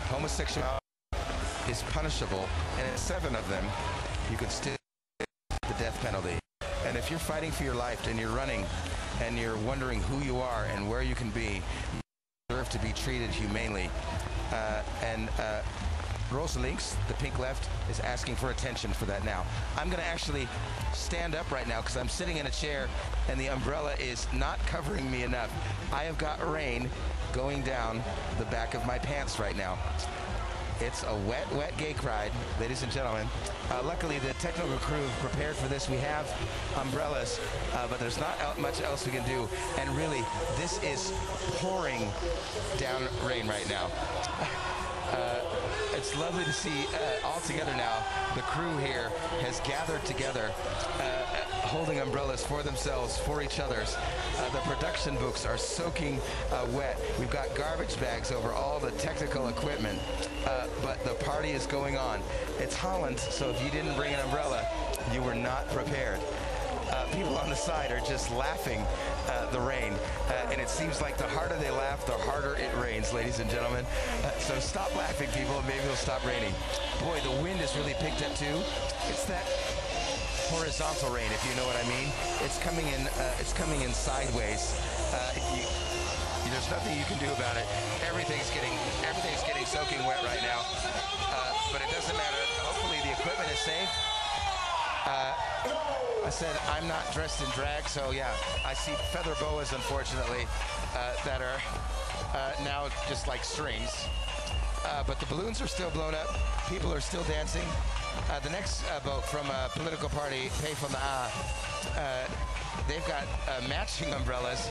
homosexuality is punishable, and in 7 of them, you could still get the death penalty. And if you're fighting for your life and you're running and you're wondering who you are and where you can be, you deserve to be treated humanely. And Rosalinks, the pink left, is asking for attention for that now. I'm going to actually stand up right now because I'm sitting in a chair and the umbrella is not covering me enough. I have got rain going down the back of my pants right now. It's a wet, wet gay pride, ladies and gentlemen. Luckily, the technical crew prepared for this. We have umbrellas, but there's not much else we can do. And really, this is pouring down rain right now. It's lovely to see all together now. The crew here has gathered together, holding umbrellas for themselves, for each other's. The production books are soaking wet. We've got garbage bags over all the technical equipment, but the party is going on. It's Holland, so if you didn't bring an umbrella, you were not prepared. People on the side are just laughing the rain, and it seems like the harder they laugh, the harder it rains, ladies and gentlemen. So stop laughing, people, and maybe it'll stop raining. Boy, the wind has really picked up too. It's that horizontal rain, if you know what I mean. It's coming in sideways. There's nothing you can do about it. Everything's getting soaking wet right now, but it doesn't matter. Hopefully the equipment is safe. I said I'm not dressed in drag, so yeah, I see feather boas, unfortunately, that are now just like strings. But the balloons are still blown up. People are still dancing. The next boat from a political party, Playful, they've got matching umbrellas,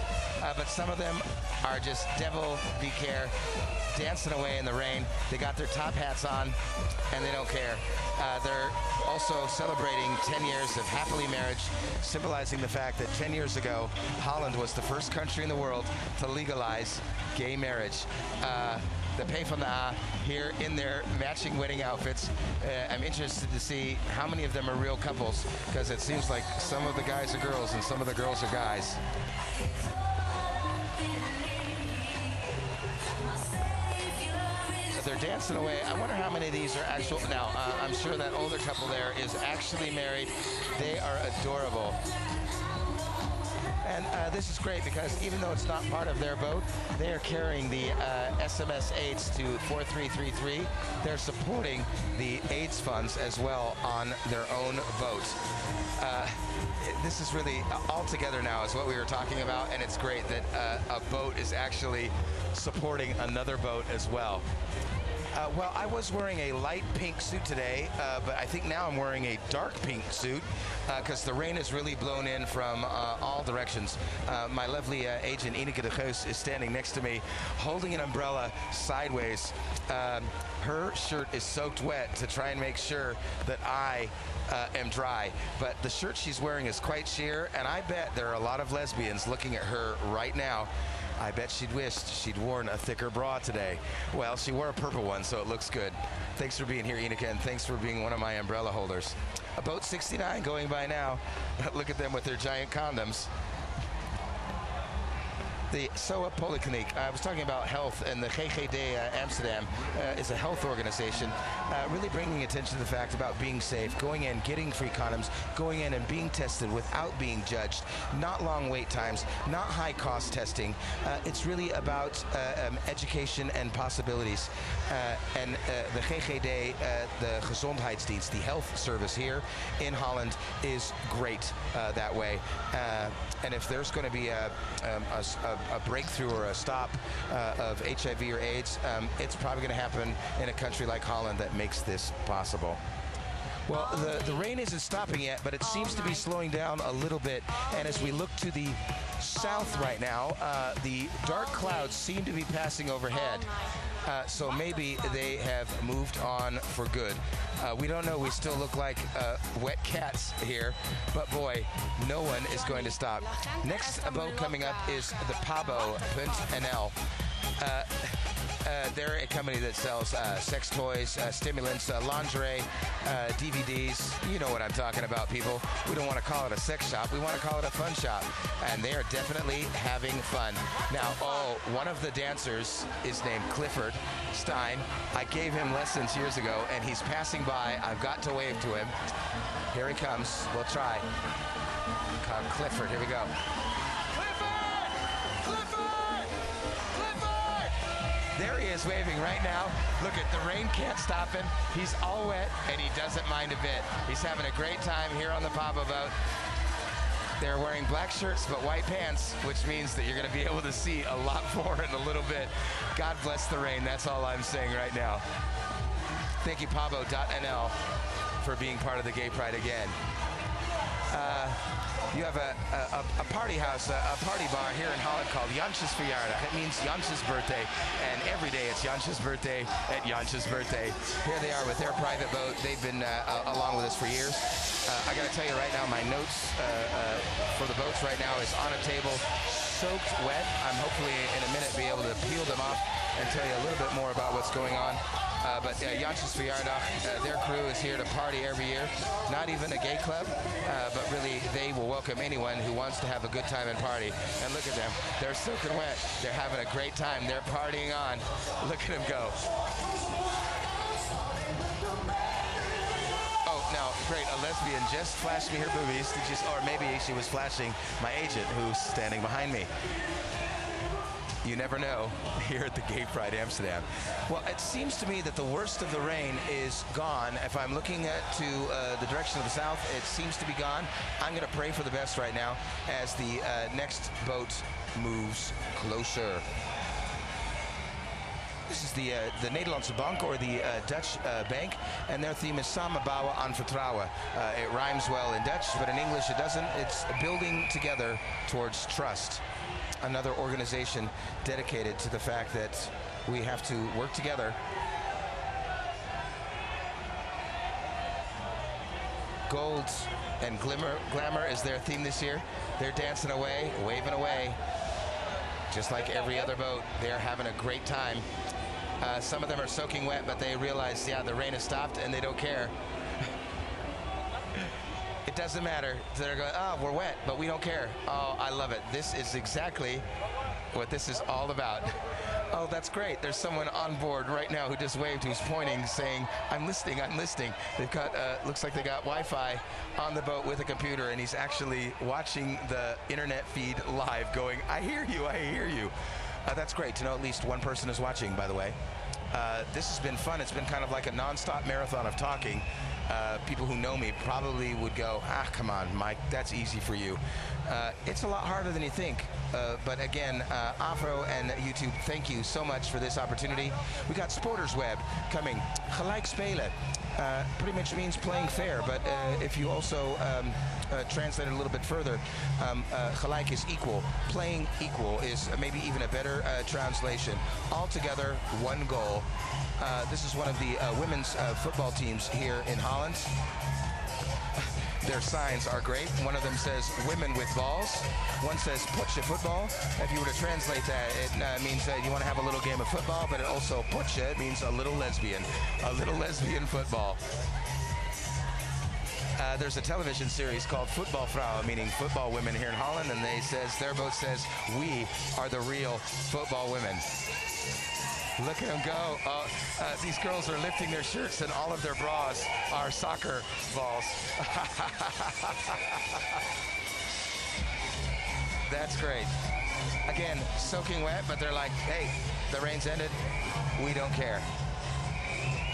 but some of them are just devil be care, dancing away in the rain. They got their top hats on, and they don't care. They're also celebrating 10 years of happily marriage, symbolizing the fact that 10 years ago, Holland was the first country in the world to legalize gay marriage. The Playful here in their matching wedding outfits. I'm interested to see how many of them are real couples, because it seems like some of the guys are girls and some of the girls are guys. They're dancing away. I wonder how many of these are actual. Now, I'm sure that older couple there is actually married. They are adorable. And this is great because even though it's not part of their boat, they are carrying the SMS AIDS to 4333. They're supporting the AIDS funds as well on their own boat. This is really all together now is what we were talking about, and it's great that a boat is actually supporting another boat as well. Well, I was wearing a light pink suit today, but I think now I'm wearing a dark pink suit because the rain has really blown in from all directions. My lovely agent, Ineke de Geus, is standing next to me holding an umbrella sideways. Her shirt is soaked wet to try and make sure that I am dry, but the shirt she's wearing is quite sheer, and I bet there are a lot of lesbians looking at her right now. I bet she'd wished she'd worn a thicker bra today. Well, she wore a purple one, so it looks good. Thanks for being here, Ineke, and thanks for being one of my umbrella holders. Boat 69 going by now. Look at them with their giant condoms. The SOA Polykliniek, I was talking about health, and the GGD Amsterdam is a health organization really bringing attention to the fact about being safe, going in, getting free condoms, going in and being tested without being judged, not long wait times, not high cost testing. It's really about education and possibilities. And the GGD, the Gezondheidsdienst, the health service here in Holland is great that way. And if there's going to be a breakthrough or a stop of HIV or AIDS, it's probably going to happen in a country like Holland that makes this possible. Well, the rain isn't stopping yet, but it seems to be slowing down a little bit. And as we look to the south right now, the dark clouds seem to be passing overhead. So maybe they have moved on for good. We don't know. We still look like wet cats here. But boy, no one is going to stop. Next boat coming up is the Pabo.nl. They're a company that sells sex toys, stimulants, lingerie, DVDs. You know what I'm talking about, people. We don't want to call it a sex shop. We want to call it a fun shop. And they are definitely having fun. Now, one of the dancers is named Clifford Stein. I gave him lessons years ago, and he's passing by. I've got to wave to him. Here he comes. We'll try. Call Clifford. Here we go. There he is waving right now. Look at the rain can't stop him. He's all wet and he doesn't mind a bit. He's having a great time here on the Pabo boat. They're wearing black shirts but white pants, which means that you're going to be able to see a lot more in a little bit. God bless the rain. That's all I'm saying right now. Thank you, Pabo.nl, for being part of the Gay Pride again. You have a party house, a party bar here in Holland called Jansjes Verjaardag. It means Jansjes birthday, and every day it's Jansjes birthday at Jansjes birthday. Here they are with their private boat. They've been along with us for years. I got to tell you right now, my notes for the boats right now is on a table, soaked wet. I'm hopefully in a minute be able to peel them off and tell you a little bit more about what's going on. But Jansjes Verjaardag, their crew is here to party every year. Not even a gay club, but really they will welcome anyone who wants to have a good time and party. And look at them. They're soaking wet. They're having a great time. They're partying on. Look at them go. Oh, now, great. A lesbian just flashed me her boobies. Or maybe she was flashing my agent who's standing behind me. You never know here at the Gay Pride Amsterdam. Well, it seems to me that the worst of the rain is gone. If I'm looking to the direction of the south, it seems to be gone. I'm going to pray for the best right now as the next boat moves closer. This is the Nederlandse Bank, or the Dutch bank, and their theme is Samenbouwen aan Vertrouwen. It rhymes well in Dutch, but in English it doesn't. It's building together towards trust. Another organization dedicated to the fact that we have to work together. Gold and glamour is their theme this year. They're dancing away, waving away. Just like every other boat, they're having a great time. Some of them are soaking wet, but they realize, yeah, the rain has stopped and they don't care. It doesn't matter. They're going, oh, we're wet, but we don't care. Oh, I love it. This is exactly what this is all about. Oh, that's great. There's someone on board right now who just waved, who's pointing, saying, I'm listening, I'm listening. They've got, looks like they got Wi-Fi on the boat with a computer, and he's actually watching the internet feed live going, I hear you, I hear you. That's great to know at least one person is watching, by the way. This has been fun. It's been kind of like a non-stop marathon of talking. People who know me probably would go, ah, come on, Mike, that's easy for you. It's a lot harder than you think. But again, AVRO and YouTube, thank you so much for this opportunity. We got Sporters Web coming. Gelijk spelen. Pretty much means playing fair, but if you also translate it a little bit further, gelijk is equal. Playing equal is maybe even a better translation. All together, one goal. This is one of the women's football teams here in Holland. Their signs are great. One of them says women with balls. One says potje football. If you were to translate that, it means that you want to have a little game of football, but it also potje, it means a little lesbian. A little lesbian football. There's a television series called Football Vrouwen, meaning football women here in Holland, and their boat says, we are the real football women. Look at them go. These girls are lifting their shirts and all of their bras are soccer balls. That's great. Again, soaking wet, but they're like, hey, the rain's ended. We don't care.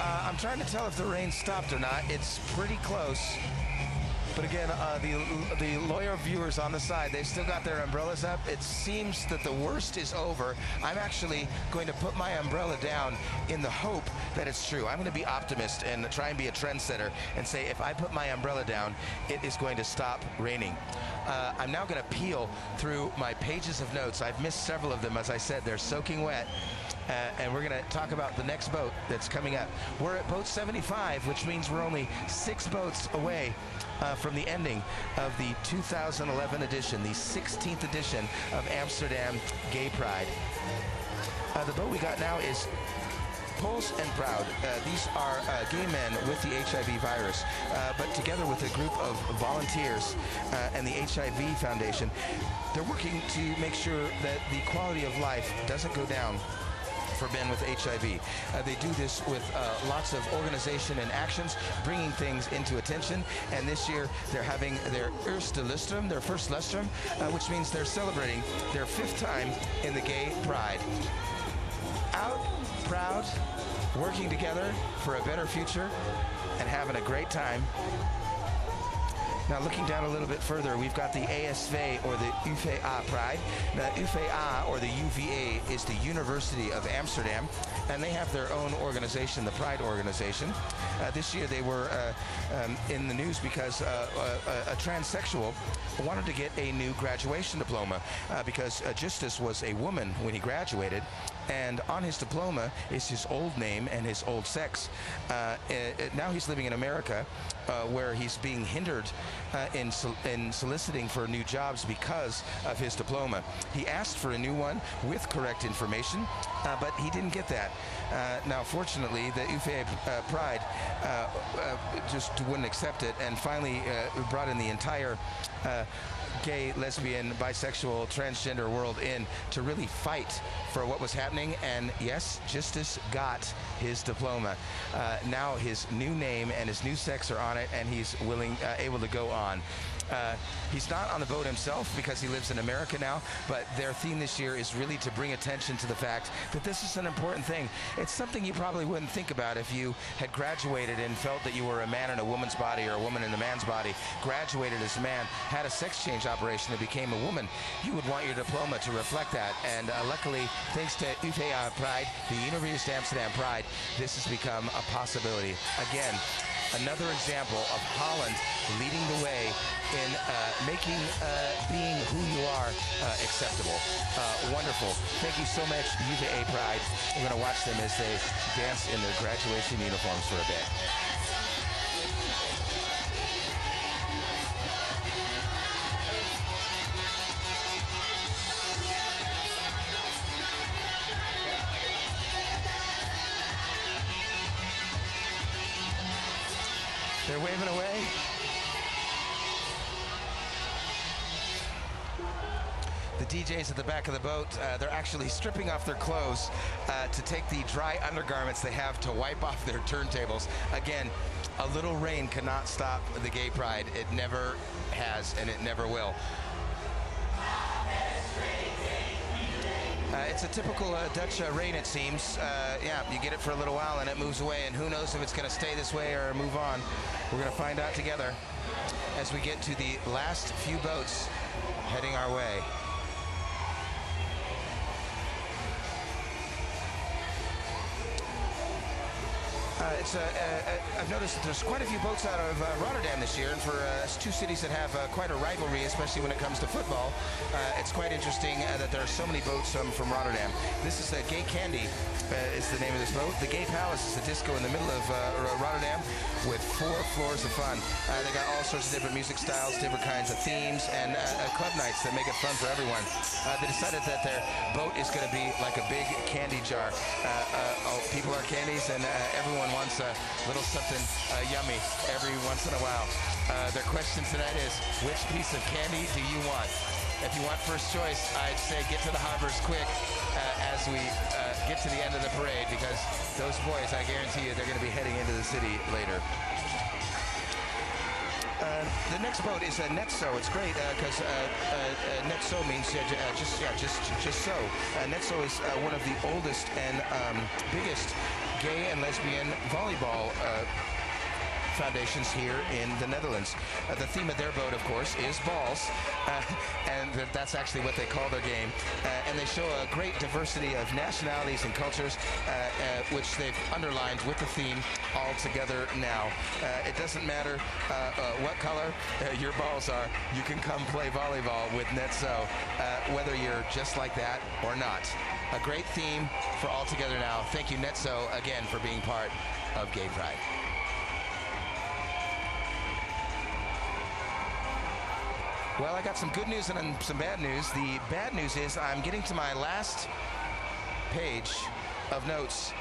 I'm trying to tell if the rain stopped or not. It's pretty close. But again, the loyal viewers on the side, they've still got their umbrellas up. It seems that the worst is over. I'm actually going to put my umbrella down in the hope that it's true. I'm going to be optimist and try and be a trendsetter and say if I put my umbrella down, it is going to stop raining. I'm now going to peel through my pages of notes. I've missed several of them. As I said, they're soaking wet. And we're going to talk about the next boat that's coming up. We're at boat 75, which means we're only 6 boats away from the ending of the 2011 edition, the 16th edition of Amsterdam Gay Pride. The boat we got now is Pols and Proud. These are gay men with the HIV virus, but together with a group of volunteers and the HIV Foundation, they're working to make sure that the quality of life doesn't go down for men with HIV. They do this with lots of organization and actions, bringing things into attention. And this year they're having their eerste lustrum, their first lustrum, which means they're celebrating their 5th time in the Gay Pride. out, proud, working together for a better future, and having a great time. Now, looking down a little bit further, we've got the ASV, or the UvA Pride. The UvA, or the UvA, is the University of Amsterdam, and they have their own organization, the Pride organization. This year they were in the news because a transsexual wanted to get a new graduation diploma because Justus was a woman when he graduated, and on his diploma is his old name and his old sex. Now he's living in America, where he's being hindered in soliciting for new jobs because of his diploma. He asked for a new one with correct information, but he didn't get that. Now, fortunately, the UvA Pride just wouldn't accept it, and finally brought in the entire gay, lesbian, bisexual, transgender world in to really fight for what was happening. And yes, Justus got his diploma. Now his new name and his new sex are on it, and he's able to go on. He's not on the boat himself because he lives in America now, but their theme this year is really to bring attention to the fact that this is an important thing. It's something you probably wouldn't think about if you had graduated and felt that you were a man in a woman's body or a woman in a man's body, graduated as a man, had a sex change operation and became a woman. You would want your diploma to reflect that, and luckily, thanks to UvA Pride, the University of Amsterdam Pride, this has become a possibility. Again, another example of Holland leading the way in making being who you are acceptable. Wonderful. Thank you so much, UvA Pride. We're going to watch them as they dance in their graduation uniforms for a bit. They're waving away. The DJs at the back of the boat, they're actually stripping off their clothes to take the dry undergarments they have to wipe off their turntables. Again, a little rain cannot stop the gay pride. It never has, and it never will. It's a typical Dutch rain, it seems. Yeah, you get it for a little while and it moves away, and who knows if it's going to stay this way or move on. We're going to find out together as we get to the last few boats heading our way. I've noticed that there's quite a few boats out of Rotterdam this year, and for two cities that have quite a rivalry, especially when it comes to football, it's quite interesting that there are so many boats from Rotterdam. This is a Gay Candy, is the name of this boat. The Gay Palace is a disco in the middle of Rotterdam with 4 floors of fun. They got all sorts of different music styles, different kinds of themes, and club nights that make it fun for everyone. They decided that their boat is going to be like a big candy jar. People are candies, and everyone wants a little something yummy every once in a while. Their question tonight is, which piece of candy do you want? If you want first choice, I'd say get to the harbors quick as we get to the end of the parade, because those boys, I guarantee you, they're going to be heading into the city later. The next boat is a netso. It's great because netso means just so. Netso is one of the oldest and biggest gay and lesbian volleyball foundations here in the Netherlands. The theme of their boat, of course, is balls, and that's actually what they call their game. And they show a great diversity of nationalities and cultures, which they've underlined with the theme all together now. It doesn't matter what color your balls are, you can come play volleyball with Netso, whether you're just like that or not. A great theme for All Together Now. Thank you, Netso, again, for being part of Gay Pride. Well, I got some good news and some bad news. The bad news is I'm getting to my last page of notes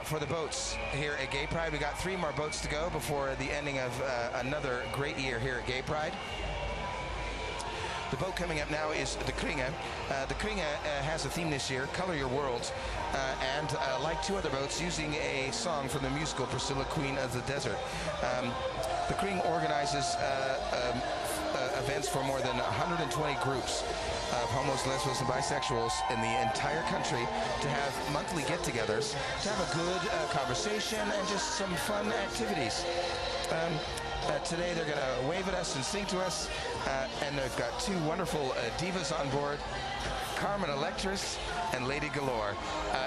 for the boats here at Gay Pride. We got 3 more boats to go before the ending of another great year here at Gay Pride. The boat coming up now is the Kringe. The Kringe has a theme this year, Color Your World, and like 2 other boats, using a song from the musical Priscilla, Queen of the Desert. The Kringe organizes events for more than 120 groups of homos, lesbians, and bisexuals in the entire country to have monthly get-togethers, to have a good conversation and just some fun activities. Today they're going to wave at us and sing to us, and they've got two wonderful divas on board, Carmen Electress and Lady Galore,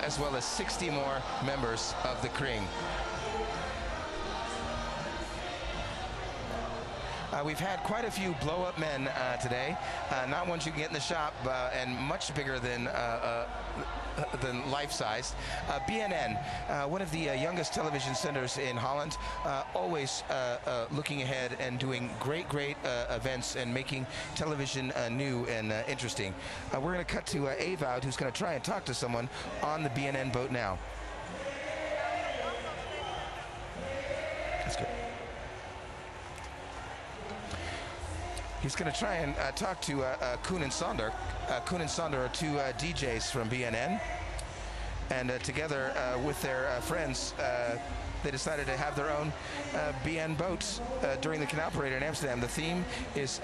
as well as 60 more members of the Kring. We've had quite a few blow-up men today, not ones you can get in the shop, and much bigger than life-sized. BNN, one of the youngest television centers in Holland, always looking ahead and doing great events and making television new and interesting. We're going to cut to AVRO, who's going to try and talk to someone on the BNN boat now. That's good. He's going to try and talk to Koen and Sander. Koen and Sander are two DJs from BNN. And together with their friends, they decided to have their own BN boats during the Canal Parade in Amsterdam. The theme is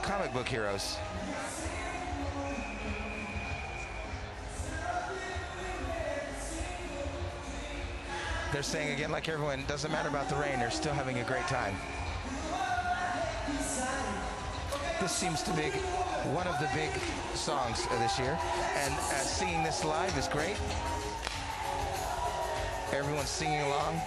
comic book heroes. They're saying again, like everyone, doesn't matter about the rain, they're still having a great time. This seems to be one of the big songs this year, and singing this live is great. Everyone's singing along.